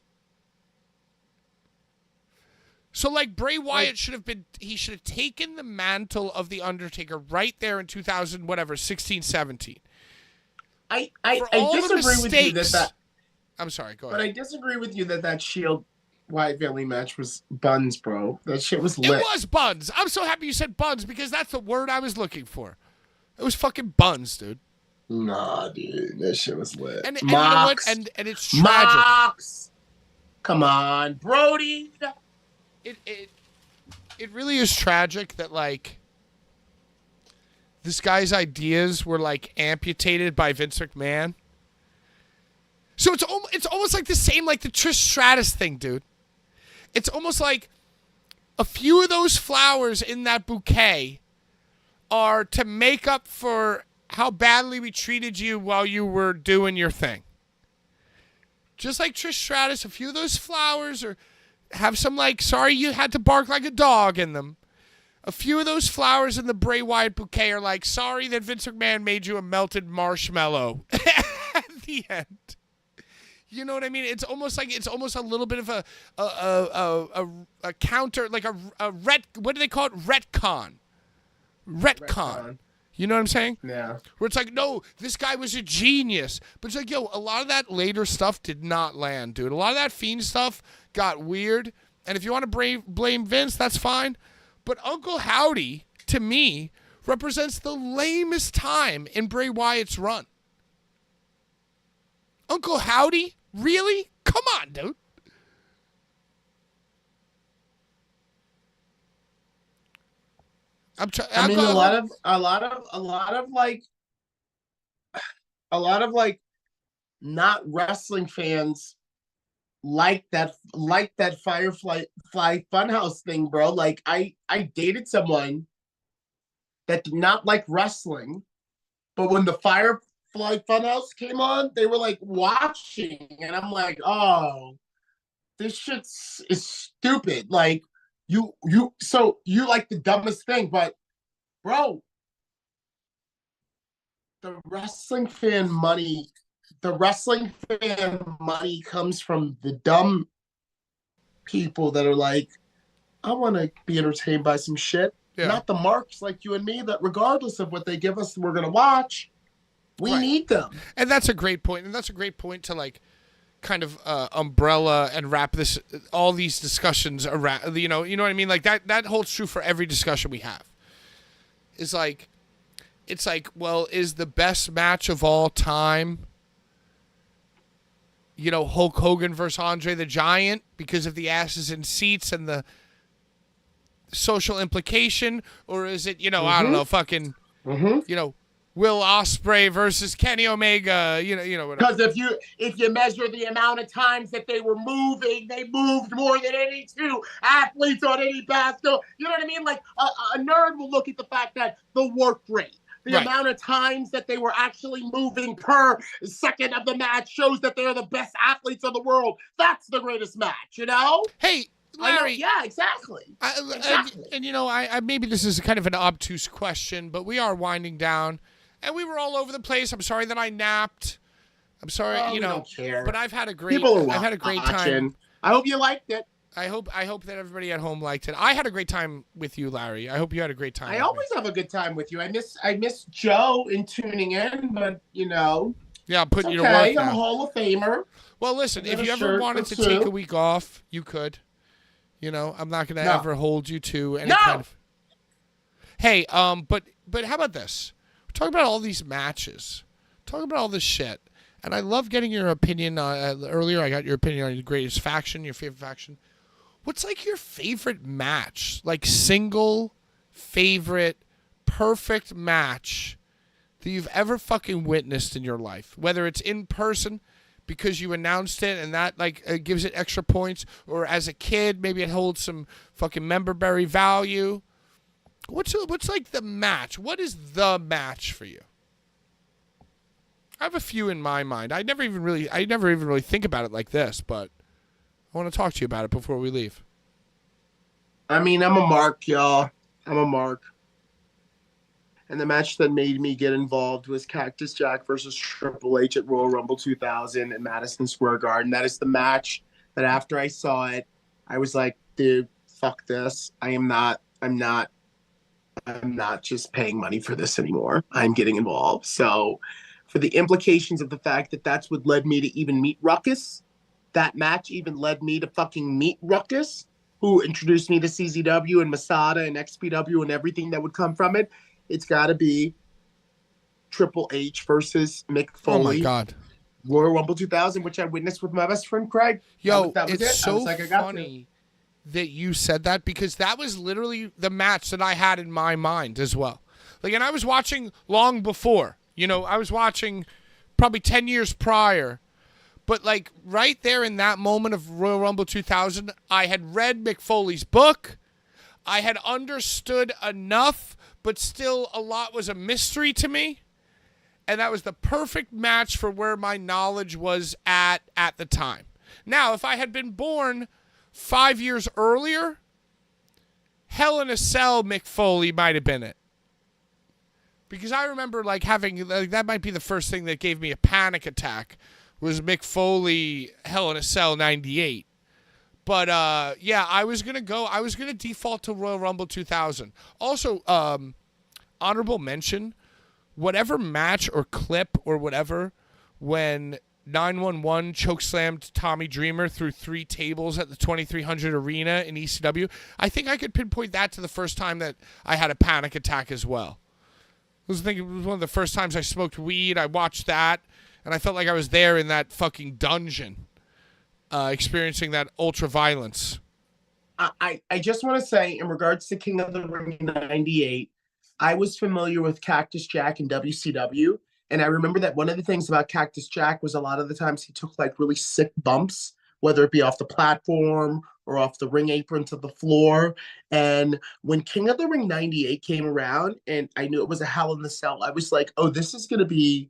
So like Bray Wyatt should have taken the mantle of the Undertaker right there in 2000 whatever 16, 17. I For all the disagree with you mistakes- that. I'm sorry, go But ahead. I disagree with you that Shield Wyatt family match was buns, bro. That shit was It lit. was buns. I'm so happy you said buns because that's the word I was looking for. It was fucking buns, dude. Nah, dude, that shit was lit. And you know what? Mox. And it's tragic. Mox. Come on, Brody. It really is tragic that like this guy's ideas were like amputated by Vince McMahon. So it's almost like the same like the Trish Stratus thing, dude. It's almost like a few of those flowers in that bouquet are to make up for how badly we treated you while you were doing your thing. Just like Trish Stratus, a few of those flowers or have some like, sorry you had to bark like a dog in them. A few of those flowers in the Bray Wyatt bouquet are like, sorry that Vince McMahon made you a melted marshmallow at the end. You know what I mean? It's almost a little bit of a counter, like a what do they call it? Retcon. You know what I'm saying? Yeah. Where it's like, no, this guy was a genius. But it's like, yo, a lot of that later stuff did not land, dude. A lot of that Fiend stuff got weird. And if you want to blame Vince, that's fine. But Uncle Howdy, to me, represents the lamest time in Bray Wyatt's run. Uncle Howdy? Really? Come on, dude. I mean, a lot of not wrestling fans like that Firefly Funhouse thing, bro. Like I dated someone that did not like wrestling, but when the Firefly Funhouse came on, they were like watching, and I'm like, oh, this shit is stupid. Like you like the dumbest thing, but bro, the wrestling fan money comes from the dumb people that are like, I want to be entertained by some shit. Yeah. Not the marks like you and me that regardless of what they give us, we're going to watch. We need them. And that's a great point. And that's a great point to like kind of umbrella and wrap all these discussions around, you know what I mean? Like that holds true for every discussion we have. It's like, well, is the best match of all time, Hulk Hogan versus Andre the Giant because of the asses in seats and the social implication? Or is it, I don't know, fucking, Will Ospreay versus Kenny Omega, because if you measure the amount of times that they were moving, they moved more than any two athletes on any basketball. You know what I mean? Like a nerd will look at the fact that the work rate, the amount of times that they were actually moving per second of the match shows that they're the best athletes in the world. That's the greatest match, Hey, Larry. Yeah, exactly. And I maybe this is kind of an obtuse question, but we are winding down. And we were all over the place. I'm sorry that I napped. I'm sorry, we don't care. But I've had a great time. I hope you liked it. I hope that everybody at home liked it. I had a great time with you, Larry. I hope you had a great time. I always have a good time with you. I miss Joe in tuning in, but Yeah, I'm putting you to work now. I'm a Hall of Famer. Well, listen, if you ever wanted to take a week off, you could. I'm not going to ever hold you to any kind of. Hey, but how about this? Talk about all these matches. Talk about all this shit. And I love getting your opinion. Earlier, I got your opinion on your greatest faction, your favorite faction. What's like your favorite match? Like single, favorite, perfect match that you've ever fucking witnessed in your life? Whether it's in person because you announced it and that gives it extra points, or as a kid, maybe it holds some fucking member berry value. What's like the match? What is the match for you? I have a few in my mind. I never even really think about it like this, but I want to talk to you about it before we leave. I mean, I'm a mark, y'all. I'm a mark. And the match that made me get involved was Cactus Jack versus Triple H at Royal Rumble 2000 in Madison Square Garden. That is the match that after I saw it, I was like, dude, fuck this. I'm not just paying money for this anymore. I'm getting involved. So for the implications of the fact that that's what led me to even meet Ruckus, that match even led me to fucking meet Ruckus, who introduced me to CZW and Masada and XPW and everything that would come from it. It's got to be Triple H versus Mick Foley. Oh, my God. Royal Rumble 2000, which I witnessed with my best friend, Craig. Yo, it's so funny that you said that, because that was literally the match that I had in my mind as well. Like, and I was watching long before. You know, I was watching probably 10 years prior. But, like, right there in that moment of Royal Rumble 2000, I had read Mick Foley's book. I had understood enough, but still a lot was a mystery to me. And that was the perfect match for where my knowledge was at the time. Now, if I had been born 5 years earlier, Hell in a Cell Mick Foley might have been it. Because I remember, like, having, like, that might be the first thing that gave me a panic attack was Mick Foley Hell in a Cell 98. But, yeah, I was going to default to Royal Rumble 2000. Also, honorable mention, whatever match or clip or whatever when 911 chokeslammed Tommy Dreamer through 3 tables at the 2300 Arena in ECW, I think I could pinpoint that to the first time that I had a panic attack as well. I was thinking it was one of the first times I smoked weed. I watched that, and I felt like I was there in that fucking dungeon, experiencing that ultra violence. I just want to say, in regards to King of the Ring 98, I was familiar with Cactus Jack in WCW. And I remember that one of the things about Cactus Jack was a lot of the times he took like really sick bumps, whether it be off the platform or off the ring apron to the floor. And when King of the Ring 98 came around and I knew it was a Hell in the Cell, I was like, oh, this is going to be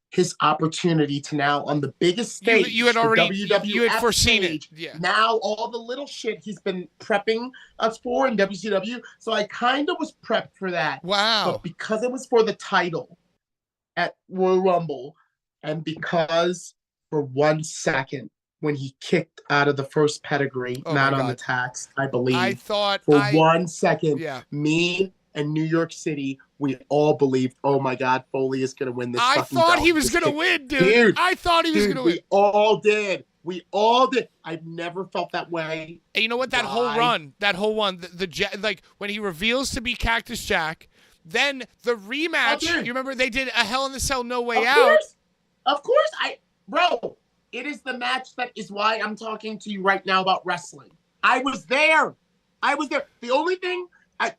his opportunity to now on the biggest stage. You had already, you had foreseen stage, it. Yeah. Now all the little shit he's been prepping us for in WCW. So I kind of was prepped for that. Wow. But because it was for the title at Royal Rumble, and because for 1 second when he kicked out of the first pedigree, not on the tax, I believe. I thought for 1 second, yeah. Me and New York City, we all believed, oh my God, Foley is going to win this. I thought he was going to win, dude. I thought he was going to win. We all did. We all did. I've never felt that way. And you know what? That whole run, the like when he reveals to be Cactus Jack, then the rematch. You remember they did a Hell in the Cell No Way Out. Of course, bro. It is the match that is why I'm talking to you right now about wrestling. I was there. The only thing, I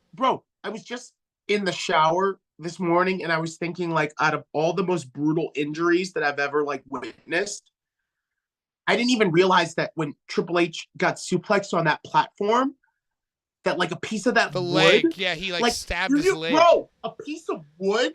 was just in the shower this morning and I was thinking, like, out of all the most brutal injuries that I've ever like witnessed, I didn't even realize that when Triple H got suplexed on that platform, that like a piece of that wood, leg, yeah, he like stabbed his leg. Bro, a piece of wood,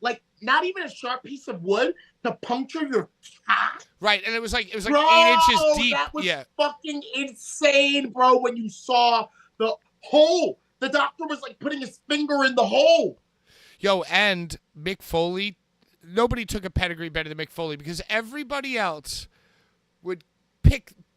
like not even a sharp piece of wood to puncture your calf. Right, and it was like bro, 8 inches deep. That was fucking insane, bro. When you saw the hole, the doctor was like putting his finger in the hole. Yo, and Mick Foley, nobody took a pedigree better than Mick Foley because everybody else would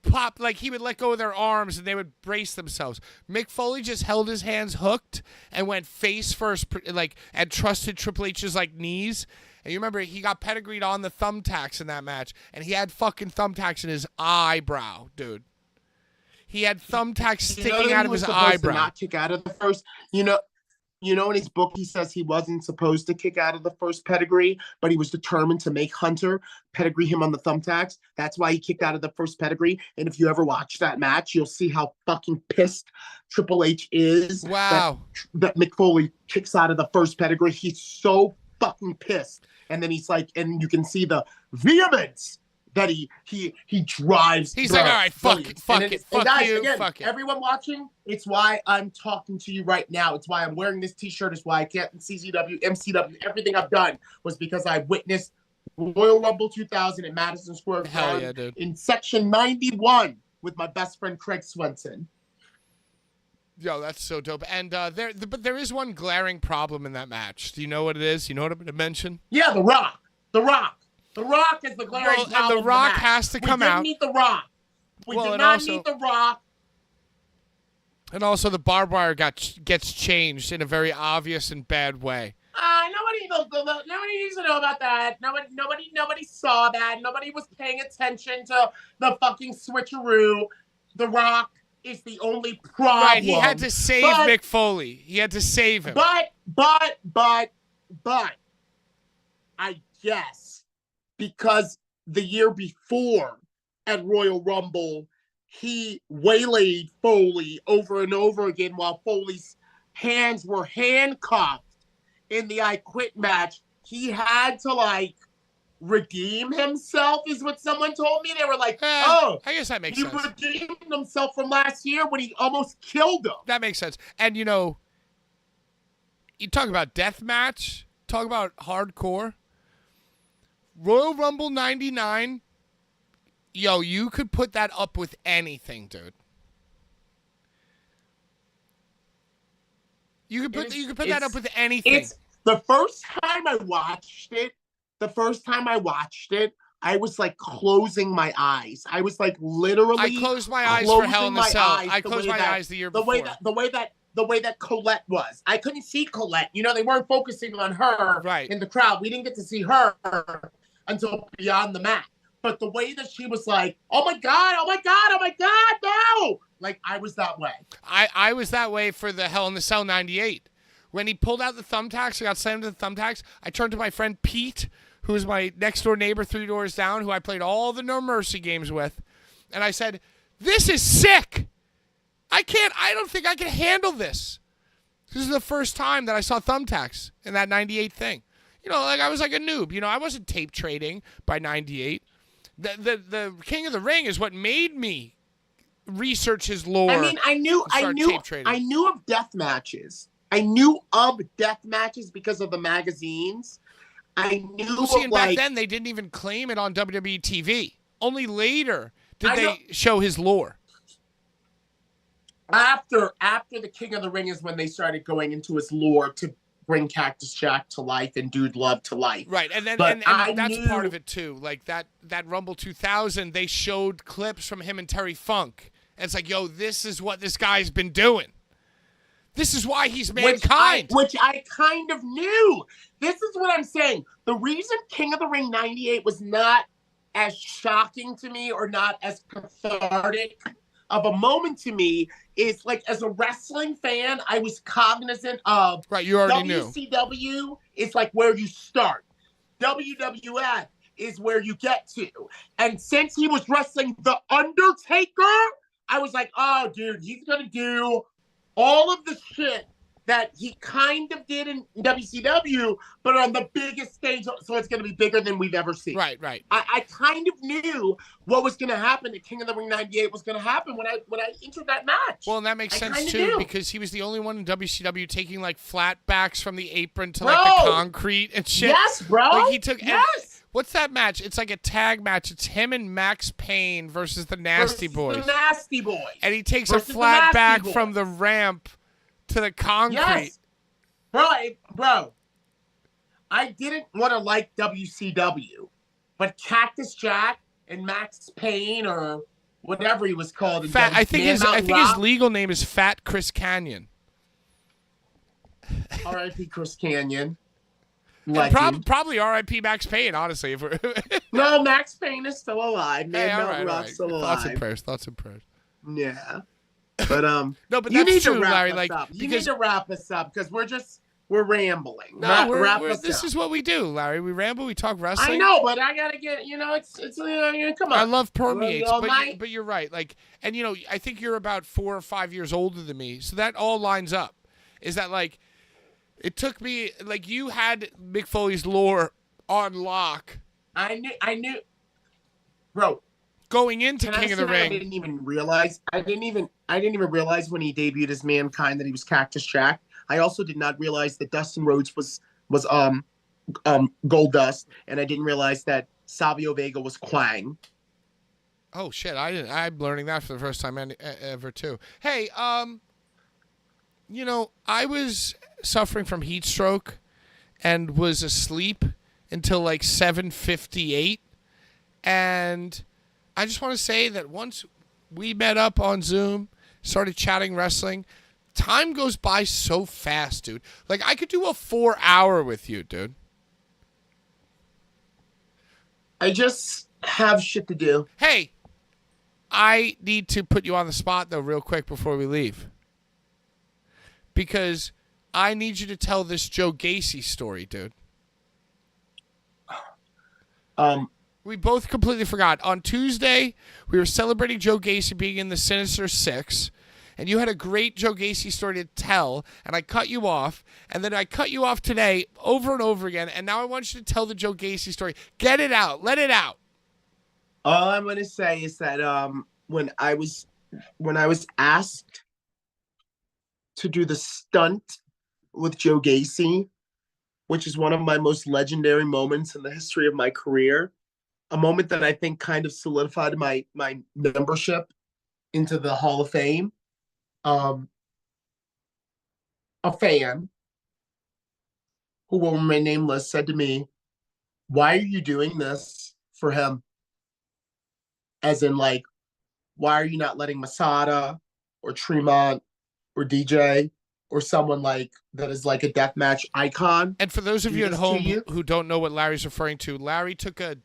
pop, like he would let go of their arms and they would brace themselves. Mick Foley just held his hands hooked and went face first, like, and trusted Triple H's like knees. And you remember he got pedigreed on the thumbtacks in that match, and he had fucking thumbtacks in his eyebrow, dude. He had thumbtacks sticking out of his eyebrow. To not kick out of the first, you know, in his book, he says he wasn't supposed to kick out of the first pedigree, but he was determined to make Hunter pedigree him on the thumbtacks. That's why he kicked out of the first pedigree. And if you ever watch that match, you'll see how fucking pissed Triple H is. Wow. That Mick Foley kicks out of the first pedigree. He's so fucking pissed. And then he's like, and you can see the vehemence that he drives. He's like, all right, fuck you. Everyone watching, it's why I'm talking to you right now. It's why I'm wearing this t-shirt. It's why I can't in CZW, MCW, everything I've done was because I witnessed Royal Rumble 2000 in Madison Square Garden in section 91 with my best friend Craig Swenson. Yo, that's so dope. And but there is one glaring problem in that match. Do you know what it is? You know what I'm going to mention? Yeah, The Rock. The Rock is the glaring problem. And The Rock has to come out. We didn't need The Rock. We did not need The Rock. And also the barbed wire gets changed in a very obvious and bad way. Nobody needs to know about that. Nobody saw that. Nobody was paying attention to the fucking switcheroo. The Rock is the only problem. Right, he had to save Mick Foley. He had to save him. But I guess because the year before at Royal Rumble, he waylaid Foley over and over again while Foley's hands were handcuffed in the I Quit match, he had to like redeem himself, is what someone told me. They were like, I guess that makes he sense. redeemed himself from last year when he almost killed him. That makes sense. And, you know, you talk about death match, talk about hardcore. Royal Rumble 99, yo, you could put that up with anything, dude. You could put that up with anything. It's the first time I watched it. I was like closing my eyes. I was like literally. I closed my eyes for Hell in the Cell. I closed my eyes the year before. The way that Colette was. I couldn't see Colette. You know, they weren't focusing on her in the crowd. We didn't get to see her until beyond the mat. But the way that she was like, oh my God, no! Like, I was that way. I was that way for the Hell in the Cell 98. When he pulled out the thumbtacks, I got slammed to the thumbtacks, I turned to my friend Pete, who was my next-door neighbor 3 doors down, who I played all the No Mercy games with, and I said, this is sick! I don't think I can handle this. This is the first time that I saw thumbtacks in that 98 thing. You know, like I was like a noob. You know, I wasn't tape trading by 98. The King of the Ring is what made me research his lore. I mean, I knew of death matches. I knew of death matches because of the magazines. I knew and back then they didn't even claim it on WWE TV. Only later did they show his lore. After the King of the Ring is when they started going into his lore to bring Cactus Jack to life and Dude Love to life. Right, and then and that's part of it too. Like that Rumble 2000, they showed clips from him and Terry Funk. And it's like, yo, this is what this guy's been doing. This is why he's Mankind. Which I kind of knew. This is what I'm saying. The reason King of the Ring 98 was not as shocking to me or not as cathartic of a moment to me is, like, as a wrestling fan, I was cognizant of you already knew. WCW is like where you start. WWF is where you get to. And since he was wrestling The Undertaker, I was like, oh, dude, he's going to do all of the shit that he kind of did in WCW, but on the biggest stage, so it's going to be bigger than we've ever seen. Right. I kind of knew what was going to happen at King of the Ring 98 was going to happen when I entered that match. Well, and that makes sense, too, because he was the only one in WCW taking, like, flatbacks from the apron to, like, the concrete and shit. Yes, bro. Like, he took... Yes. What's that match? It's like a tag match. It's him and Max Payne versus the Nasty Boys. The Nasty Boys. And he takes a flat back from the ramp to the concrete. Yes. Bro. I didn't want to like WCW, but Cactus Jack and Max Payne or whatever he was called. I think his legal name is Fat Chris Canyon. R.I.P. Chris Canyon. Probably R.I.P. Max Payne, honestly. If we're No, Max Payne is still alive. Man, all right. Still alive. Thoughts and prayers. Yeah. But no, but you that's need true, to wrap Larry. us like up. You need to wrap us up because we're rambling. No, this is what we do, Larry. We ramble, we talk wrestling. I know, but I gotta get. It's come on. I love permeates, but you're right. Like, and I think you're about 4 or 5 years older than me, so that all lines up. Is that like? It took me, like, you had Mick Foley's lore on lock. I knew, bro. Going into King of the Ring. I didn't even realize when he debuted as Mankind that he was Cactus Jack. I also did not realize that Dustin Rhodes was Goldust, and I didn't realize that Savio Vega was Quang. Oh shit! I'm learning that for the first time ever too. Hey, I was suffering from heat stroke and was asleep until like 7:58, and I just want to say that once we met up on Zoom, started chatting wrestling, time goes by so fast, dude. Like, I could do a 4-hour with you, dude. I just have shit to do. Hey, I need to put you on the spot, though, real quick before we leave. Because I need you to tell this Joe Gacy story, dude. We both completely forgot. On Tuesday, we were celebrating Joe Gacy being in the Sinister Six, and you had a great Joe Gacy story to tell, and I cut you off, and then I cut you off today over and over again, and now I want you to tell the Joe Gacy story. Get it out. Let it out. All I'm gonna say is that when I was asked to do the stunt with Joe Gacy, which is one of my most legendary moments in the history of my career, a moment that I think kind of solidified my membership into the Hall of Fame. A fan who will remain nameless said to me, "Why are you doing this for him?" As in, like, why are you not letting Masada or Tremont or DJ or someone like that is like a deathmatch icon? And for those of you at home who don't know what Larry's referring to, Larry took a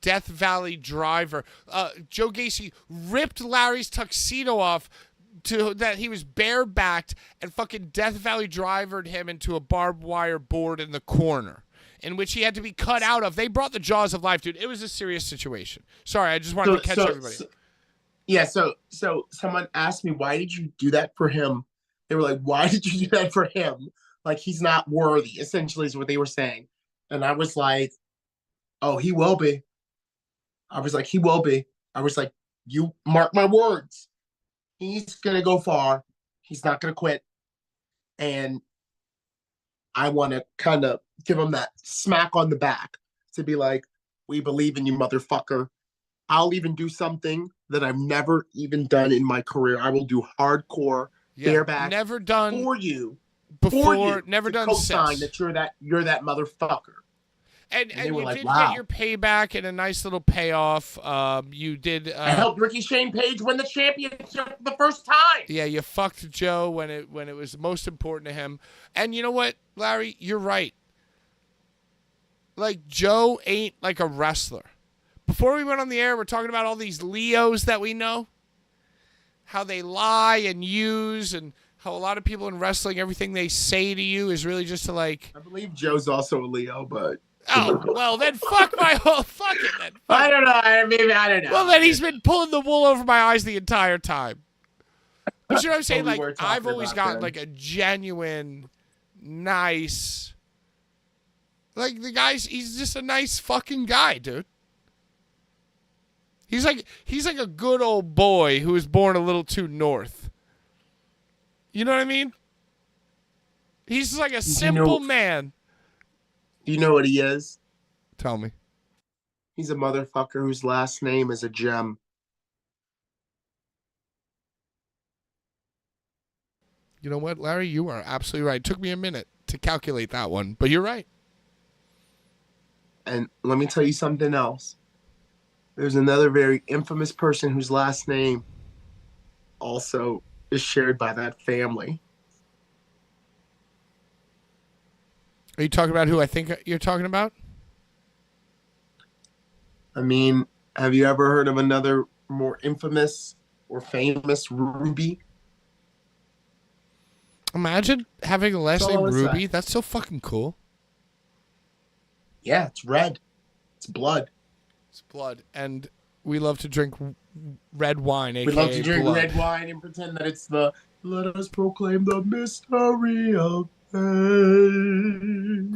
Death Valley Driver. Joe Gacy ripped Larry's tuxedo off to that he was barebacked and fucking Death Valley Drivered him into a barbed wire board in the corner, in which he had to be cut out of. They brought the jaws of life, dude. It was a serious situation. Sorry, I just wanted to catch everybody. So someone asked me, why did you do that for him? They were like, why did you do that for him? Like, he's not worthy, essentially, is what they were saying. And I was like, oh, he will be. I was like, he will be. I was like, you mark my words. He's going to go far. He's not going to quit. And I want to kind of give him that smack on the back to be like, we believe in you, motherfucker. I'll even do something that I've never even done in my career. I will do hardcore bareback never done for you before, never done since. That you're that motherfucker. And you like, did wow. get your payback and a nice little payoff. You did. I helped Ricky Shane Page win the championship for the first time. Yeah, you fucked Joe when it was most important to him. And you know what, Larry, you're right. Like, Joe ain't like a wrestler. Before we went on the air, we're talking about all these Leos that we know, how they lie and use, and how a lot of people in wrestling, everything they say to you is really just to like. I believe Joe's also a Leo, but. Oh, well, then fuck my whole fucking then. I don't know. I don't know. Well, then he's been pulling the wool over my eyes the entire time. But you know what I'm saying? Like, I've always gotten like a genuine, nice. Like, the guy's, he's just a nice fucking guy, dude. He's like a good old boy who was born a little too north. You know what I mean? He's like a simple man. Do you know what he is? Tell me. He's a motherfucker whose last name is a gem. You know what, Larry? You are absolutely right. It took me a minute to calculate that one, but you're right. And let me tell you something else. There's another very infamous person whose last name also is shared by that family. Are you talking about who I think you're talking about? I mean, have you ever heard of another more infamous or famous Ruby? Imagine having a last name Ruby. That's so fucking cool. Yeah, it's red. It's blood. It's blood. And we love to drink red wine, a.k.a. We love to drink blood. red wine and pretend that it's the let us proclaim the mystery of faith.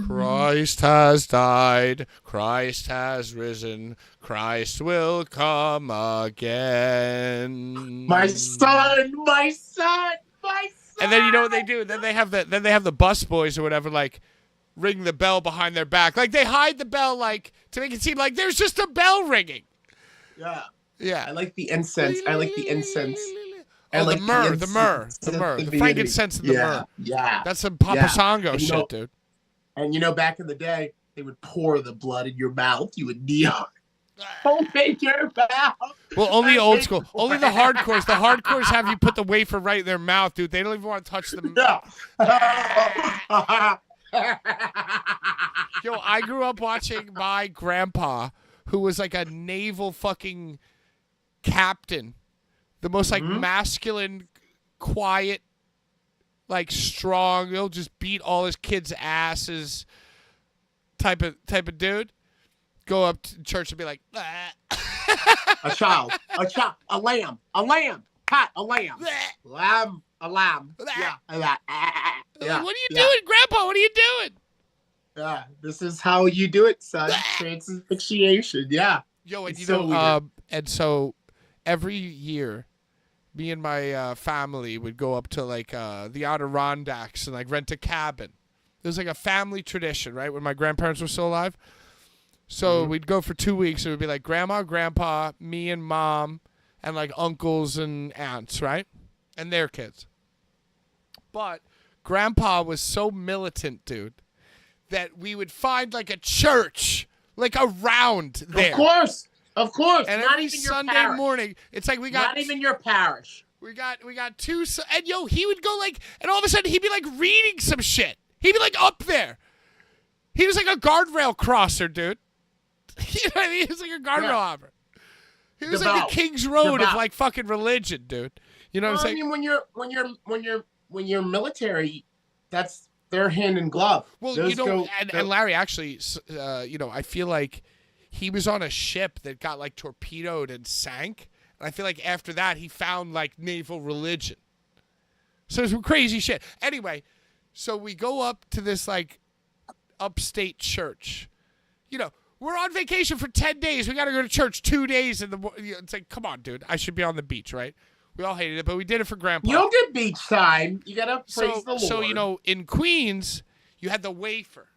Christ has died. Christ has risen. Christ will come again. My son, my son, my son. And then you know what they do? Then they have the bus boys or whatever, like, ring the bell behind their back. Like, they hide the bell, like, to make it seem like there's just a bell ringing. Yeah. Yeah. I like the incense. I like the incense. Oh, like the myrrh. The frankincense and the myrrh. Yeah. That's some Papa Sango shit, dude. And you know, back in the day, they would pour the blood in your mouth. You would kneel. Don't make your mouth. Well, only old school. Only the hardcores. The hardcores have you put the wafer right in their mouth, dude. They don't even want to touch them. Yeah. Yo, I grew up watching my grandpa, who was like a naval fucking captain. The most like masculine, quiet, like strong. He'll just beat all his kids' asses. Type of dude. Go up to church and be like, a child, a lamb. Pat, a lamb. Bleh. A lamb. Bleh. Yeah. Like, what are you doing, Grandpa? What are you doing? Yeah. This is how you do it, son. Bleh. Transfixiation. Yeah. Yo, and It's you so know, weird. and so every year, me and my family would go up to like the Adirondacks and like rent a cabin. It was like a family tradition, right? When my grandparents were still alive. So we'd go for 2 weeks. It would be like grandma, grandpa, me and mom, and like uncles and aunts, right? And their kids. But grandpa was so militant, dude, that we would find like a church like around there. Of course. And Not every even your Sunday parish. morning, it's like we got Not even your parish. we got two, and yo, he would go like, and all of a sudden he'd be like reading some shit. He'd be like up there. He was like a guardrail crosser, dude. You know what I mean? He was like a guardrail hopper. He was like Devout. the King's Road of Devout. like fucking religion, dude. You know what I'm Well, I saying? mean, when you're military, that's their hand in glove. Well, Those you know, go- and Larry actually, you know, I feel like he was on a ship that got like torpedoed and sank. And I feel like after that, he found like naval religion. So it's some crazy shit. Anyway, so we go up to this like upstate church. You know, we're on vacation for 10 days. We got to go to church 2 days. It's like, come on, dude. I should be on the beach, right? We all hated it, but we did it for Grandpa. You don't get beach time. You gotta praise the Lord. So, you know, in Queens, you had the wafer.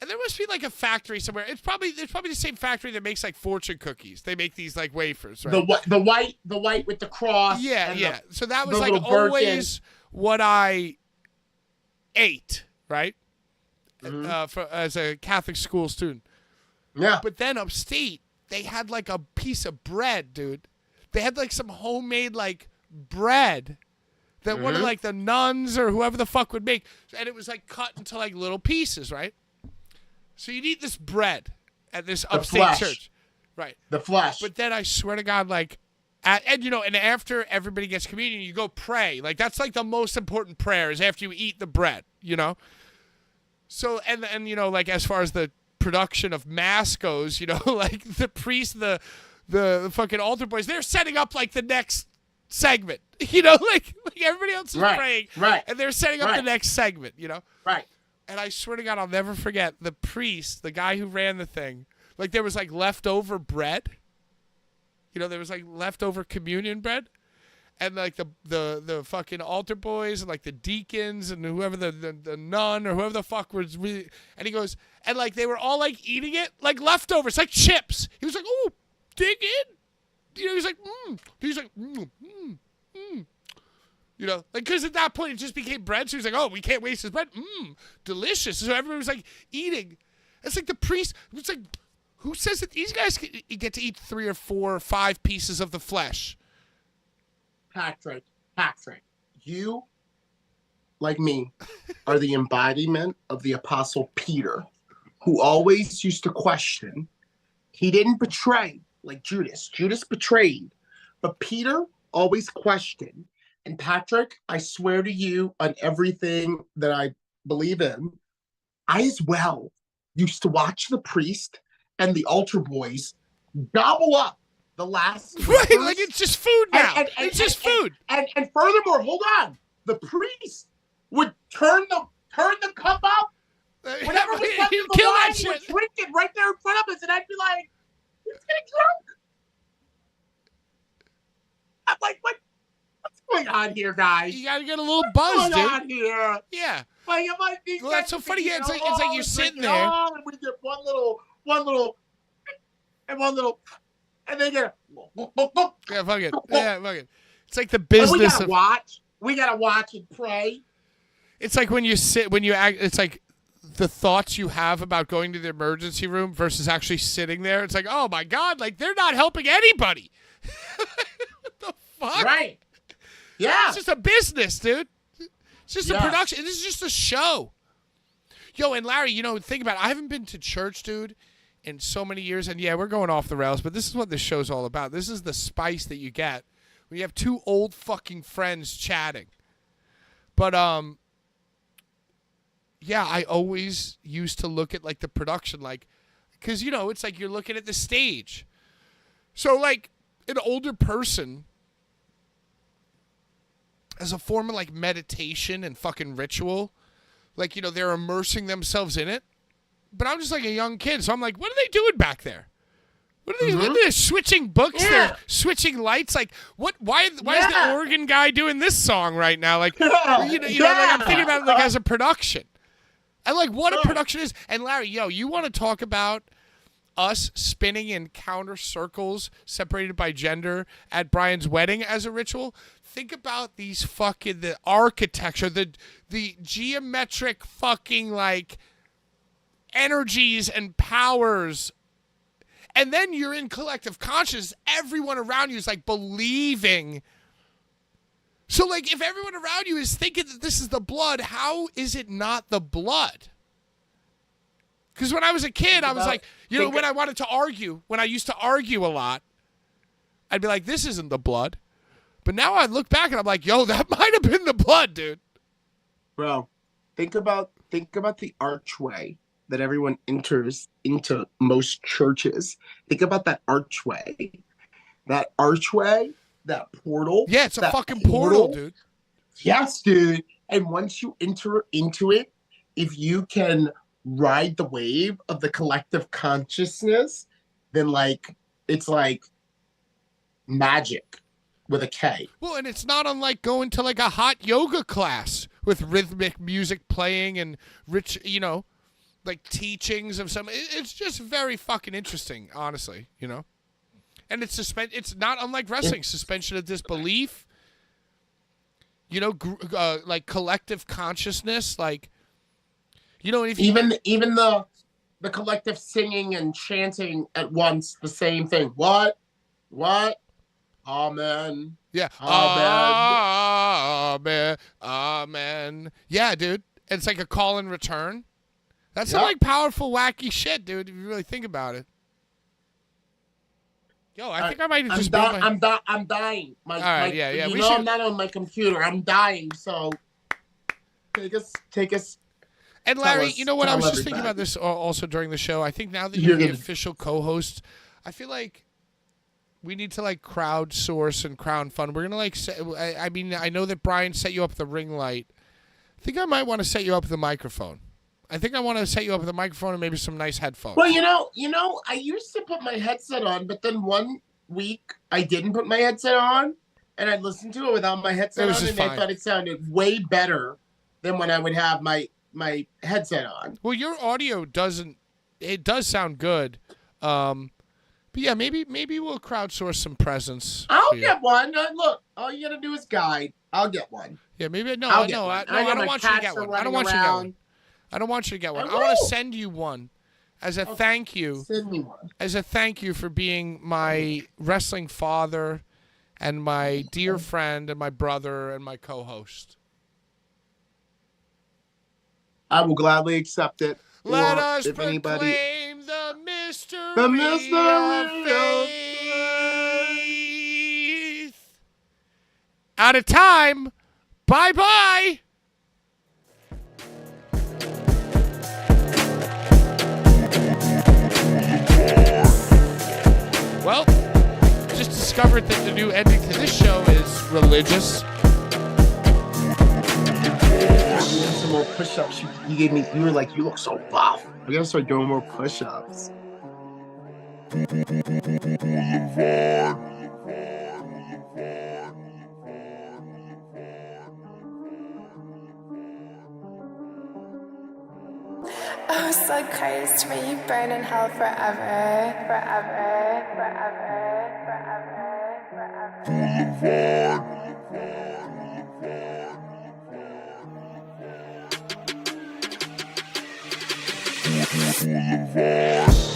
And there must be like a factory somewhere. It's probably the same factory that makes like fortune cookies. They make these like wafers, right? the white with the cross. Yeah, and yeah. So that was the like little bird always what I ate, right? Mm-hmm. As a Catholic school student. Yeah. But then upstate, they had like a piece of bread, dude. They had like some homemade like bread that one of like the nuns or whoever the fuck would make, and it was like cut into like little pieces, right? So you'd eat this bread at this upstate flesh. church, right? The flesh. But then I swear to God, like, and you know, and after everybody gets communion, you go pray. Like that's like the most important prayer is after you eat the bread, you know. So and you know, like as far as the production of mass goes, you know, like the priest, the fucking altar boys, they're setting up like the next segment, you know, like everybody else is praying, right, and they're setting up the next segment, you know, right. And I swear to God, I'll never forget the priest, the guy who ran the thing. Like there was like leftover bread, you know, there was like leftover communion bread, and like the fucking altar boys and like the deacons and whoever the nun or whoever the fuck was really, and he goes, and like they were all like eating it like leftovers, like chips. He was like, oh, dig in. You know, he's like, He's like, You know, like, because at that point it just became bread. So he's like, oh, we can't waste this bread. Delicious. So everybody was like eating. It's like the priest, it's like, who says that these guys get to eat 3 or 4 or 5 pieces of the flesh? Patrick, you, like me, are the embodiment of the Apostle Peter, who always used to question. He didn't betray like Judas. Judas betrayed, but Peter always questioned. And Patrick, I swear to you on everything that I believe in, I as well used to watch the priest and the altar boys gobble up the last Right, wafers. like it's just food now. It's just food. And furthermore, hold on, the priest would turn the cup up. Whenever we got to the Kill wine, that he would shit. drink it right there in front of us, and I'd be like, "He's getting drunk." I'm like, what's going on here, guys? You gotta get a little What's buzz, going dude. on here? Yeah. Like, am I being Well, that's so funny. Yeah, it's like you're sitting there. and we get one little, and they get. Yeah, fuck it. Yeah, fuck it. It's like the And we business gotta of. watch. We gotta watch and pray. It's like when you act. It's like the thoughts you have about going to the emergency room versus actually sitting there. It's like, oh my God, like they're not helping anybody. What the fuck? Right. Yeah. It's just a business, dude. It's just a Yes. production. This is just a show. Yo, and Larry, you know, think about it. I haven't been to church, dude, in so many years. And yeah, we're going off the rails, but this is what this show's all about. This is the spice that you get when you have 2 old fucking friends chatting. But, yeah, I always used to look at, like, the production, like, because, you know, it's like you're looking at the stage. So, like, an older person as a form of like meditation and fucking ritual. Like, you know, they're immersing themselves in it. But I'm just like a young kid, so I'm like, what are they doing back there? What are they? They're switching books. Yeah. They're switching lights. Like, what? Why is the organ guy doing this song right now? Like, you know, like I'm thinking about it like as a production. And like, what a production is. And Larry, you want to talk about us spinning in counter circles separated by gender at Brian's wedding as a ritual? Think about these fucking the architecture, the geometric fucking like energies and powers. And then you're in collective consciousness. Everyone around you is like believing. So like if everyone around you is thinking that this is the blood, how is it not the blood? Because when I was a kid, I was like, you know, when I wanted to argue, when I used to argue a lot, I'd be like, this isn't the blood. But now I look back and I'm like, yo, that might have been the blood, dude. Bro, think about the archway that everyone enters into most churches. Think about that archway. That portal. Yeah, it's a fucking portal, dude. Yes, dude. And once you enter into it, if you can ride the wave of the collective consciousness, then like it's like magic with a K. Well, and it's not unlike going to like a hot yoga class with rhythmic music playing and rich, you know, like teachings of some. It's just very fucking interesting, honestly, you know. And it's not unlike wrestling, suspension of disbelief. You know, like collective consciousness, like, you know, if even the collective singing and chanting at once the same thing. What? Amen. Yeah. Amen. Amen. Yeah, dude. It's like a call and return. That's some like powerful, wacky shit, dude, if you really think about it. Yo, I think I might have just I'm dying. All right, yeah. You know, I'm not on my computer. I'm dying, so take us. And Larry, you know what? I was just thinking about this also during the show. I think now that you're the official co-host, I feel like we need to like crowdsource and crowdfund. We're gonna like. I mean, I know that Brian set you up the ring light. I think I might want to set you up with the microphone. I think I want to set you up with a microphone and maybe some nice headphones. Well, you know, I used to put my headset on, but then one week I didn't put my headset on, and I listened to it without my headset on, and I thought it sounded way better than when I would have my headset on. Well, your audio does sound good. But yeah, maybe we'll crowdsource some presents. I'll get one. Look, all you gotta do is guide. I'll get one. Yeah, maybe I don't want you to get one. I don't want you to get one. I don't want you to get one. I want to send you one as a thank you. Send me one. As a thank you for being my wrestling father and my dear friend and my brother and my co-host. I will gladly accept it. Let us proclaim the mystery of faith. Out of time. Bye-bye. Well, just discovered that the new ending to this show is religious. Some more push-ups. You were like, you look so buff. We gotta start doing more push-ups. Oh, so Christ, may you burn in hell forever, forever, forever, forever, forever.